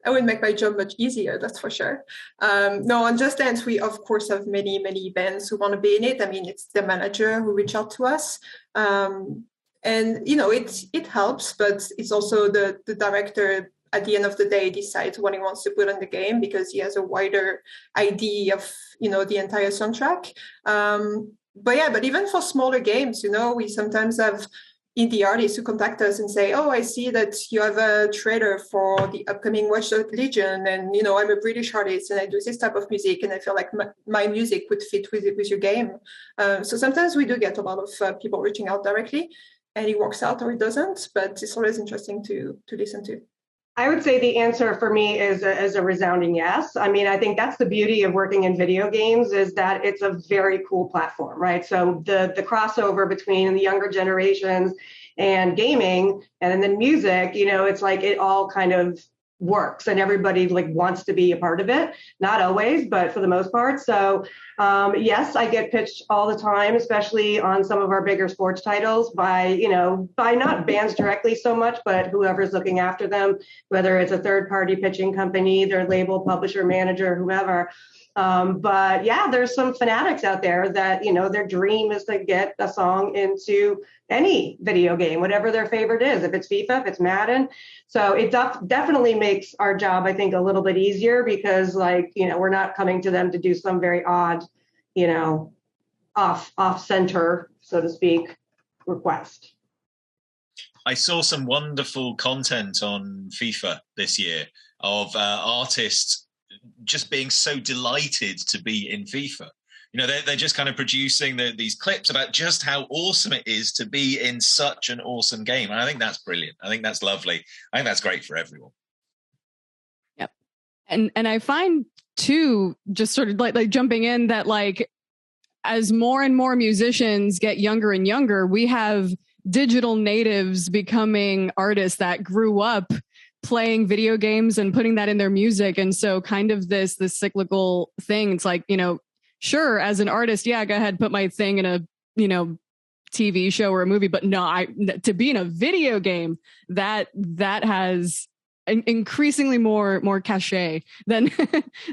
That would make my job much easier, that's for sure. No, on Just Dance, we of course have many, many bands who want to be in it. I mean, it's the manager who reach out to us. And, it helps, but it's also the director at the end of the day decides what he wants to put in the game because he has a wider idea of, the entire soundtrack. But even for smaller games, we sometimes have indie artists who contact us and say, oh, I see that you have a trailer for the upcoming Watch Dogs Legion, and I'm a British artist and I do this type of music and I feel like my music would fit with your game. So sometimes we do get a lot of people reaching out directly, and it works out or it doesn't, but it's always interesting to listen to.
I would say the answer for me is a resounding yes. I mean, I think that's the beauty of working in video games is that it's a very cool platform, right? So the crossover between the younger generations and gaming and then music, it's like it all kind of works and everybody wants to be a part of it. Not always, but for the most part. So yes, I get pitched all the time, especially on some of our bigger sports titles by not bands directly so much, but whoever's looking after them, whether it's a third party pitching company, their label, publisher, manager, whoever. But yeah, there's some fanatics out there that, their dream is to get a song into any video game, whatever their favorite is, if it's FIFA, if it's Madden. So it definitely makes our job, I think, a little bit easier because we're not coming to them to do some very odd, off center, so to speak, request.
I saw some wonderful content on FIFA this year of artists just being so delighted to be in FIFA. You know, they're just kind of producing these clips about just how awesome it is to be in such an awesome game. And I think that's brilliant. I think that's lovely. I think that's great for everyone.
Yep. And I find too, just sort of like jumping in, that like as more and more musicians get younger and younger, we have digital natives becoming artists that grew up playing video games and putting that in their music. And so kind of this cyclical thing. It's like, you know, sure, as an artist, yeah, go ahead, put my thing in a, you know, TV show or a movie, but no, to be in a video game, that has increasingly more cachet than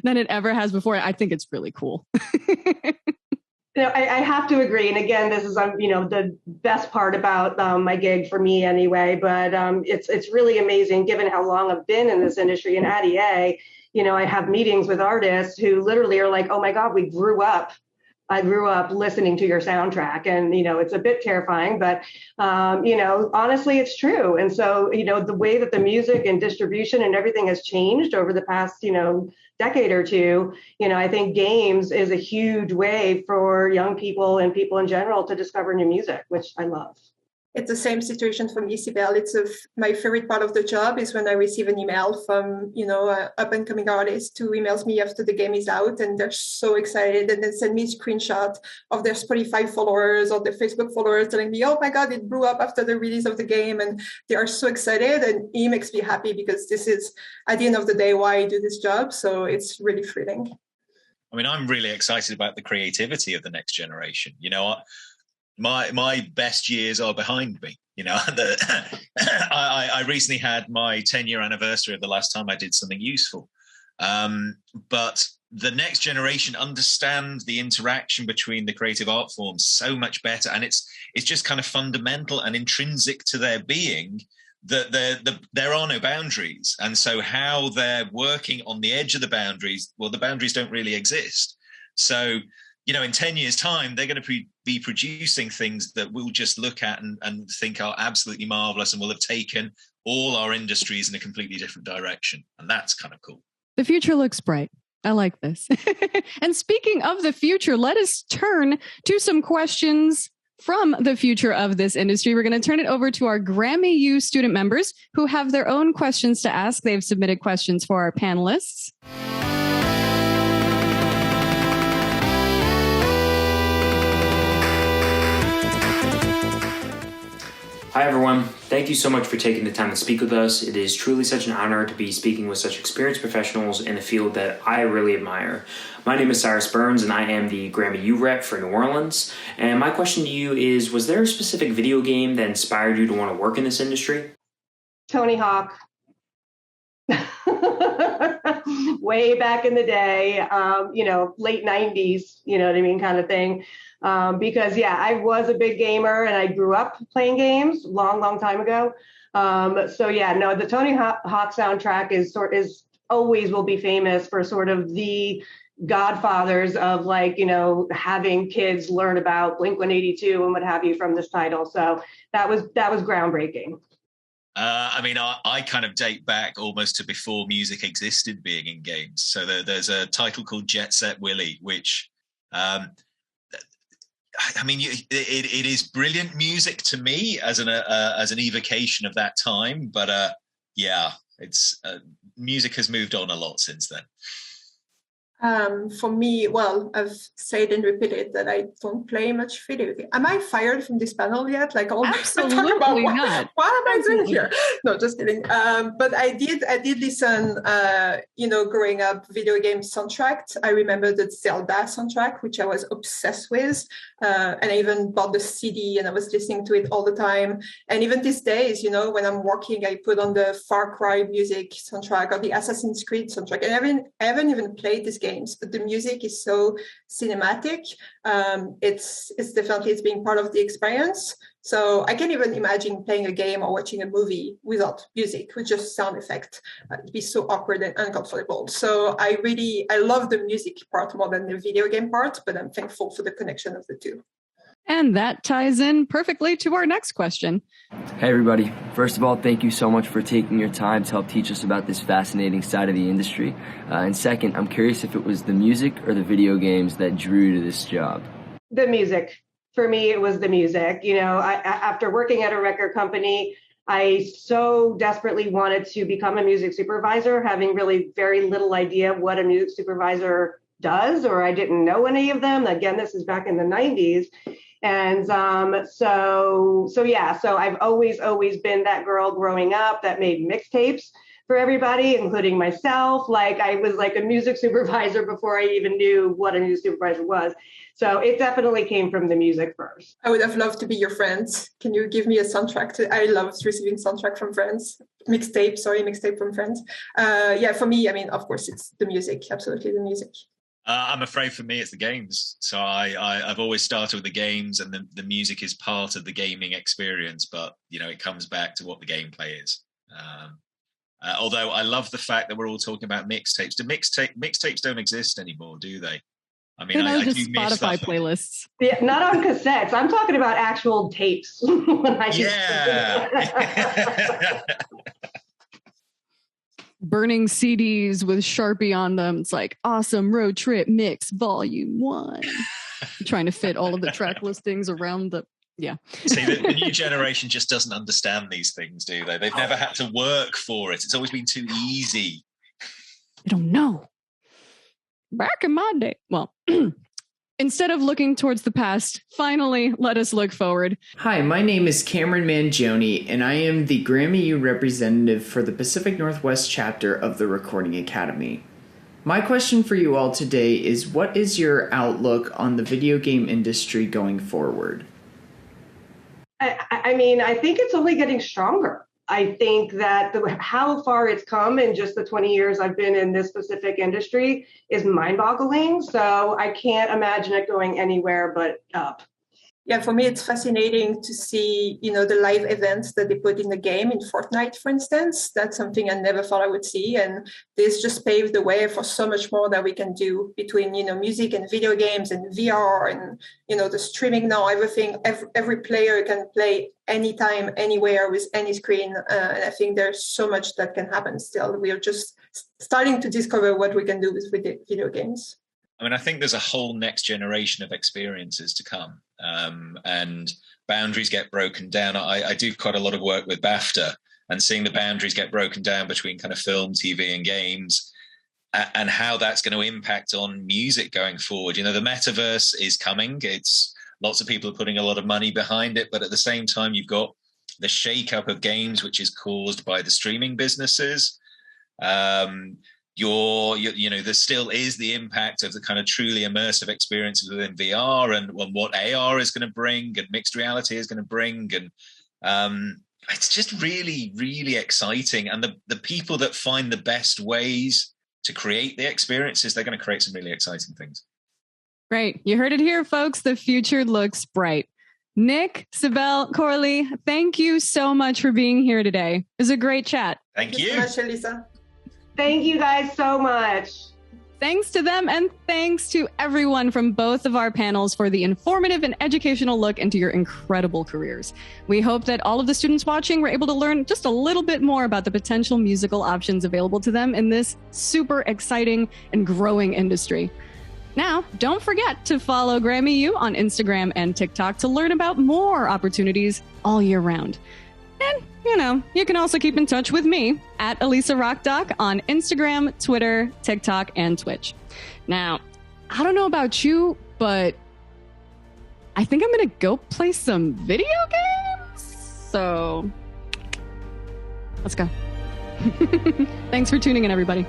than it ever has before. I think it's really cool.
You know, I have to agree. And again, this is, you know, the best part about my gig for me anyway, but it's really amazing given how long I've been in this industry. And at EA, you know, I have meetings with artists who literally are like, oh my God, I grew up listening to your soundtrack. And, you know, it's a bit terrifying, but, you know, honestly, it's true. And so, you know, the way that the music and distribution and everything has changed over the past, you know, decade or two, you know, I think games is a huge way for young people and people in general to discover new music, which I love.
It's the same situation for me, Cybele. It's my favorite part of the job is when I receive an email from, you know, an up-and-coming artist who emails me after the game is out, and they're so excited, and then send me a screenshot of their Spotify followers or their Facebook followers telling me, oh my God, it blew up after the release of the game, and they are so excited, and it makes me happy because this is, at the end of the day, why I do this job, so it's really thrilling.
I mean, I'm really excited about the creativity of the next generation. You know, my best years are behind me. You know, I recently had my 10-year anniversary of the last time I did something useful. But the next generation understand the interaction between the creative art forms so much better. And it's just kind of fundamental and intrinsic to their being that there are no boundaries. And so how they're working on the edge of the boundaries, well, the boundaries don't really exist. So, you know, in 10 years' time, they're going to be producing things that we'll just look at and think are absolutely marvelous and will have taken all our industries in a completely different direction. And that's kind of cool.
The future looks bright. I like this. And speaking of the future, let us turn to some questions from the future of this industry. We're going to turn it over to our Grammy U student members who have their own questions to ask. They've submitted questions for our panelists.
Hi, everyone. Thank you so much for taking the time to speak with us. It is truly such an honor to be speaking with such experienced professionals in a field that I really admire. My name is Cyrus Burns, and I am the Grammy U rep for New Orleans. And my question to you is, was there a specific video game that inspired you to want to work in this industry?
Tony Hawk. Way back in the day, you know, late 90s, you know what I mean, kind of thing. Because, yeah, I was a big gamer and I grew up playing games long time ago. So, yeah, no, the Tony Hawk soundtrack is always will be famous for sort of the godfathers of, like, you know, having kids learn about Blink-182 and what have you from this title. So that was groundbreaking.
I mean, I kind of date back almost to before music existed being in games. So there's a title called Jet Set Willy, which, I mean, it is brilliant music to me as an evocation of that time. But yeah, it's music has moved on a lot since then.
For me, well, I've said and repeated that I don't play much video games. Am I fired from this panel yet? Like, all
absolutely
about
not.
What am I doing here? No, just kidding. But I did listen. You know, growing up, video game soundtrack. I remember the Zelda soundtrack, which I was obsessed with, and I even bought the CD and I was listening to it all the time. And even these days, you know, when I'm working, I put on the Far Cry music soundtrack or the Assassin's Creed soundtrack. And I haven't even played this game. But the music is so cinematic. It's definitely being part of the experience. So I can't even imagine playing a game or watching a movie without music, with just sound effect. It'd be so awkward and uncomfortable. So I love the music part more than the video game part, but I'm thankful for the connection of the two.
And that ties in perfectly to our next question.
Hey everybody. First of all, thank you so much for taking your time to help teach us about this fascinating side of the industry. And second, I'm curious if it was the music or the video games that drew you to this job.
The music. For me, it was the music. You know, after working at a record company, I so desperately wanted to become a music supervisor, having really very little idea what a music supervisor does, or I didn't know any of them. Again, this is back in the 90s. And so I've always been that girl growing up that made mixtapes for everybody, including myself. Like I was like a music supervisor before I even knew what a music supervisor was. So it definitely came from the music first.
I would have loved to be your friend. Can you give me a soundtrack? I loved receiving soundtrack from friends. Mixtape from friends. For me, I mean, of course, it's the music. Absolutely the music.
I'm afraid for me, it's the games. So I've always started with the games, and the music is part of the gaming experience. But, you know, it comes back to what the gameplay is. Although I love the fact that we're all talking about mixtapes. Mixtapes don't exist anymore, do they? I mean, I do miss
Spotify playlists.
Yeah, not on cassettes. I'm talking about actual tapes.
Burning CDs with Sharpie on them. It's like Awesome Road Trip Mix Volume 1. Trying to fit all of the track listings around the... Yeah.
See, the new generation just doesn't understand these things, do they? They've never had to work for it. It's always been too easy.
I don't know. Back in my day. Well, instead of looking towards the past, finally, let us look forward.
Hi, my name is Cameron Mangione, and I am the GRAMMY U representative for the Pacific Northwest chapter of the Recording Academy. My question for you all today is, what is your outlook on the video game industry going forward?
I mean, I think it's only getting stronger. I think that how far it's come in just the 20 years I've been in this specific industry is mind-boggling. So I can't imagine it going anywhere but up.
Yeah, for me, it's fascinating to see, you know, the live events that they put in the game in Fortnite, for instance. That's something I never thought I would see. And this just paved the way for so much more that we can do between, you know, music and video games and VR and, you know, the streaming now, everything, every player can play anytime, anywhere with any screen. And I think there's so much that can happen still. We are just starting to discover what we can do with video games.
I mean, I think there's a whole next generation of experiences to come, and boundaries get broken down. I do quite a lot of work with BAFTA, and seeing the boundaries get broken down between kind of film, TV, and games, and how that's going to impact on music going forward. You know, the metaverse is coming. It's lots of people are putting a lot of money behind it, but at the same time, you've got the shake-up of games, which is caused by the streaming businesses. You know, there still is the impact of the kind of truly immersive experiences within VR and what AR is going to bring and mixed reality is going to bring. And it's just really, really exciting. And the people that find the best ways to create the experiences, they're going to create some really exciting things.
Great. You heard it here, folks. The future looks bright. Nick, Cybele, Coralie, thank you so much for being here today. It was a great chat.
Thank you.
So much, Elisa.
Thank you guys so much.
Thanks to them, and thanks to everyone from both of our panels for the informative and educational look into your incredible careers. We hope that all of the students watching were able to learn just a little bit more about the potential musical options available to them in this super exciting and growing industry. Now, don't forget to follow GRAMMY U on Instagram and TikTok to learn about more opportunities all year round. And, you know, you can also keep in touch with me at Elisa Rockdoc on Instagram, Twitter, TikTok, and Twitch. Now, I don't know about you, but I think I'm going to go play some video games. So, let's go. Thanks for tuning in, everybody.